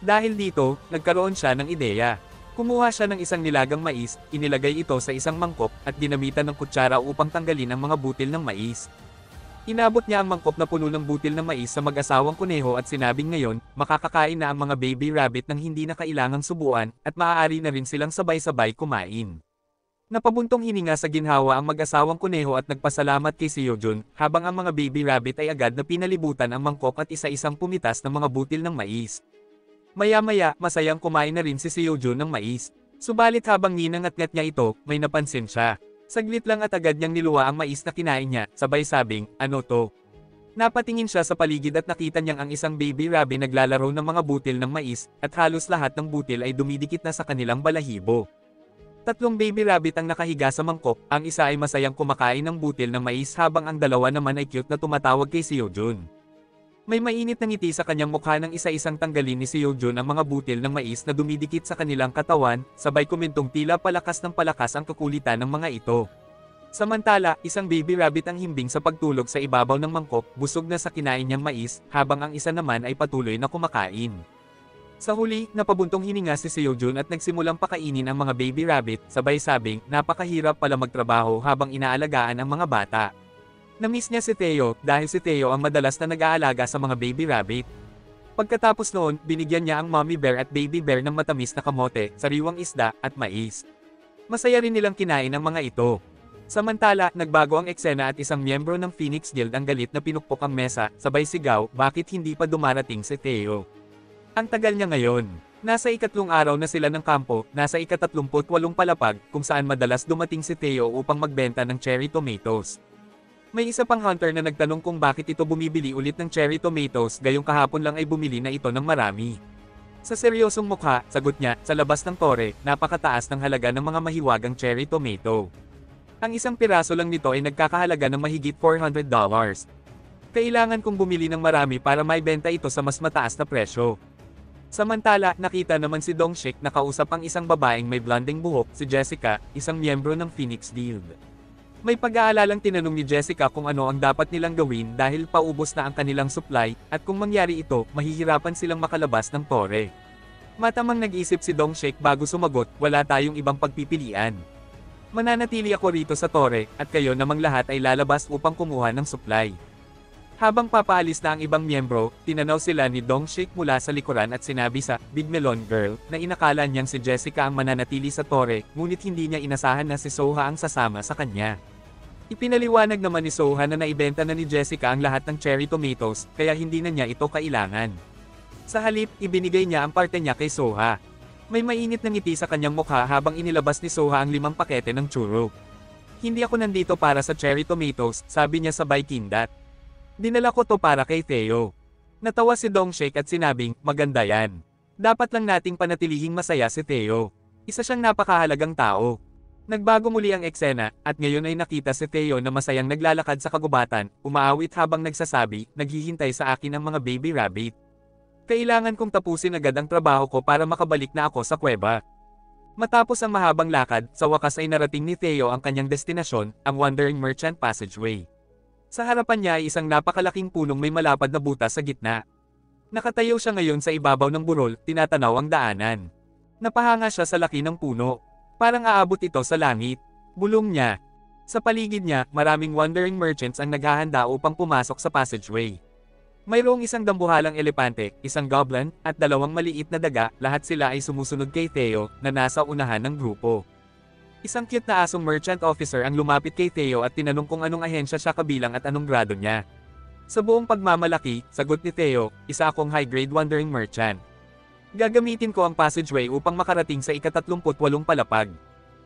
Dahil dito, nagkaroon siya ng ideya. Kumuha siya ng isang nilagang mais, inilagay ito sa isang mangkok, at ginamitan ng kutsara upang tanggalin ang mga butil ng mais. Inabot niya ang mangkok na puno ng butil ng mais sa mag-asawang kuneho at sinabing ngayon, makakakain na ang mga baby rabbit nang hindi na kailangang subuan, at maaari na rin silang sabay-sabay kumain. Napabuntong hininga sa ginhawa ang mag-asawang kuneho at nagpasalamat kay Seojun, habang ang mga baby rabbit ay agad na pinalibutan ang mangkok at isa-isang pumitas ng mga butil ng mais. Maya-maya, masayang kumain na rin si Seojun ng mais. Subalit habang ninangat-ngat niya ito, may napansin siya. Saglit lang at agad niyang niluwa ang mais na kinain niya, sabay sabing, "Ano to?" Napatingin siya sa paligid at nakita niyang ang isang baby rabbit naglalaro ng mga butil ng mais, at halos lahat ng butil ay dumidikit na sa kanilang balahibo. Tatlong baby rabbit ang nakahiga sa mangkok, ang isa ay masayang kumakain ng butil ng mais habang ang dalawa naman ay cute na tumatawag kay Seojun. May mainit na ngiti sa kanyang mukha nang isa-isang tanggalin ni Seojun ang mga butil ng mais na dumidikit sa kanilang katawan, sabay kumentong tila palakas ng palakas ang kakulitan ng mga ito. Samantala, isang baby rabbit ang himbing sa pagtulog sa ibabaw ng mangkok, busog na sa kinain niyang mais, habang ang isa naman ay patuloy na kumakain. Sa huli, napabuntong hininga si Seojun at nagsimulang pakainin ang mga baby rabbit, sabay sabing, napakahirap pala magtrabaho habang inaalagaan ang mga bata. Na-miss niya si Theo, dahil si Theo ang madalas na nag-aalaga sa mga baby rabbit. Pagkatapos noon, binigyan niya ang mommy bear at baby bear ng matamis na kamote, sariwang isda, at mais. Masaya rin nilang kinain ang mga ito. Samantala, nagbago ang eksena at isang miyembro ng Phoenix Guild ang galit na pinukpok ang mesa, sabay sigaw, bakit hindi pa dumarating si Theo? Ang tagal niya ngayon. Nasa ikatlong araw na sila ng kampo, nasa ika-38 palapag, kung saan madalas dumating si Theo upang magbenta ng cherry tomatoes. May isa pang hunter na nagtanong kung bakit ito bumibili ulit ng cherry tomatoes, gayong kahapon lang ay bumili na ito ng marami. Sa seryosong mukha, sagot niya, sa labas ng tore, napakataas ng halaga ng mga mahiwagang cherry tomato. Ang isang piraso lang nito ay nagkakahalaga ng mahigit $400. Kailangan kong bumili ng marami para maibenta ito sa mas mataas na presyo. Samantala, nakita naman si Dongshik na kausap ang isang babaeng may blonding buhok, si Jessica, isang miyembro ng Phoenix Guild. May pag-aalalang tinanong ni Jessica kung ano ang dapat nilang gawin dahil paubos na ang kanilang supply, at kung mangyari ito, mahihirapan silang makalabas ng tore. Matamang nag-isip si Dongshik bago sumagot, wala tayong ibang pagpipilian. Mananatili ako rito sa tore, at kayo namang lahat ay lalabas upang kumuha ng supply. Habang papaalis na ang ibang miyembro, tinanaw sila ni Dongshik mula sa likuran at sinabi sa Big Melon Girl na inakala niyang si Jessica ang mananatili sa tore, ngunit hindi niya inasahan na si Soha ang sasama sa kanya. Ipinaliwanag naman ni Soha na naibenta na ni Jessica ang lahat ng cherry tomatoes, kaya hindi na niya ito kailangan. Sa halip, ibinigay niya ang parte niya kay Soha. May mainit na ngiti sa kanyang mukha habang inilabas ni Soha ang 5 pakete ng churro. Hindi ako nandito para sa cherry tomatoes, sabi niya sabay kindat. Dinala ko to para kay Theo. Natawa si Dongshik at sinabing, maganda yan. Dapat lang nating panatilihing masaya si Theo. Isa siyang napakahalagang tao. Nagbago muli ang eksena, at ngayon ay nakita si Theo na masayang naglalakad sa kagubatan, umaawit habang nagsasabi, naghihintay sa akin ang mga baby rabbit. Kailangan kong tapusin agad ang trabaho ko para makabalik na ako sa kuweba. Matapos ang mahabang lakad, sa wakas ay narating ni Theo ang kanyang destinasyon, ang Wandering Merchant Passageway. Sa harapan niya ay isang napakalaking punong may malapad na butas sa gitna. Nakatayo siya ngayon sa ibabaw ng burol, tinatanaw ang daanan. Napahanga siya sa laki ng puno. Parang aabot ito sa langit. Bulong niya. Sa paligid niya, maraming wandering merchants ang naghahanda upang pumasok sa passageway. Mayroong isang dambuhalang elepante, isang goblin, at 2 maliit na daga, lahat sila ay sumusunod kay Theo, na nasa unahan ng grupo. Isang cute na asong merchant officer ang lumapit kay Theo at tinanong kung anong ahensya siya kabilang at anong grado niya. Sa buong pagmamalaki, sagot ni Theo, isa akong high-grade wandering merchant. Gagamitin ko ang passageway upang makarating sa ika-38 palapag.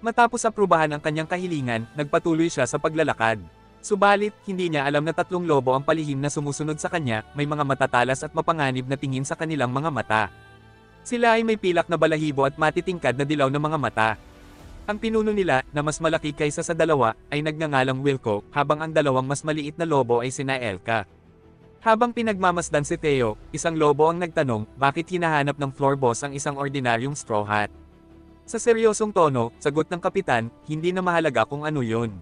Matapos aprubahan ang kanyang kahilingan, nagpatuloy siya sa paglalakad. Subalit, hindi niya alam na 3 lobo ang palihim na sumusunod sa kanya, may mga matatalas at mapanganib na tingin sa kanilang mga mata. Sila ay may pilak na balahibo at matitingkad na dilaw na mga mata. Ang pinuno nila, na mas malaki kaysa sa 2, ay nagngangalang Wilco, habang ang 2 mas maliit na lobo ay sina Elka. Habang pinagmamasdan si Theo, isang lobo ang nagtanong, bakit hinahanap ng floor boss ang isang ordinaryong straw hat? Sa seryosong tono, sagot ng kapitan, hindi na mahalaga kung ano yun.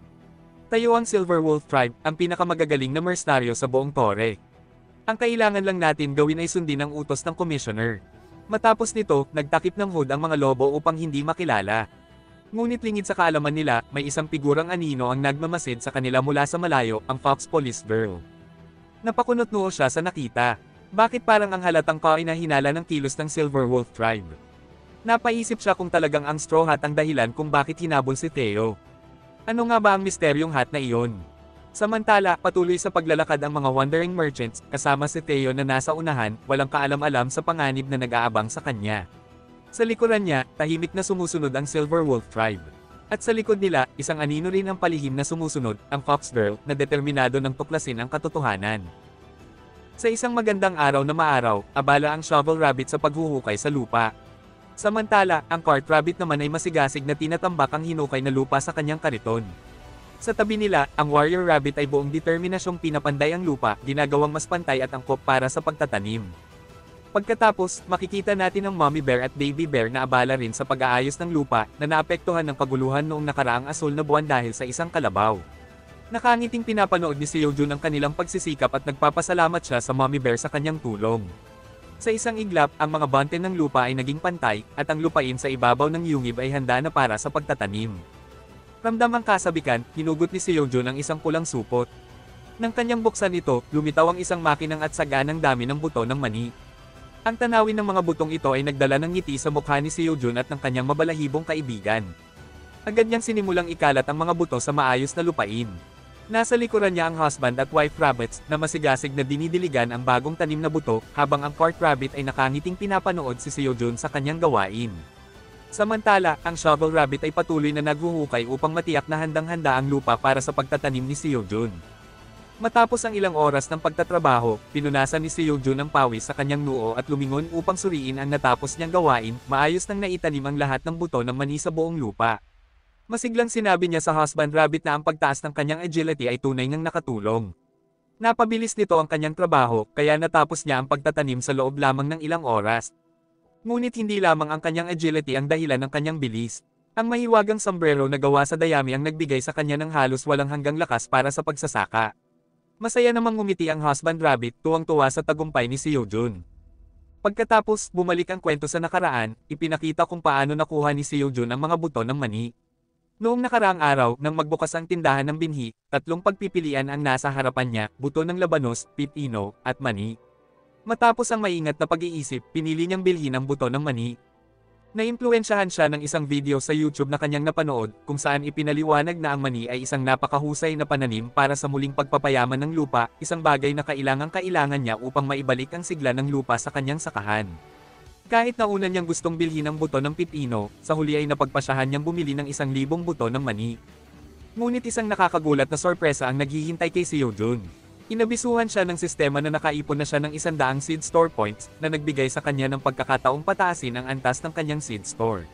Tayo ang Silver Wolf Tribe, ang pinakamagagaling na mercenaryo sa buong tore. Ang kailangan lang natin gawin ay sundin ang utos ng commissioner. Matapos nito, nagtakip ng hood ang mga lobo upang hindi makilala. Ngunit lingid sa kaalaman nila, may isang figurang anino ang nagmamasid sa kanila mula sa malayo, ang Fox Police Girl. Napakunot noo siya sa nakita. Bakit parang ang halatang kainahinala ng kilos ng Silver Wolf Tribe? Napaisip siya kung talagang ang straw hat ang dahilan kung bakit hinabol si Theo. Ano nga ba ang misteryong hat na iyon? Samantala, patuloy sa paglalakad ang mga wandering merchants, kasama si Theo na nasa unahan, walang kaalam-alam sa panganib na nag-aabang sa kanya. Sa likuran niya, tahimik na sumusunod ang Silver Wolf Tribe. At sa likod nila, isang anino rin ang palihim na sumusunod, ang Fox Girl, na determinado ng tuklasin ang katotohanan. Sa isang magandang araw na maaraw, abala ang Shovel Rabbit sa paghuhukay sa lupa. Samantala, ang Cart Rabbit naman ay masigasig na tinatambak ang hinukay na lupa sa kanyang kariton. Sa tabi nila, ang Warrior Rabbit ay buong determinasyong pinapanday ang lupa, ginagawang mas pantay at angkop para sa pagtatanim. Pagkatapos, makikita natin ang Mommy Bear at Baby Bear na abala rin sa pag-aayos ng lupa na naapektuhan ng kaguluhan noong nakaraang asul na buwan dahil sa isang kalabaw. Nakangiting pinapanood ni Seojun ang kanilang pagsisikap at nagpapasalamat siya sa Mommy Bear sa kanyang tulong. Sa isang iglap, ang mga bante ng lupa ay naging pantay, at ang lupain sa ibabaw ng yungib ay handa na para sa pagtatanim. Ramdam ang kasabikan, hinugot ni Seojun ang isang pulang supot. Nang kanyang buksan ito, lumitaw ang isang makinang at saganang dami ng buto ng mani. Ang tanawin ng mga butong ito ay nagdala ng ngiti sa mukha ni Seojun at ng kanyang mabalahibong kaibigan. Agad niyang sinimulang ikalat ang mga buto sa maayos na lupain. Nasa likuran niya ang husband at wife rabbits na masigasig na dinidiligan ang bagong tanim na buto, habang ang Cart Rabbit ay nakangiting pinapanood si Seojun sa kanyang gawain. Samantala, ang Shovel Rabbit ay patuloy na naghuhukay upang matiyak na handang-handa ang lupa para sa pagtatanim ni Seojun. Matapos ang ilang oras ng pagtatrabaho, pinunasan ni Seojun ang pawis sa kanyang noo at lumingon upang suriin ang natapos niyang gawain, maayos nang naitanim ang lahat ng buto ng mani sa buong lupa. Masiglang sinabi niya sa husband rabbit na ang pagtaas ng kanyang agility ay tunay ngang nakatulong. Napabilis nito ang kanyang trabaho, kaya natapos niya ang pagtatanim sa loob lamang ng ilang oras. Ngunit hindi lamang ang kanyang agility ang dahilan ng kanyang bilis. Ang mahiwagang sombrero na gawa sa dayami ang nagbigay sa kanya ng halos walang hanggang lakas para sa pagsasaka. Masaya namang ngumiti ang husband rabbit, tuwang-tuwa sa tagumpay ni Seojun. Pagkatapos, bumalik ang kwento sa nakaraan, ipinakita kung paano nakuha ni Seojun ang mga buto ng mani. Noong nakaraang araw, nang magbukas ang tindahan ng binhi, tatlong pagpipilian ang nasa harapan niya, buto ng labanos, pipino, at mani. Matapos ang maingat na pag-iisip, pinili niyang bilhin ang buto ng mani. Naimpluwensyahan siya ng isang video sa YouTube na kanyang napanood, kung saan ipinaliwanag na ang mani ay isang napakahusay na pananim para sa muling pagpapayaman ng lupa, isang bagay na kailangan niya upang maibalik ang sigla ng lupa sa kanyang sakahan. Kahit na una niyang gustong bilhin ang buto ng pipino, sa huli ay napagpasyahan niyang bumili ng 1,000 buto ng mani. Ngunit isang nakakagulat na sorpresa ang naghihintay kay Seojun. Inabisuhan siya ng sistema na nakaipon na siya ng 100 seed store points na nagbigay sa kanya ng pagkakataong pataasin ang antas ng kanyang seed store.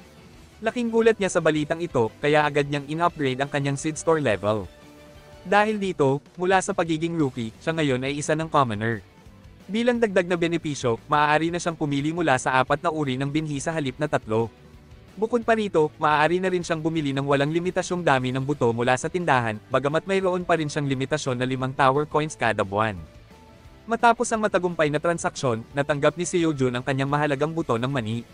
Laking gulat niya sa balitang ito, kaya agad niyang in-upgrade ang kanyang seed store level. Dahil dito, mula sa pagiging rookie, siya ngayon ay isa ng commoner. Bilang dagdag na benepisyo, maaari na siyang pumili mula sa 4 na uri ng binhi sa halip na 3. Bukod pa rito, maaari na rin siyang bumili ng walang limitasyong dami ng buto mula sa tindahan, bagamat mayroon pa rin siyang limitasyon na 5 tower coins kada buwan. Matapos ang matagumpay na transaksyon, natanggap ni Seojun ang kanyang mahalagang buto ng mani.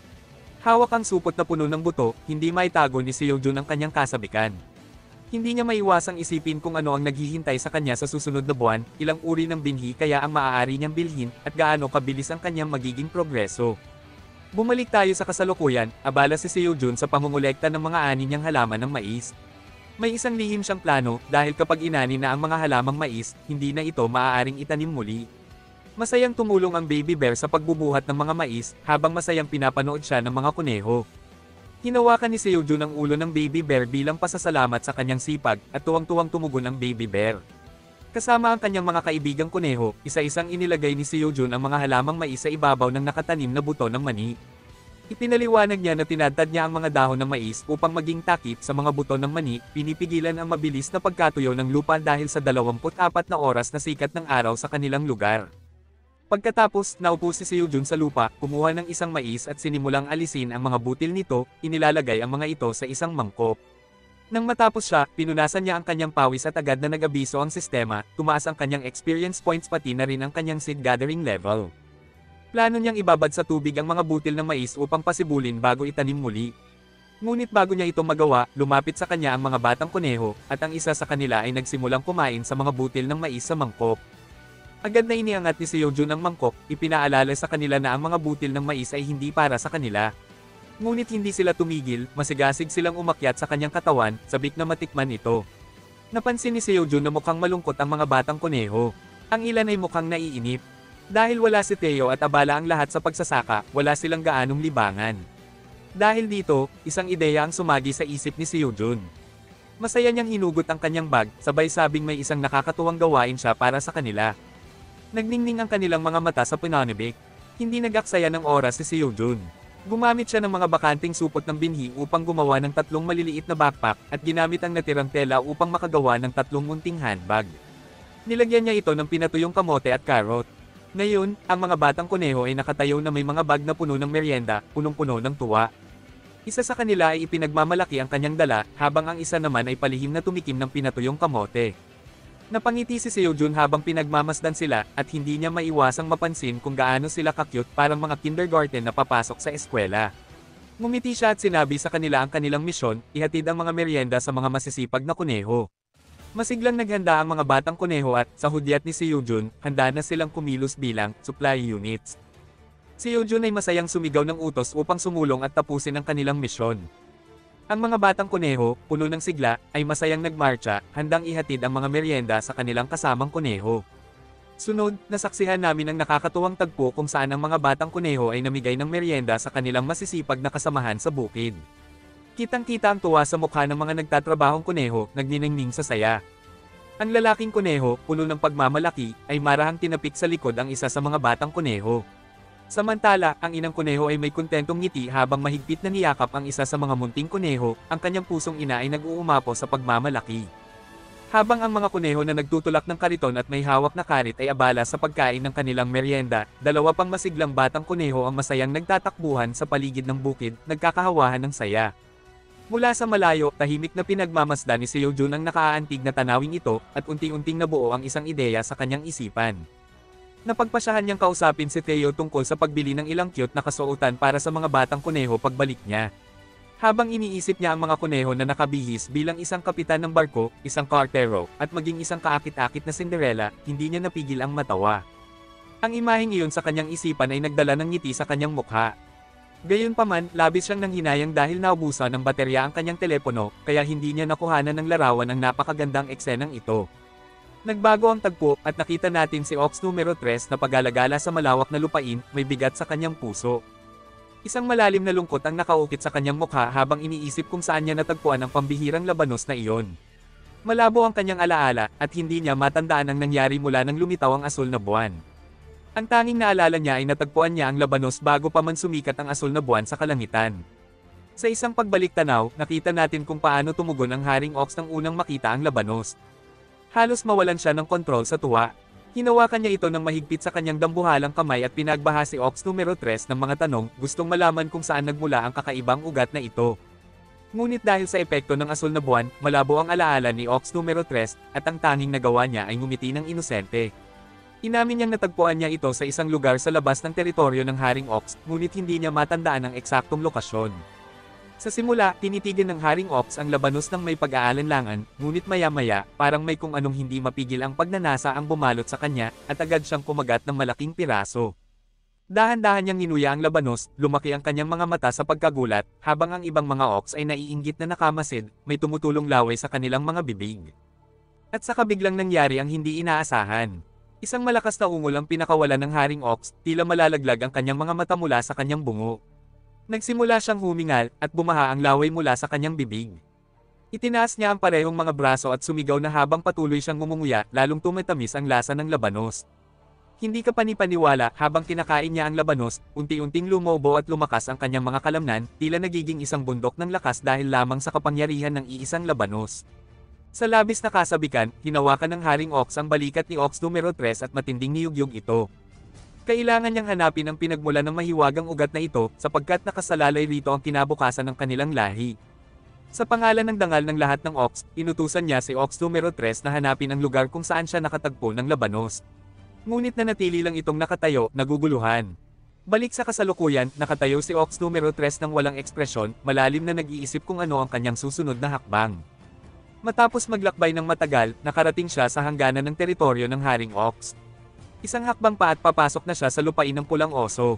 Hawak ang supot na puno ng buto, hindi maitago ni Seojun ang kanyang kasabikan. Hindi niya maiwasang isipin kung ano ang naghihintay sa kanya sa susunod na buwan, ilang uri ng binhi kaya ang maaari niyang bilhin, at gaano kabilis ang kanyang magiging progreso. Bumalik tayo sa kasalukuyan, abala si Seojun sa pangungulekta ng mga ani niyang halaman ng mais. May isang lihim siyang plano, dahil kapag inani na ang mga halamang mais, hindi na ito maaaring itanim muli. Masayang tumulong ang baby bear sa pagbubuhat ng mga mais, habang masayang pinapanood siya ng mga kuneho. Hinawakan ni Seojun ang ulo ng baby bear bilang pasasalamat sa kanyang sipag, at tuwang-tuwang tumugon ang baby bear. Kasama ang kanyang mga kaibigang kuneho, isa-isang inilagay ni Seojun ang mga halamang mais sa ibabaw ng nakatanim na buto ng mani. Ipinaliwanag niya na tinadtad niya ang mga dahon ng mais upang maging takip sa mga buto ng mani, pinipigilan ang mabilis na pagkatuyo ng lupa dahil sa 24 na oras na sikat ng araw sa kanilang lugar. Pagkatapos, naupo si Seojun sa lupa, kumuha ng isang mais at sinimulang alisin ang mga butil nito, inilalagay ang mga ito sa isang mangkok. Nang matapos siya, pinunasan niya ang kanyang pawis at agad na nag-abiso ang sistema, tumaas ang kanyang experience points pati na rin ang kanyang seed gathering level. Plano niyang ibabad sa tubig ang mga butil ng mais upang pasibulin bago itanim muli. Ngunit bago niya ito magawa, lumapit sa kanya ang mga batang kuneho, at ang isa sa kanila ay nagsimulang kumain sa mga butil ng mais sa mangkok. Agad na iniangat ni Seojun ang mangkok, ipinaalala sa kanila na ang mga butil ng mais ay hindi para sa kanila. Ngunit hindi sila tumigil, masigasig silang umakyat sa kanyang katawan, sabik na matikman ito. Napansin ni Seojun na mukhang malungkot ang mga batang kuneho. Ang ilan ay mukhang naiinip. Dahil wala si Teo at abala ang lahat sa pagsasaka, wala silang gaanong libangan. Dahil dito, isang ideya ang sumagi sa isip ni Seojun. Masaya niyang hinugot ang kanyang bag, sabay sabing may isang nakakatuwang gawain siya para sa kanila. Nagningning ang kanilang mga mata sa pananibik. Hindi nag-aksaya ng oras si Seojun. Gumamit siya ng mga bakanting supot ng binhi upang gumawa ng 3 maliliit na backpack, at ginamit ang natirang tela upang makagawa ng 3 munting handbag. Nilagyan niya ito ng pinatuyong kamote at carrot. Ngayon, ang mga batang kuneho ay nakatayo na may mga bag na puno ng merienda, punong-puno ng tuwa. Isa sa kanila ay ipinagmamalaki ang kanyang dala, habang ang isa naman ay palihim na tumikim ng pinatuyong kamote. Napangiti si Seojun habang pinagmamasdan sila, at hindi niya maiwasang mapansin kung gaano sila ka-cute, parang mga kindergarten na papasok sa eskwela. Ngumiti siya at sinabi sa kanila ang kanilang misyon, ihatid ang mga merienda sa mga masisipag na kuneho. Masiglang naghanda ang mga batang kuneho at, sa hudyat ni Seojun, handa na silang kumilos bilang supply units. Seojun ay masayang sumigaw ng utos upang sumulong at tapusin ang kanilang misyon. Ang mga batang kuneho, puno ng sigla, ay masayang nagmarcha, handang ihatid ang mga merienda sa kanilang kasamang kuneho. Sunod, nasaksihan namin ang nakakatuwang tagpo kung saan ang mga batang kuneho ay namigay ng merienda sa kanilang masisipag na kasamahan sa bukid. Kitang-kita ang tuwa sa mukha ng mga nagtatrabahong kuneho, nagniningning sa saya. Ang lalaking kuneho, puno ng pagmamalaki, ay marahang tinapik sa likod ang isa sa mga batang kuneho. Samantala, ang inang kuneho ay may kontentong ngiti habang mahigpit na niyakap ang isa sa mga munting kuneho, ang kanyang pusong ina ay nag-uumapaw sa pagmamalaki. Habang ang mga kuneho na nagtutulak ng kariton at may hawak na karit ay abala sa pagkain ng kanilang merienda, dalawa pang masiglang batang kuneho ang masayang nagtatakbuhan sa paligid ng bukid, nagkakahawahan ng saya. Mula sa malayo, tahimik na pinagmamasdan ni Seojun ang nakaaantig na tanawing ito, at unti-unting nabuo ang isang ideya sa kanyang isipan. Napagpasyahan niyang kausapin si Theo tungkol sa pagbili ng ilang cute na kasuotan para sa mga batang kuneho pagbalik niya. Habang iniisip niya ang mga kuneho na nakabihis bilang isang kapitan ng barko, isang kartero, at maging isang kaakit-akit na Cinderella, hindi niya napigil ang matawa. Ang imaheng iyon sa kanyang isipan ay nagdala ng ngiti sa kanyang mukha. Gayunpaman, labis siyang nanghinayang dahil naubusan ng baterya ang kanyang telepono, kaya hindi niya nakuhanan ng larawan ang napakagandang eksenang ito. Nagbago ang tagpo, at nakita natin si Ox numero 3 na pag-alagala sa malawak na lupain, may bigat sa kanyang puso. Isang malalim na lungkot ang nakaukit sa kanyang mukha habang iniisip kung saan niya natagpuan ang pambihirang labanos na iyon. Malabo ang kanyang alaala, at hindi niya matandaan ang nangyari mula nang lumitaw ang asul na buwan. Ang tanging naalala niya ay natagpuan niya ang labanos bago pa man sumikat ang asul na buwan sa kalangitan. Sa isang pagbalik-tanaw, nakita natin kung paano tumugon ang Haring Ox nang unang makita ang labanos. Halos mawalan siya ng kontrol sa tuwa. Hinawakan niya ito ng mahigpit sa kanyang dambuhalang kamay at pinagbaha si Ox numero 3 ng mga tanong, gustong malaman kung saan nagmula ang kakaibang ugat na ito. Ngunit dahil sa epekto ng asul na buwan, malabo ang alaala ni Ox numero 3, at ang tanging nagawa niya ay ngumiti ng inosente. Inamin niyang natagpuan niya ito sa isang lugar sa labas ng teritoryo ng Haring Ox, ngunit hindi niya matandaan ang eksaktong lokasyon. Sa simula, tinitigan ng Haring Ox ang labanos ng may pag-aalinlangan, ngunit maya-maya, parang may kung anong hindi mapigil ang pagnanasa ang bumalot sa kanya, at agad siyang kumagat ng malaking piraso. Dahan-dahan niyang ninuya ang labanos, lumaki ang kanyang mga mata sa pagkagulat, habang ang ibang mga ox ay naiinggit na nakamasid, may tumutulong laway sa kanilang mga bibig. At saka biglang nangyari ang hindi inaasahan. Isang malakas na ungol ang pinakawalan ng Haring Ox, tila malalaglag ang kanyang mga mata mula sa kanyang bungo. Nagsimula siyang humingal, at bumaha ang laway mula sa kanyang bibig. Itinaas niya ang parehong mga braso at sumigaw na habang patuloy siyang ngumunguya, lalong tumatamis ang lasa ng labanos. Hindi ka panipaniwala, habang kinakain niya ang labanos, unti-unting lumobo at lumakas ang kanyang mga kalamnan, tila nagiging isang bundok ng lakas dahil lamang sa kapangyarihan ng iisang labanos. Sa labis na kasabikan, hinawakan ng Haring Ox ang balikat ni Ox numero 3 at matinding niyugyug ito. Kailangan niyang hanapin ang pinagmula ng mahiwagang ugat na ito, sapagkat nakasalalay rito ang kinabukasan ng kanilang lahi. Sa pangalan ng dangal ng lahat ng Ox, inutusan niya si Ox numero 3 na hanapin ang lugar kung saan siya nakatagpo ng labanos. Ngunit nanatili lang itong nakatayo, naguguluhan. Balik sa kasalukuyan, nakatayo si Ox numero 3 ng walang ekspresyon, malalim na nag-iisip kung ano ang kanyang susunod na hakbang. Matapos maglakbay ng matagal, nakarating siya sa hangganan ng teritoryo ng Haring Ox. Isang hakbang pa at papasok na siya sa lupain ng pulang oso.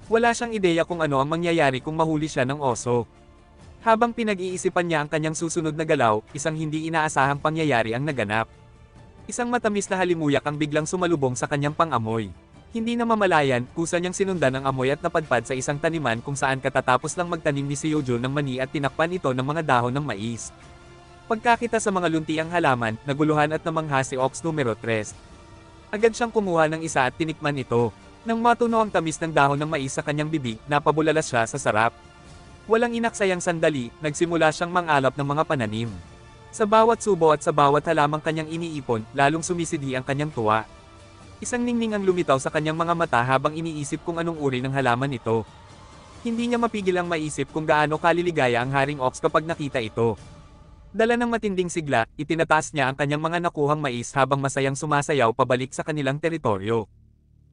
Wala siyang ideya kung ano ang mangyayari kung mahuli siya ng oso. Habang pinag-iisipan niya ang kanyang susunod na galaw, isang hindi inaasahang pangyayari ang naganap. Isang matamis na halimuyak ang biglang sumalubong sa kanyang pang-amoy. Hindi na mamalayan, kusa niyang sinundan ang amoy at napadpad sa isang taniman kung saan katatapos lang magtanim ni Seojun ng mani at tinakpan ito ng mga dahon ng mais. Pagkakita sa mga luntiang halaman, naguluhan at namangha si Ox numero 3. Agad siyang kumuha ng isa at tinikman ito. Nang matuno ang tamis ng dahon ng mais sa kanyang bibig, napabulalas siya sa sarap. Walang inaksayang sandali, nagsimula siyang mangalap ng mga pananim. Sa bawat subo at sa bawat halamang kanyang iniipon, lalong sumisidhi ang kanyang tuwa. Isang ningning ang lumitaw sa kanyang mga mata habang iniisip kung anong uri ng halaman ito. Hindi niya mapigil ang maisip kung gaano kaliligaya ang Haring Ox kapag nakita ito. Dala ng matinding sigla, itinataas niya ang kanyang mga nakuhang mais habang masayang sumasayaw pabalik sa kanilang teritoryo.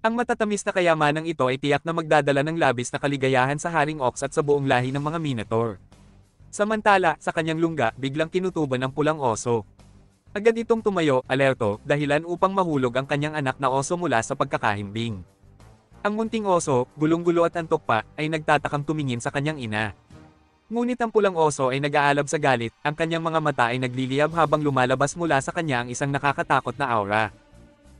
Ang matatamis na kayamanang ito ay tiyak na magdadala ng labis na kaligayahan sa Haring Ox at sa buong lahi ng mga Minotaur. Samantala, sa kanyang lungga, biglang kinutuban ang pulang oso. Agad itong tumayo, alerto, dahilan upang mahulog ang kanyang anak na oso mula sa pagkakahimbing. Ang munting oso, gulong-gulo at antok pa, ay nagtatakang tumingin sa kanyang ina. Ngunit ang pulang oso ay nag-aalab sa galit, ang kanyang mga mata ay nagliliyab habang lumalabas mula sa kanya ang isang nakakatakot na aura.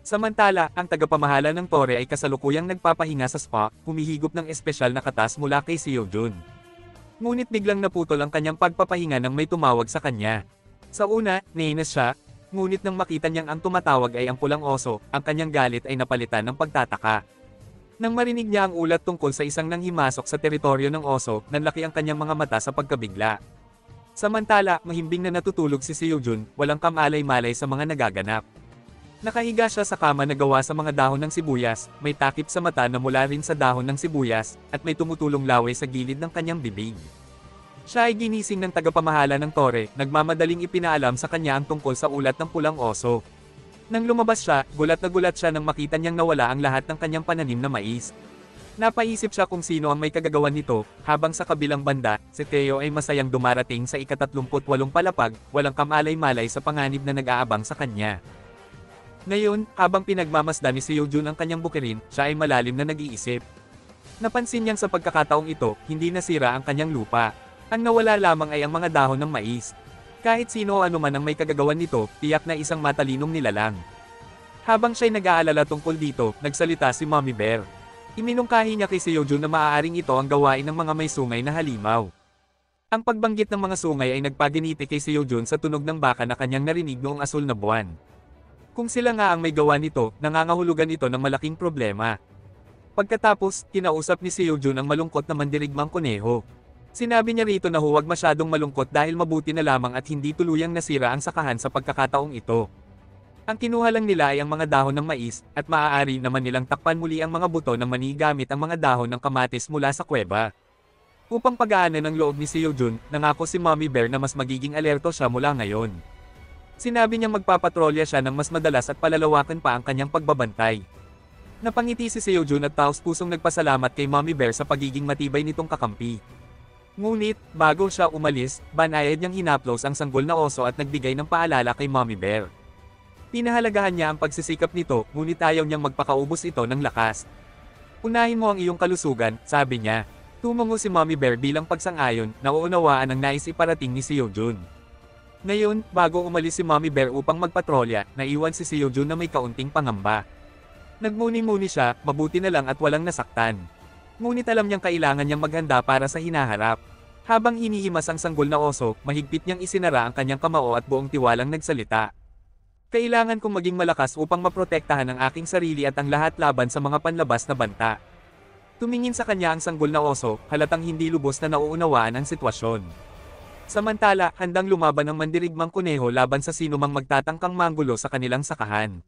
Samantala, ang tagapamahala ng tore ay kasalukuyang nagpapahinga sa spa, humihigop ng espesyal na katas mula kay Seojun. Ngunit biglang naputol ang kanyang pagpapahinga nang may tumawag sa kanya. Sa una, nainis siya, ngunit nang makita niyang ang tumatawag ay ang pulang oso, ang kanyang galit ay napalitan ng pagtataka. Nang marinig niya ang ulat tungkol sa isang nanghimasok sa teritoryo ng oso, nanlaki ang kanyang mga mata sa pagkabigla. Samantala, mahimbing na natutulog si Seojun, walang kamalay-malay sa mga nagaganap. Nakahiga siya sa kama na gawa sa mga dahon ng sibuyas, may takip sa mata na mula rin sa dahon ng sibuyas, at may tumutulong laway sa gilid ng kanyang bibig. Siya ay ginising ng tagapamahala ng tore, nagmamadaling ipinaalam sa kanya ang tungkol sa ulat ng pulang oso. Nang lumabas siya, gulat na gulat siya nang makita niyang nawala ang lahat ng kanyang pananim na mais. Napaisip siya kung sino ang may kagagawan nito, habang sa kabilang banda, si Theo ay masayang dumarating sa ika-38 palapag, walang kamalay-malay sa panganib na nag-aabang sa kanya. Ngayon, habang pinagmamasdan ni Seojun ang kanyang bukirin, siya ay malalim na nag-iisip. Napansin niyang sa pagkakataong ito, hindi nasira ang kanyang lupa. Ang nawala lamang ay ang mga dahon ng mais. Kahit sino o anuman ang may kagagawan nito, tiyak na isang matalinong nilalang. Habang siya'y nag-aalala tungkol dito, nagsalita si Mommy Bear. Iminungkahi niya kay Seojun na maaaring ito ang gawain ng mga may sungay na halimaw. Ang pagbanggit ng mga sungay ay nagpaginiti kay Seojun sa tunog ng baka na kanyang narinig noong asul na buwan. Kung sila nga ang may gawa nito, nangangahulugan ito ng malaking problema. Pagkatapos, kinausap ni Seojun ang malungkot na mandirigmang kuneho. Sinabi niya rito na huwag masyadong malungkot dahil mabuti na lamang at hindi tuluyang nasira ang sakahan sa pagkakataong ito. Ang kinuha lang nila ay ang mga dahon ng mais, at maaari naman nilang takpan muli ang mga buto ng mani gamit ang mga dahon ng kamatis mula sa kuweba. Upang pagaanan ng loob ni Seojun, nangako si Mommy Bear na mas magiging alerto siya mula ngayon. Sinabi niyang magpapatrolya siya ng mas madalas at palalawakan pa ang kanyang pagbabantay. Napangiti si Seojun at taos-pusong nagpasalamat kay Mommy Bear sa pagiging matibay nitong kakampi. Ngunit, bago siya umalis, banayad niyang hinaplos ang sanggol na oso at nagbigay ng paalala kay Mommy Bear. Pinahalagahan niya ang pagsisikap nito, ngunit ayaw niyang magpakaubos ito ng lakas. Unahin mo ang iyong kalusugan, sabi niya. Tumango si Mommy Bear bilang pagsang-ayon, nauunawaan ang nais iparating ni Seojun. Ngayon, bago umalis si Mommy Bear upang magpatrolya, naiwan si Seojun na may kaunting pangamba. Nagmuni-muni siya, mabuti na lang at walang nasaktan. Ngunit alam niyang kailangan niyang maghanda para sa hinaharap. Habang hinihimas ang sanggol na oso, mahigpit niyang isinara ang kanyang kamao at buong tiwalang nagsalita. Kailangan kong maging malakas upang maprotektahan ang aking sarili at ang lahat laban sa mga panlabas na banta. Tumingin sa kanya ang sanggol na oso, halatang hindi lubos na nauunawaan ang sitwasyon. Samantala, handang lumaban ang mandirigmang kuneho laban sa sinumang magtatangkang manggulo sa kanilang sakahan.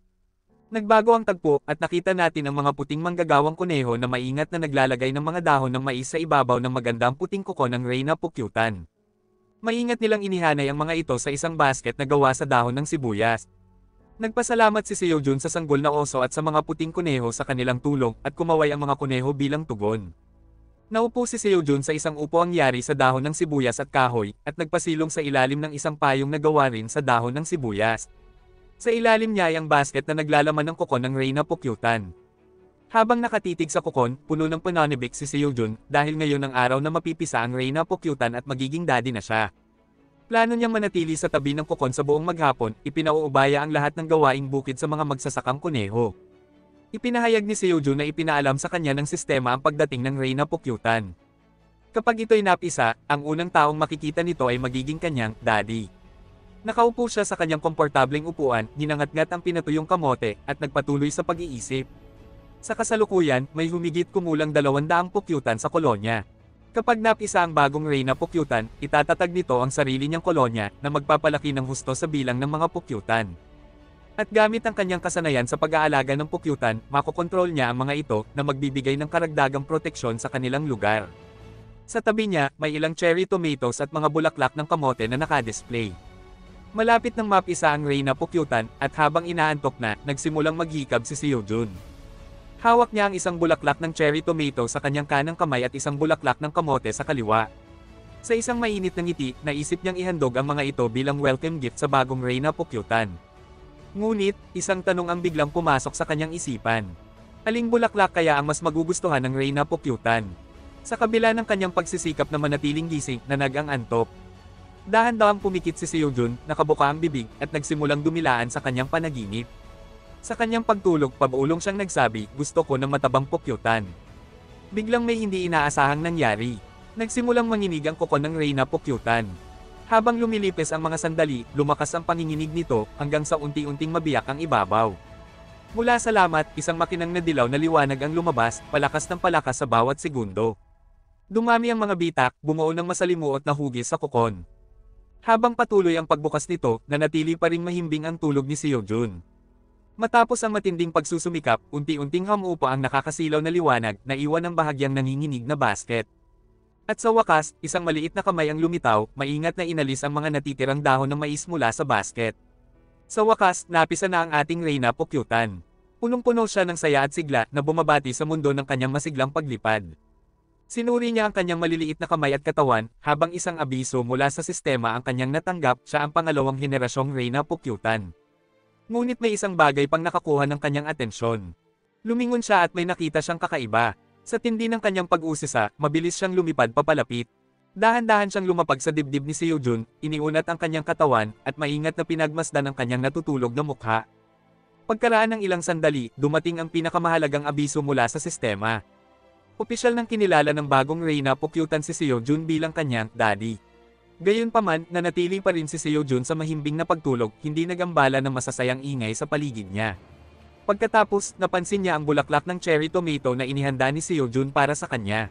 Nagbago ang tagpo, at nakita natin ang mga puting manggagawang kuneho na maingat na naglalagay ng mga dahon ng mais sa ibabaw ng magandang puting kuko ng Reyna Pukyutan. Maingat nilang inihanay ang mga ito sa isang basket na gawa sa dahon ng sibuyas. Nagpasalamat si Seojun sa sanggol na oso at sa mga puting kuneho sa kanilang tulong, at kumaway ang mga kuneho bilang tugon. Naupo si Seojun sa isang upuang yari sa dahon ng sibuyas at kahoy, at nagpasilong sa ilalim ng isang payong na gawa rin sa dahon ng sibuyas. Sa ilalim niya ay ang basket na naglalaman ng kuko ng Reyna Pukyutan. Habang nakatitig sa kukon, puno ng pananibik si Seojun, dahil ngayon ang araw na mapipisa ang Reyna Pukyutan at magiging daddy na siya. Plano niyang manatili sa tabi ng kukon sa buong maghapon, ipinauubaya ang lahat ng gawaing bukid sa mga magsasakang kuneho. Ipinahayag ni Seojun na ipinaalam sa kanya ng sistema ang pagdating ng Reyna Pukyutan. Kapag ito'y napisa, ang unang taong makikita nito ay magiging kanyang daddy. Nakaupo siya sa kanyang komportableng upuan, ginangat-ngat ang pinatuyong kamote, at nagpatuloy sa pag-iisip. Sa kasalukuyan, may humigit kumulang 200 pukyutan sa kolonya. Kapag napisa ang bagong Reyna Pukyutan, itatatag nito ang sarili niyang kolonya na magpapalaki ng husto sa bilang ng mga pukyutan. At gamit ang kanyang kasanayan sa pag-aalaga ng pukyutan, makokontrol niya ang mga ito na magbibigay ng karagdagang proteksyon sa kanilang lugar. Sa tabi niya, may ilang cherry tomatoes at mga bulaklak ng kamote na nakadisplay. Malapit nang mapisa ang Reyna Pukyutan, at habang inaantok na, nagsimulang maghikab si Seojun. Hawak niya ang isang bulaklak ng cherry tomato sa kanyang kanang kamay at isang bulaklak ng kamote sa kaliwa. Sa isang mainit na ngiti, naisip niyang ihandog ang mga ito bilang welcome gift sa bagong Reyna Pukyutan. Ngunit, isang tanong ang biglang pumasok sa kanyang isipan. Aling bulaklak kaya ang mas magugustuhan ng Reyna Pukyutan? Sa kabila ng kanyang pagsisikap na manatiling gising, nanag ang antok. Dahan-dahang pumikit si Seojun, nakabuka ang bibig, at nagsimulang dumilaan sa kanyang panaginip. Sa kanyang pagtulog, pabuulong siyang nagsabi, gusto ko ng matabang pukyutan. Biglang may hindi inaasahang nangyari. Nagsimulang manginig ang kuko ng Reyna Pukyutan. Habang lumilipis ang mga sandali, lumakas ang panginginig nito, hanggang sa unti-unting mabiyak ang ibabaw. Mula sa lamat, isang makinang na dilaw na liwanag ang lumabas, palakas ng palakas sa bawat segundo. Dumami ang mga bitak, bumuo ng masalimuot na hugis sa kukon. Habang patuloy ang pagbukas nito, nanatili pa ring mahimbing ang tulog ni Seojun. Matapos ang matinding pagsusumikap, unti-unting humupa ang nakakasilaw na liwanag na iwan ng bahagyang nanginginig na basket. At sa wakas, isang maliit na kamay ang lumitaw, maingat na inalis ang mga natitirang dahon ng mais mula sa basket. Sa wakas, napisa na ang ating Reyna Pukyutan. Punong-puno siya ng saya at sigla na bumabati sa mundo ng kanyang masiglang paglipad. Sinuri niya ang kanyang maliliit na kamay at katawan, habang isang abiso mula sa sistema ang kanyang natanggap, siya ang pangalawang henerasyong Reyna Pukyutan. Ngunit may isang bagay pang nakakuha ng kanyang atensyon. Lumingon siya at may nakita siyang kakaiba. Sa tindi ng kanyang pag-usisa, mabilis siyang lumipad papalapit. Dahan-dahan siyang lumapag sa dibdib ni Seojun, iniunat ang kanyang katawan, at maingat na pinagmasdan ang kanyang natutulog na mukha. Pagkaraan ng ilang sandali, dumating ang pinakamahalagang abiso mula sa sistema. Opisyal nang kinilala ng bagong Reyna Pukyutan si Seojun bilang kanyang daddy. Gayunpaman, nanatili pa rin si Seojun sa mahimbing na pagtulog, hindi nagambala ng masasayang ingay sa paligid niya. Pagkatapos, napansin niya ang bulaklak ng cherry tomato na inihanda ni Seojun para sa kanya.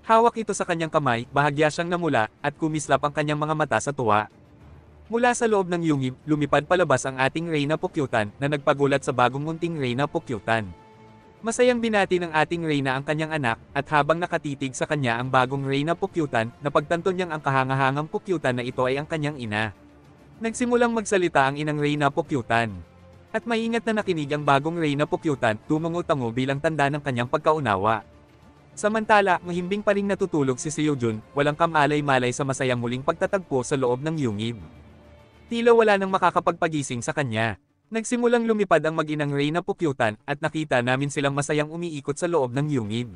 Hawak ito sa kanyang kamay, bahagya siyang namula, at kumislap ang kanyang mga mata sa tuwa. Mula sa loob ng yungib, lumipad palabas ang ating Reyna Pukyutan na nagpagulat sa bagong munting Reyna Pukyutan. Masayang binati ng ating Reyna ang kanyang anak, at habang nakatitig sa kanya ang bagong Reyna Pukyutan, napagtanto niyang ang kahangahangang Pukyutan na ito ay ang kanyang ina. Nagsimulang magsalita ang inang Reyna Pukyutan. At maingat na nakinig ang bagong Reyna Pukyutan, tumungo-tango bilang tanda ng kanyang pagkaunawa. Samantala, mahimbing pa ring natutulog si Seojun, walang kamalay-malay sa masayang muling pagtatagpo sa loob ng yungib. Tila wala nang makakapagpagising sa kanya. Nagsimulang lumipad ang mag-inang Reyna Pukyutan at nakita namin silang masayang umiikot sa loob ng yungib.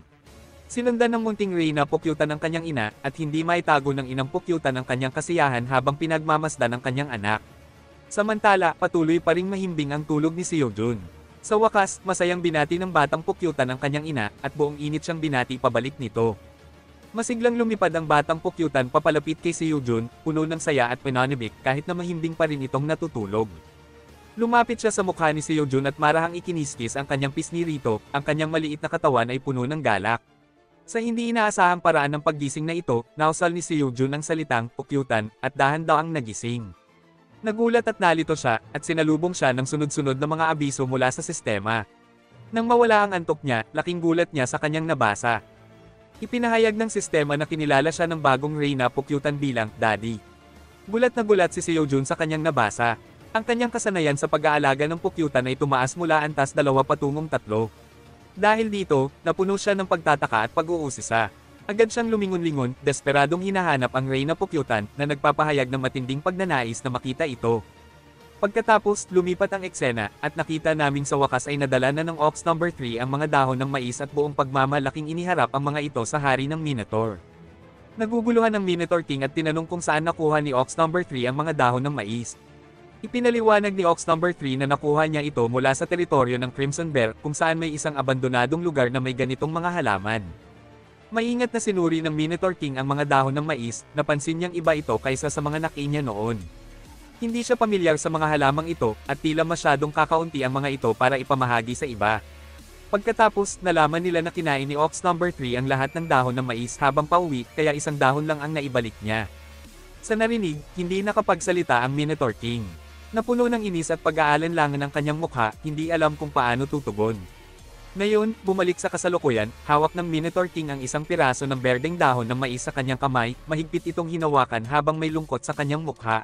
Sinundan ng munting Reyna Pukyutan ang kanyang ina at hindi maitago ng inang Pukyutan ang kanyang kasiyahan habang pinagmamasdan ang kanyang anak. Samantala, patuloy pa ring mahimbing ang tulog ni Seojun. Sa wakas, masayang binati ng batang Pukyutan ang kanyang ina at buong init siyang binati pabalik nito. Masiglang lumipad ang batang Pukyutan papalapit kay Seojun, puno ng saya at pananibik kahit na mahimbing pa rin itong natutulog. Lumapit siya sa mukha ni Seojun at marahang ikiniskis ang kanyang pisngi rito, ang kanyang maliit na katawan ay puno ng galak. Sa hindi inaasahang paraan ng paggising na ito, nausal ni Seojun ang salitang Pukyutan at dahan-daang nagising. Nagulat at nalito siya, at sinalubong siya ng sunod-sunod na mga abiso mula sa sistema. Nang mawala ang antok niya, laking gulat niya sa kanyang nabasa. Ipinahayag ng sistema na kinilala siya ng bagong Reyna Pukyutan bilang Daddy. Gulat na gulat si Seojun sa kanyang nabasa. Ang kanyang kasanayan sa pag-aalaga ng Pukyutan ay tumaas mula antas 2 patungong 3. Dahil dito, napuno siya ng pagtataka at pag-uusisa. Agad siyang lumingon-lingon, desperadong hinahanap ang Reyna Pukyutan na nagpapahayag ng matinding pagnanais na makita ito. Pagkatapos, lumipat ang eksena, at nakita namin sa wakas ay nadala na ng Ox No. 3 ang mga dahon ng mais at buong pagmamalaking iniharap ang mga ito sa hari ng Minotaur. Naguguluhan ng Minotaur King at tinanong kung saan nakuha ni Ox No. 3 ang mga dahon ng mais. Ipinaliwanag ni Ox No. 3 na nakuha niya ito mula sa teritoryo ng Crimson Bear kung saan may isang abandonadong lugar na may ganitong mga halaman. Maingat na sinuri ng Minotaur King ang mga dahon ng mais, napansin niyang iba ito kaysa sa mga naki niya noon. Hindi siya pamilyar sa mga halamang ito, at tila masyadong kakaunti ang mga ito para ipamahagi sa iba. Pagkatapos, nalaman nila na kinain ni Ox No. 3 ang lahat ng dahon ng mais habang pauwi, kaya isang dahon lang ang naibalik niya. Sa narinig, hindi nakapagsalita ang Minotaur King. Napuno ng inis at pag-aalanlangan ang kanyang mukha, hindi alam kung paano tutugon. Ngayon, bumalik sa kasalukuyan, hawak ng Minotaur King ang isang piraso ng berdeng dahon ng mais sa kanyang kamay, mahigpit itong hinawakan habang may lungkot sa kanyang mukha.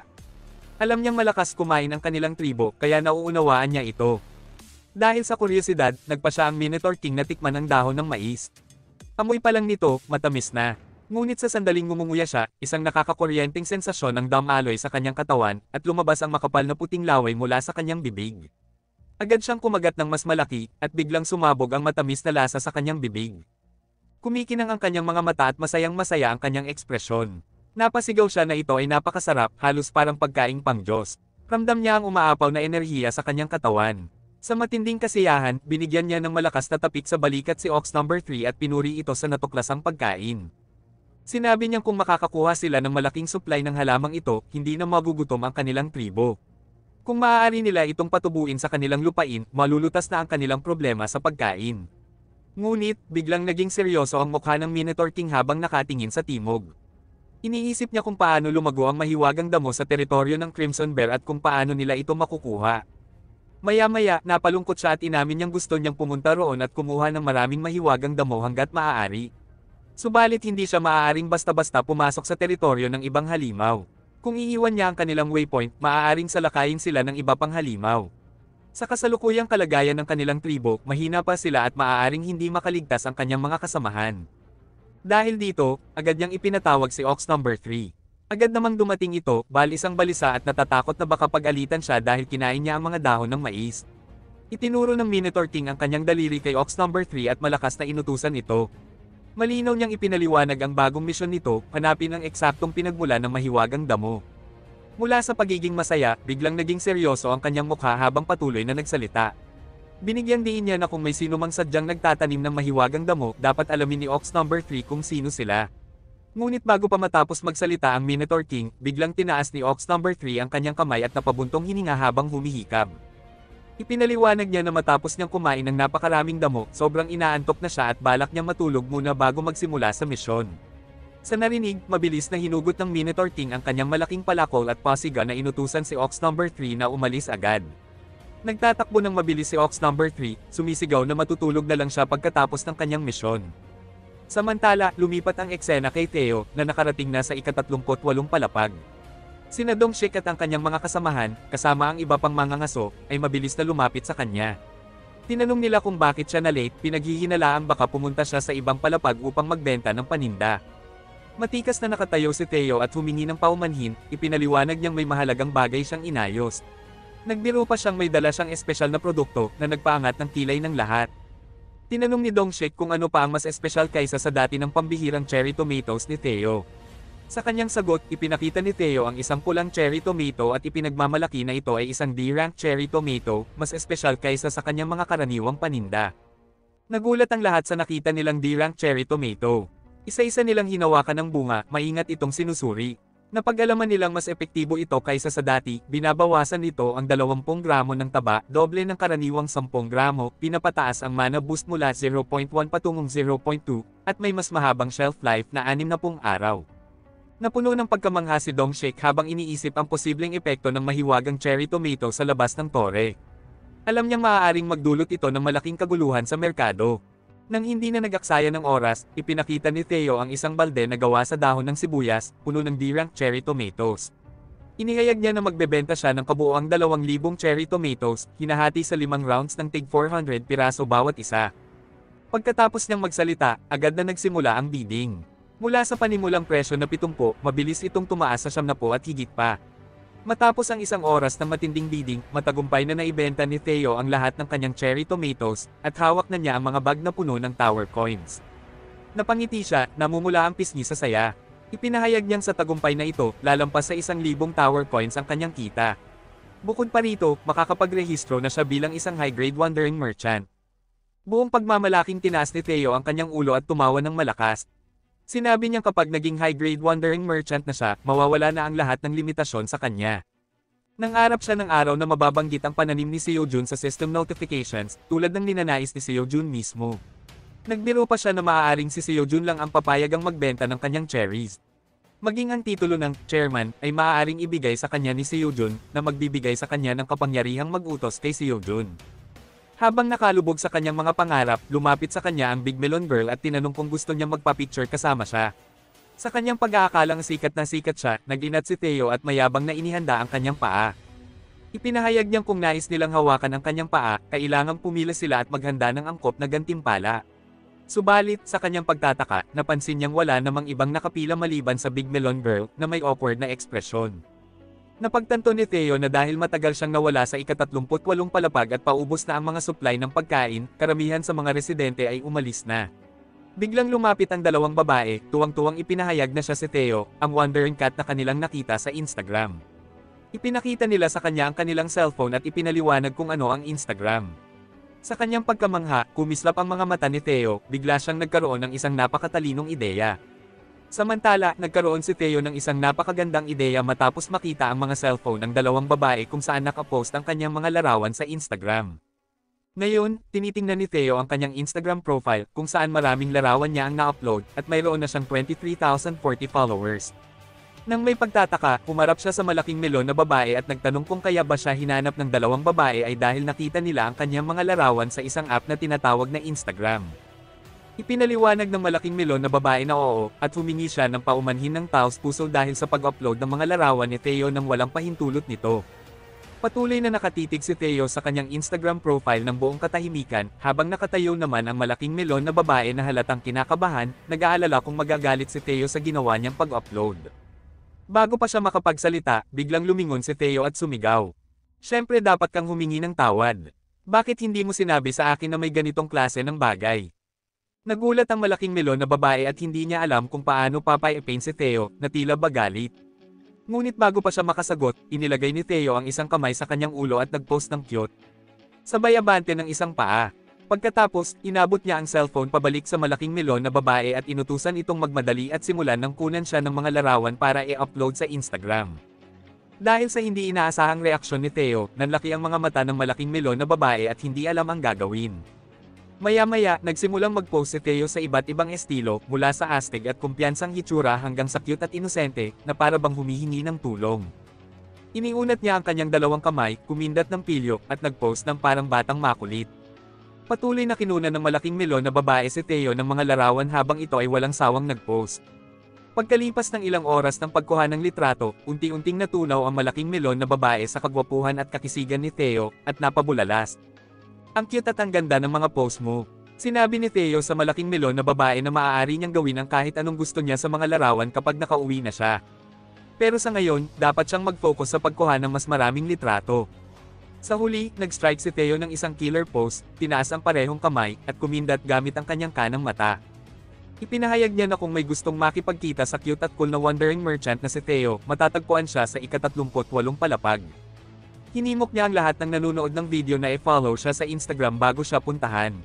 Alam niyang malakas kumain ang kanilang tribo, kaya nauunawaan niya ito. Dahil sa kuryosidad, nagpa siya ang Minotaur King na tikman ang dahon ng mais. Amoy pa lang nito, matamis na. Ngunit sa sandaling ngumunguya siya, isang nakakakuryenteng sensasyon ng damaloy sa kanyang katawan, at lumabas ang makapal na puting laway mula sa kanyang bibig. Agad siyang kumagat ng mas malaki, at biglang sumabog ang matamis na lasa sa kanyang bibig. Kumikinang ang kanyang mga mata at masayang-masaya ang kanyang ekspresyon. Napasigaw siya na ito ay napakasarap, halos parang pagkaing pang-Diyos. Ramdam niya ang umaapaw na enerhiya sa kanyang katawan. Sa matinding kasiyahan, binigyan niya ng malakas na tapik sa balikat si Ox No. 3 at pinuri ito sa natuklasang pagkain. Sinabi niyang kung makakakuha sila ng malaking supply ng halamang ito, hindi na magugutom ang kanilang tribo. Kung maaari nila itong patubuin sa kanilang lupain, malulutas na ang kanilang problema sa pagkain. Ngunit, biglang naging seryoso ang mukha ng Minotaur King habang nakatingin sa timog. Iniisip niya kung paano lumago ang mahiwagang damo sa teritoryo ng Crimson Bear at kung paano nila ito makukuha. Maya-maya, napalungkot siya at inamin niyang gusto niyang pumunta roon at kumuha ng maraming mahiwagang damo hanggat maaari. Subalit hindi siya maaaring basta-basta pumasok sa teritoryo ng ibang halimaw. Kung iiwan niya ang kanilang waypoint, maaaring salakayin sila ng iba pang halimaw. Sa kasalukuyang kalagayan ng kanilang tribo, mahina pa sila at maaaring hindi makaligtas ang kanyang mga kasamahan. Dahil dito, agad niyang ipinatawag si Ox number 3. Agad namang dumating ito, isang balisa at natatakot na baka pag-alitan siya dahil kinain niya ang mga dahon ng mais. Itinuro ng Minotaur King ang kanyang daliri kay Ox number 3 at malakas na inutusan ito. Malinaw niyang ipinaliwanag ang bagong misyon nito, hanapin ang eksaktong pinagmula ng mahiwagang damo. Mula sa pagiging masaya, biglang naging seryoso ang kanyang mukha habang patuloy na nagsalita. Binigyan din niya na kung may sino mang sadyang nagtatanim ng mahiwagang damo, dapat alamin ni Ox number 3 kung sino sila. Ngunit bago pa matapos magsalita ang Minotaur King, biglang tinaas ni Ox number 3 ang kanyang kamay at napabuntong hininga habang humihikab. Ipinaliwanag niya na matapos niyang kumain ng napakaraming damo, sobrang inaantok na siya at balak niyang matulog muna bago magsimula sa misyon. Sa narinig, mabilis na hinugot ng Minotaur King ang kanyang malaking palakol at pasiga na inutusan si Ox number 3 na umalis agad. Nagtatakbo ng mabilis si Ox number 3, sumisigaw na matutulog na lang siya pagkatapos ng kanyang misyon. Samantala, lumipat ang eksena kay Theo na nakarating na sa ika-38 palapag. Sina Dongshik at ang kanyang mga kasamahan, kasama ang iba pang mga ngaso, ay mabilis na lumapit sa kanya. Tinanong nila kung bakit siya na late, pinaghihinalaang baka pumunta siya sa ibang palapag upang magbenta ng paninda. Matikas na nakatayo si Theo at humingi ng paumanhin, ipinaliwanag niyang may mahalagang bagay siyang inayos. Nagbiro pa siyang may dala siyang espesyal na produkto na nagpaangat ng kilay ng lahat. Tinanong ni Dongshik kung ano pa ang mas espesyal kaysa sa dati ng pambihirang cherry tomatoes ni Theo. Sa kanyang sagot, ipinakita ni Theo ang isang pulang cherry tomato at ipinagmamalaki na ito ay isang D-rank cherry tomato, mas espesyal kaysa sa kanyang mga karaniwang paninda. Nagulat ang lahat sa nakita nilang D-rank cherry tomato. Isa-isa nilang hinawakan ng bunga, maingat itong sinusuri. Napag-alaman nilang mas epektibo ito kaysa sa dati, binabawasan nito ang 20 gramo ng taba, doble ng karaniwang 10 gramo, pinapataas ang mana boost mula 0.1 patungong 0.2, at may mas mahabang shelf life na 60 araw. Napuno ng pagkamangha si Dongshik habang iniisip ang posibleng epekto ng mahiwagang cherry tomato sa labas ng tore. Alam niyang maaaring magdulot ito ng malaking kaguluhan sa merkado. Nang hindi na nag-aksaya ng oras, ipinakita ni Theo ang isang balde na gawa sa dahon ng sibuyas, puno ng D-rank cherry tomatoes. Inihayag niya na magbebenta siya ng kabuoang 2,000 cherry tomatoes, hinahati sa 5 rounds ng tig 400 piraso bawat isa. Pagkatapos niyang magsalita, agad na nagsimula ang bidding. Mula sa panimulang presyo na 70, mabilis itong tumaas sa 70 at higit pa. Matapos ang isang oras ng matinding bidding, matagumpay na naibenta ni Theo ang lahat ng kanyang cherry tomatoes, at hawak na niya ang mga bag na puno ng tower coins. Napangiti siya, namumula ang pisngi sa saya. Ipinahayag niyang sa tagumpay na ito, lalampas sa 1,000 tower coins ang kanyang kita. Bukod pa rito, makakapagrehistro na siya bilang isang high-grade wandering merchant. Buong pagmamalaking tinaas ni Theo ang kanyang ulo at tumawa ng malakas. Sinabi niyang kapag naging high-grade wandering merchant na siya, mawawala na ang lahat ng limitasyon sa kanya. Nangarap siya ng araw na mababanggit ang pananim ni Seojun sa system notifications, tulad ng ninanais ni Seojun mismo. Nagbiro pa siya na maaaring si Seojun lang ang papayagang magbenta ng kanyang cherries. Maging ang titulo ng chairman ay maaaring ibigay sa kanya ni Seojun na magbibigay sa kanya ng kapangyarihang mag-utos kay Seojun. Habang nakalubog sa kanyang mga pangarap, lumapit sa kanya ang Big Melon Girl at tinanong kung gusto niyang magpa-picture kasama siya. Sa kanyang pag-aakalang sikat na sikat siya, nag-inat si Theo at mayabang na inihanda ang kanyang paa. Ipinahayag niyang kung nais nilang hawakan ang kanyang paa, kailangang pumila sila at maghanda ng angkop na gantimpala. Subalit, sa kanyang pagtataka, napansin niyang wala namang ibang nakapila maliban sa Big Melon Girl na may awkward na ekspresyon. Napagtanto ni Theo na dahil matagal siyang nawala sa ika-38 palapag at paubos na ang mga supply ng pagkain, karamihan sa mga residente ay umalis na. Biglang lumapit ang dalawang babae, tuwang-tuwang ipinahayag na siya si Theo, ang wandering cat na kanilang nakita sa Instagram. Ipinakita nila sa kanya ang kanilang cellphone at ipinaliwanag kung ano ang Instagram. Sa kanyang pagkamangha, kumislap ang mga mata ni Theo, bigla siyang nagkaroon ng isang napakatalinong ideya. Samantala, nagkaroon si Theo ng isang napakagandang ideya matapos makita ang mga cellphone ng dalawang babae kung saan nakapost ang kanyang mga larawan sa Instagram. Ngayon, tinitingnan ni Theo ang kanyang Instagram profile kung saan maraming larawan niya ang na-upload at mayroon na siyang 23,040 followers. Nang may pagtataka, humarap siya sa malaking melon na babae at nagtanong kung kaya ba siya hinanap ng dalawang babae ay dahil nakita nila ang kanyang mga larawan sa isang app na tinatawag na Instagram. Ipinaliwanag ng malaking melon na babae na oo, at humingi siya ng paumanhin ng taos puso dahil sa pag-upload ng mga larawan ni Theo nang walang pahintulot nito. Patuloy na nakatitig si Theo sa kanyang Instagram profile ng buong katahimikan, habang nakatayo naman ang malaking melon na babae na halatang kinakabahan, nag-aalala kung magagalit si Theo sa ginawa niyang pag-upload. Bago pa siya makapagsalita, biglang lumingon si Theo at sumigaw. Siyempre dapat kang humingi ng tawad. Bakit hindi mo sinabi sa akin na may ganitong klase ng bagay? Nagulat ang malaking melon na babae at hindi niya alam kung paano papaipain si Theo, na tila ba galit. Ngunit bago pa siya makasagot, inilagay ni Theo ang isang kamay sa kanyang ulo at nag-post ng cute. Sabay abante ng isang paa. Pagkatapos, inabot niya ang cellphone pabalik sa malaking melon na babae at inutusan itong magmadali at simulan ng kunan siya ng mga larawan para i-upload sa Instagram. Dahil sa hindi inaasahang reaksyon ni Theo, nanlaki ang mga mata ng malaking melon na babae at hindi alam ang gagawin. Maya-maya, nagsimulang mag-post si Theo sa iba't ibang estilo, mula sa astig at kumpiyansang hitsura hanggang sa cute at inosente, na para bang humihingi ng tulong. Iniunat niya ang kanyang dalawang kamay, kumindat ng pilyo, at nag-post ng parang batang makulit. Patuloy na kinunan ng malaking melon na babae si Theo ng mga larawan habang ito ay walang sawang nag-post. Pagkalipas ng ilang oras ng pagkuha ng litrato, unti-unting natunaw ang malaking melon na babae sa kagwapuhan at kakisigan ni Theo, at napabulalas. Ang cute at ang ganda ng mga post mo. Sinabi ni Theo sa malaking melon na babae na maaari niyang gawin ang kahit anong gusto niya sa mga larawan kapag nakauwi na siya. Pero sa ngayon, dapat siyang mag-focus sa pagkuha ng mas maraming litrato. Sa huli, nag-strike si Theo ng isang killer pose, tinaas ang parehong kamay, at kumindat gamit ang kanyang kanang mata. Ipinahayag niya na kung may gustong makipagkita sa cute at cool na wandering merchant na si Theo, matatagpuan siya sa ika-38 palapag. Hinimok niya ang lahat ng nanonood ng video na i-follow siya sa Instagram bago siya puntahan.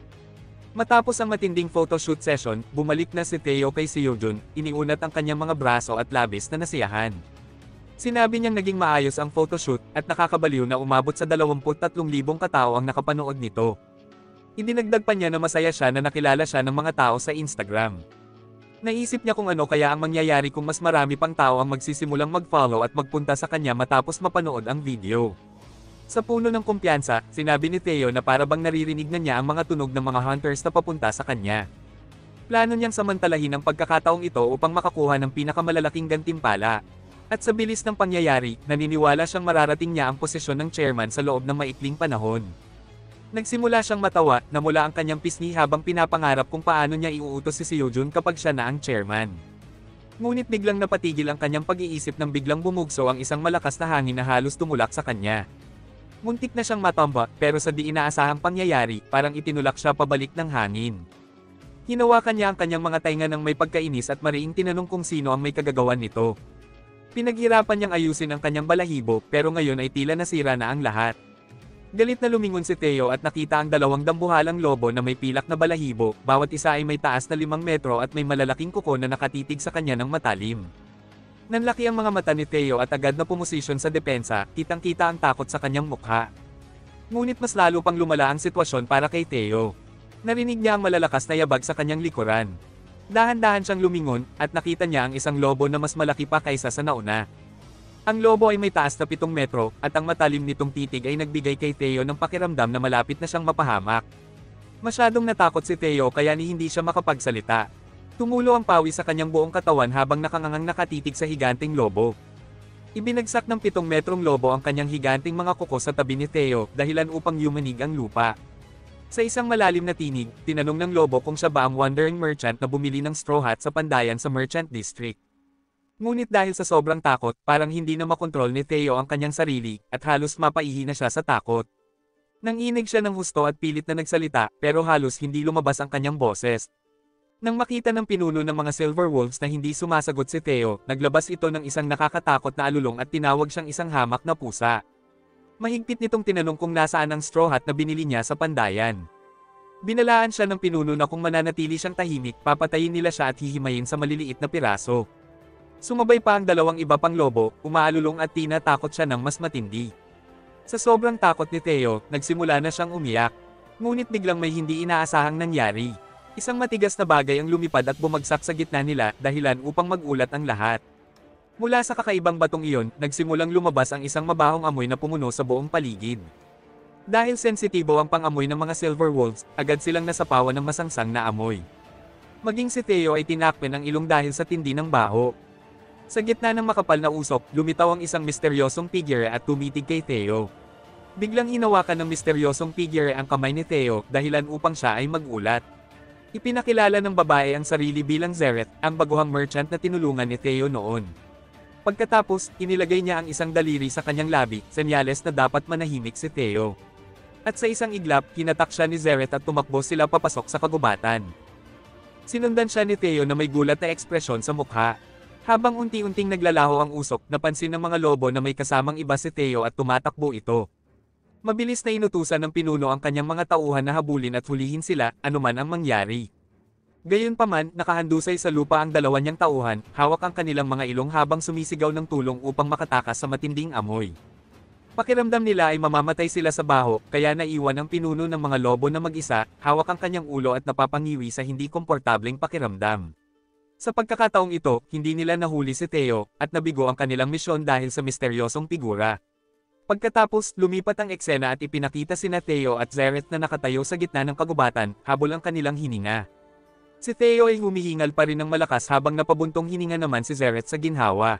Matapos ang matinding photoshoot session, bumalik na si Theo kay Seojun, iniunat ang kanyang mga braso at labis na nasiyahan. Sinabi niyang naging maayos ang photoshoot, at nakakabaliw na umabot sa 23,000 katao ang nakapanood nito. Idinagdag pa niya na masaya siya na nakilala siya ng mga tao sa Instagram. Naisip niya kung ano kaya ang mangyayari kung mas marami pang tao ang magsisimulang mag-follow at magpunta sa kanya matapos mapanood ang video. Sa puno ng kumpiyansa, sinabi ni Theo na para bang naririnig na niya ang mga tunog ng mga hunters na papunta sa kanya. Plano niyang samantalahin ang pagkakataong ito upang makakuha ng pinakamalalaking gantimpala. At sa bilis ng pangyayari, naniniwala siyang mararating niya ang posisyon ng chairman sa loob ng maikling panahon. Nagsimula siyang matawa, namula ang kanyang pisngi habang pinapangarap kung paano niya iuutos si Seojun kapag siya na ang chairman. Ngunit biglang napatigil ang kanyang pag-iisip nang biglang bumugso ang isang malakas na hangin na halos tumulak sa kanya. Muntik na siyang matomba, pero sa di inaasahang pangyayari, parang itinulak siya pabalik ng hangin. Hinawakan niya ang kanyang mga tainga ng may pagkainis at mariing tinanong kung sino ang may kagagawan nito. Pinaghirapan niyang ayusin ang kanyang balahibo, pero ngayon ay tila nasira na ang lahat. Galit na lumingon si Theo at nakita ang dalawang dambuhalang lobo na may pilak na balahibo, bawat isa ay may taas na 5 metro at may malalaking kuko na nakatitig sa kanya ng matalim. Nanlaki ang mga mata ni Theo at agad na pumosisyon sa depensa, kitang-kita ang takot sa kanyang mukha. Ngunit mas lalo pang lumala ang sitwasyon para kay Theo. Narinig niya ang malalakas na yabag sa kanyang likuran. Dahan-dahan siyang lumingon, at nakita niya ang isang lobo na mas malaki pa kaysa sa nauna. Ang lobo ay may taas na 7 metro, at ang matalim nitong titig ay nagbigay kay Theo ng pakiramdam na malapit na siyang mapahamak. Masyadong natakot si Theo kaya hindi siya makapagsalita. Tumulo ang pawis sa kanyang buong katawan habang nakangangang nakatitig sa higanting lobo. Ibinagsak ng 7 metrong lobo ang kanyang higanting mga kuko sa tabi ni Theo, dahilan upang yumanig ang lupa. Sa isang malalim na tinig, tinanong ng lobo kung siya ba ang wandering merchant na bumili ng straw hat sa Pandayan sa Merchant District. Ngunit dahil sa sobrang takot, parang hindi na makontrol ni Theo ang kanyang sarili, at halos mapaihi na siya sa takot. Nanginig siya ng husto at pilit na nagsalita, pero halos hindi lumabas ang kanyang boses. Nang makita ng pinuno ng mga Silver Wolves na hindi sumasagot si Theo, naglabas ito ng isang nakakatakot na alulong at tinawag siyang isang hamak na pusa. Mahigpit nitong tinanong kung nasaan ang straw hat na binili niya sa Pandayan. Binalaan siya ng pinuno na kung mananatili siyang tahimik, papatayin nila siya at hihimayin sa maliliit na piraso. Sumabay pa ang dalawang iba pang lobo, umaalulong at tinatakot siya ng mas matindi. Sa sobrang takot ni Theo, nagsimula na siyang umiyak. Ngunit biglang may hindi inaasahang nangyari. Isang matigas na bagay ang lumipad at bumagsak sa gitna nila, dahilan upang magulat ang lahat. Mula sa kakaibang batong iyon, nagsimulang lumabas ang isang mabahong amoy na pumuno sa buong paligid. Dahil sensitibo ang pang-amoy ng mga silver wolves, agad silang nasapawan ng masangsang na amoy. Maging si Theo ay tinakpan ang ilong dahil sa tindi ng baho. Sa gitna ng makapal na usok, lumitaw ang isang misteryosong figure at tumitig kay Theo. Biglang hinawakan ng misteryosong figure ang kamay ni Theo, dahilan upang siya ay magulat. Ipinakilala ng babae ang sarili bilang Zereth, ang baguhang merchant na tinulungan ni Theo noon. Pagkatapos, inilagay niya ang isang daliri sa kanyang labi, senyales na dapat manahimik si Theo. At sa isang iglap, hinatak siya ni Zereth at tumakbo sila papasok sa kagubatan. Sinundan siya ni Theo na may gulat na ekspresyon sa mukha. Habang unti-unting naglalaho ang usok, napansin ng mga lobo na may kasamang iba si Theo at tumatakbo ito. Mabilis na inutusan ng pinuno ang kanyang mga tauhan na habulin at hulihin sila, anuman ang mangyari. Gayunpaman, nakahandusay sa lupa ang dalawa niyang tauhan, hawak ang kanilang mga ilong habang sumisigaw ng tulong upang makatakas sa matinding amoy. Pakiramdam nila ay mamamatay sila sa baho, kaya naiwan ang pinuno ng mga lobo na mag-isa, hawak ang kanyang ulo at napapangiwi sa hindi komportableng pakiramdam. Sa pagkakataong ito, hindi nila nahuli si Theo, at nabigo ang kanilang misyon dahil sa misteryosong figura. Pagkatapos, lumipat ang eksena at ipinakita sina Theo at Zereth na nakatayo sa gitna ng kagubatan, habol ang kanilang hininga. Si Theo ay humihingal pa rin ng malakas habang napabuntong hininga naman si Zereth sa ginhawa.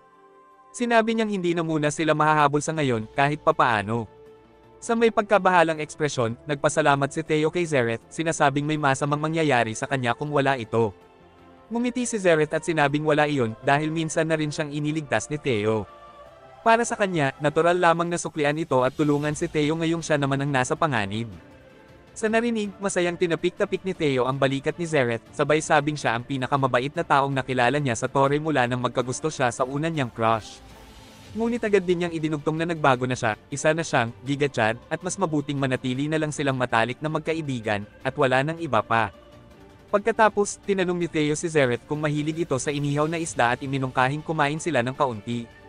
Sinabi niyang hindi na muna sila mahahabol sa ngayon, kahit papaano. Sa may pagkabahalang ekspresyon, nagpasalamat si Theo kay Zereth, sinasabing may masamang mangyayari sa kanya kung wala ito. Ngumiti si Zereth at sinabing wala iyon dahil minsan na rin siyang iniligtas ni Theo. Para sa kanya, natural lamang na suklian ito at tulungan si Theo ngayong siya naman ang nasa panganib. Sa narinig, masayang tinapik-tapik ni Theo ang balikat ni Zereth, sabay sabing siya ang pinakamabait na taong nakilala niya sa Torre mula nang magkagusto siya sa una niyang crush. Ngunit agad din niyang idinugtong na nagbago na siya, isa na siyang Giga Chad, at mas mabuting manatili na lang silang matalik na magkaibigan, at wala nang iba pa. Pagkatapos, tinanong ni Theo si Zereth kung mahilig ito sa inihaw na isda at iminungkahing kumain sila ng kaunti.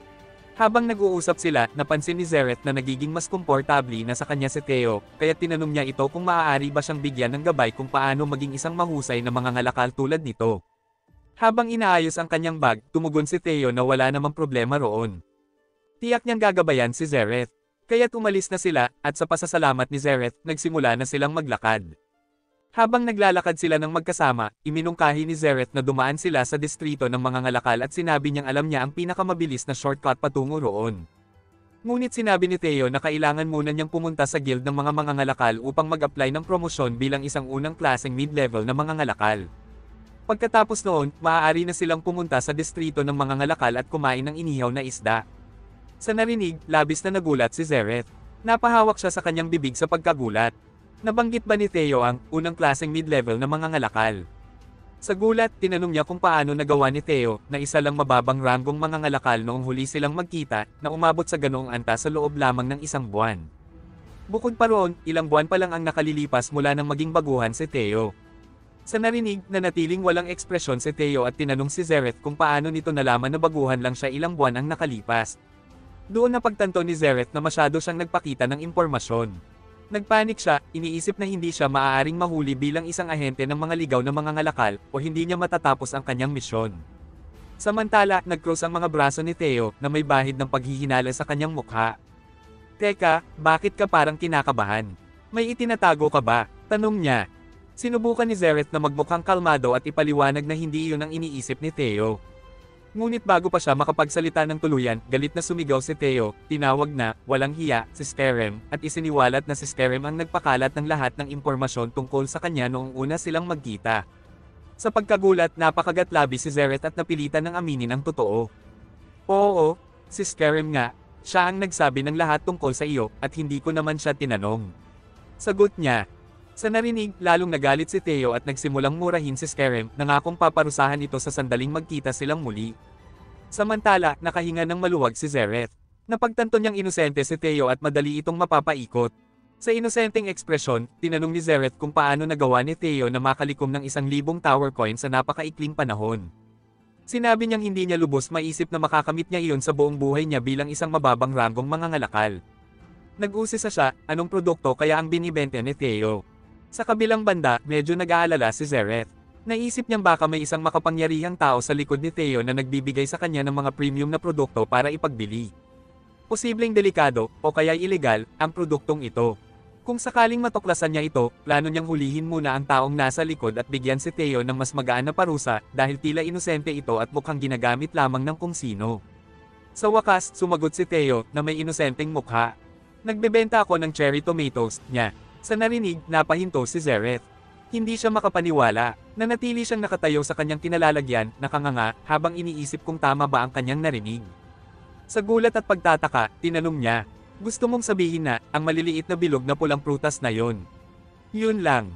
Habang nag-uusap sila, napansin ni Zereth na nagiging mas komportable na sa kanya si Theo, kaya tinanong niya ito kung maaari ba siyang bigyan ng gabay kung paano maging isang mahusay na mga ngalakal tulad nito. Habang inaayos ang kanyang bag, tumugon si Theo na wala namang problema roon. Tiyak niyang gagabayan si Zereth. Kaya't umalis na sila, at sa pasasalamat ni Zereth, nagsimula na silang maglakad. Habang naglalakad sila ng magkasama, iminungkahi ni Zereth na dumaan sila sa distrito ng mga ngalakal at sinabi niyang alam niya ang pinakamabilis na shortcut patungo roon. Ngunit sinabi ni Theo na kailangan muna niyang pumunta sa guild ng mga ngalakal upang mag-apply ng promosyon bilang isang unang klaseng mid-level na mga ngalakal. Pagkatapos noon, maaari na silang pumunta sa distrito ng mga ngalakal at kumain ng inihaw na isda. Sa narinig, labis na nagulat si Zereth. Napahawak siya sa kanyang bibig sa pagkagulat. Nabanggit ba ni Theo ang unang klaseng mid-level na mga ngalakal? Sa gulat, tinanong niya kung paano nagawa ni Theo na isa lang mababang ranggong mga ngalakal noong huli silang magkita na umabot sa ganoong anta sa loob lamang ng isang buwan. Bukod pa roon, ilang buwan pa lang ang nakalilipas mula nang maging baguhan si Theo. Sa narinig, nanatiling walang ekspresyon si Theo at tinanong si Zereth kung paano nito nalaman na baguhan lang siya ilang buwan ang nakalipas. Doon napagtanto ni Zereth na masyado siyang nagpakita ng impormasyon. Nagpanik siya, iniisip na hindi siya maaaring mahuli bilang isang ahente ng mga ligaw na mga ngalakal o hindi niya matatapos ang kanyang misyon. Samantala, nag-cross ang mga braso ni Theo na may bahid ng paghihinala sa kanyang mukha. Teka, bakit ka parang kinakabahan? May itinatago ka ba? Tanong niya. Sinubukan ni Zereth na magmukhang kalmado at ipaliwanag na hindi iyon ang iniisip ni Theo. Ngunit bago pa siya makapagsalita ng tuluyan, galit na sumigaw si Theo, tinawag na, walang hiya, si Skerem, at isiniwalat na si Skerem ang nagpakalat ng lahat ng impormasyon tungkol sa kanya noong una silang magkita. Sa pagkagulat, napakagatlabi si Zereth at napilitan ng aminin ang totoo. Oo, si Skerem nga, siya ang nagsabi ng lahat tungkol sa iyo, at hindi ko naman siya tinanong. Sagot niya. Sa narinig, lalong nagalit si Theo at nagsimulang murahin si Skerem, nangakong paparusahan ito sa sandaling magkita silang muli. Samantala, nakahinga ng maluwag si Zereth. Napagtanto niyang inosente si Theo at madali itong mapapaikot. Sa inosenteng ekspresyon, tinanong ni Zereth kung paano nagawa ni Theo na makalikom ng 1,000 tower coin sa napakaikling panahon. Sinabi niyang hindi niya lubos maisip na makakamit niya iyon sa buong buhay niya bilang isang mababang ranggong mangangalakal. Nag-usisa siya, anong produkto kaya ang binibenta ni Theo. Sa kabilang banda, medyo nag-aalala si Zereth. Naisip niyang baka may isang makapangyarihang tao sa likod ni Theo na nagbibigay sa kanya ng mga premium na produkto para ipagbili. Posibleng delikado, o kaya ilegal, ang produktong ito. Kung sakaling matuklasan niya ito, plano niyang hulihin muna ang taong nasa likod at bigyan si Theo ng mas magaan na parusa dahil tila inosente ito at mukhang ginagamit lamang ng kung sino. Sa wakas, sumagot si Theo na may inosenteng mukha. Nagbebenta ako ng cherry tomatoes, niya. Sa narinig, napahinto si Zereth. Hindi siya makapaniwala. Nanatili siyang nakatayo sa kanyang kinalalagyan, nakanganga, habang iniisip kung tama ba ang kanyang narinig. Sa gulat at pagtataka, tinanong niya, gusto mong sabihin na, ang maliliit na bilog na pulang prutas na yon? Yun lang.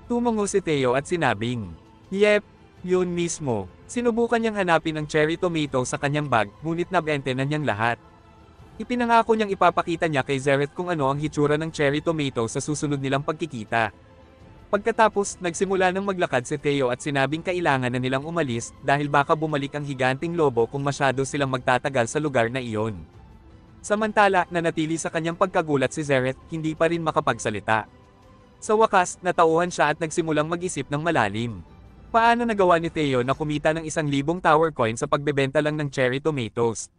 Tumango si Theo at sinabing, yep, yun mismo. Sinubukan niyang hanapin ang cherry tomato sa kanyang bag, ngunit nabente na niyang lahat. Ipinangako niyang ipapakita niya kay Zereth kung ano ang hitsura ng cherry tomato sa susunod nilang pagkikita. Pagkatapos, nagsimula ng maglakad si Theo at sinabing kailangan na nilang umalis dahil baka bumalik ang higanting lobo kung masyado silang magtatagal sa lugar na iyon. Samantala, nanatili sa kanyang pagkagulat si Zereth, hindi pa rin makapagsalita. Sa wakas, natauhan siya at nagsimulang mag-isip ng malalim. Paano nagawa ni Theo na kumita ng 1,000 tower coin sa pagbebenta lang ng cherry tomatoes?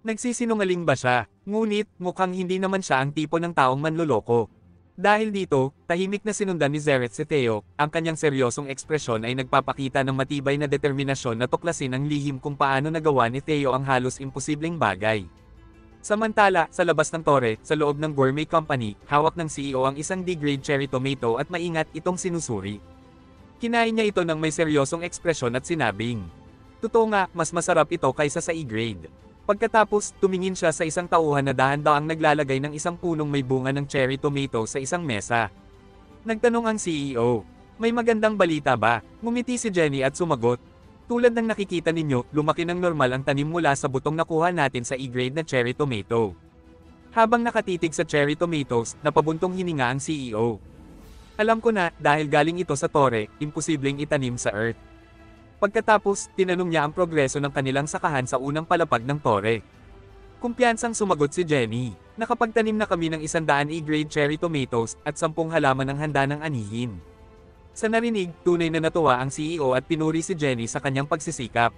Nagsisinungaling ba siya? Ngunit, mukhang hindi naman siya ang tipo ng taong manloloko. Dahil dito, tahimik na sinundan ni Zereth si Theo, ang kanyang seryosong ekspresyon ay nagpapakita ng matibay na determinasyon na tuklasin ang lihim kung paano nagawa ni Theo ang halos imposibleng bagay. Samantala, sa labas ng tore, sa loob ng gourmet company, hawak ng CEO ang isang D-grade cherry tomato at maingat itong sinusuri. Kinain niya ito ng may seryosong ekspresyon at sinabing, totoo nga, mas masarap ito kaysa sa E-grade. Pagkatapos, tumingin siya sa isang tauhan na dahan-daang naglalagay ng isang punong may bunga ng cherry tomato sa isang mesa. Nagtanong ang CEO, may magandang balita ba? Ngumiti si Jenny at sumagot, tulad ng nakikita ninyo, lumaki ng normal ang tanim mula sa butong nakuha natin sa E-grade na cherry tomato. Habang nakatitig sa cherry tomatoes, napabuntong hininga ang CEO. Alam ko na, dahil galing ito sa tore, imposibleng itanim sa earth. Pagkatapos, tinanong niya ang progreso ng kanilang sakahan sa unang palapag ng tore. Kumpiyansang sumagot si Jenny, nakapagtanim na kami ng 100 E-grade cherry tomatoes at 10 halaman ng handa ng anihin. Sa narinig, tunay na natuwa ang CEO at pinuri si Jenny sa kanyang pagsisikap.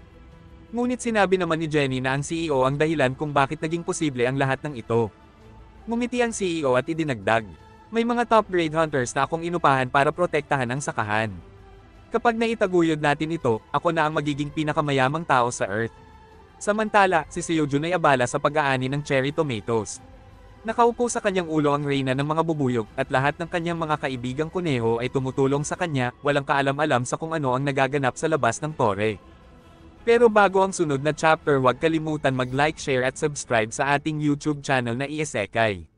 Ngunit sinabi naman ni Jenny na ang CEO ang dahilan kung bakit naging posible ang lahat ng ito. Ngumiti ang CEO at idinagdag, may mga top-grade hunters na akong inupahan para protektahan ang sakahan. Kapag naitaguyod natin ito, ako na ang magiging pinakamayamang tao sa Earth. Samantala, si Seojun ay abala sa pag-aani ng cherry tomatoes. Nakaupo sa kanyang ulo ang reyna ng mga bubuyog at lahat ng kanyang mga kaibigang kuneho ay tumutulong sa kanya, walang kaalam-alam sa kung ano ang nagaganap sa labas ng tore. Pero bago ang sunod na chapter, huwag kalimutan mag-like, share at subscribe sa ating YouTube channel na Isekai.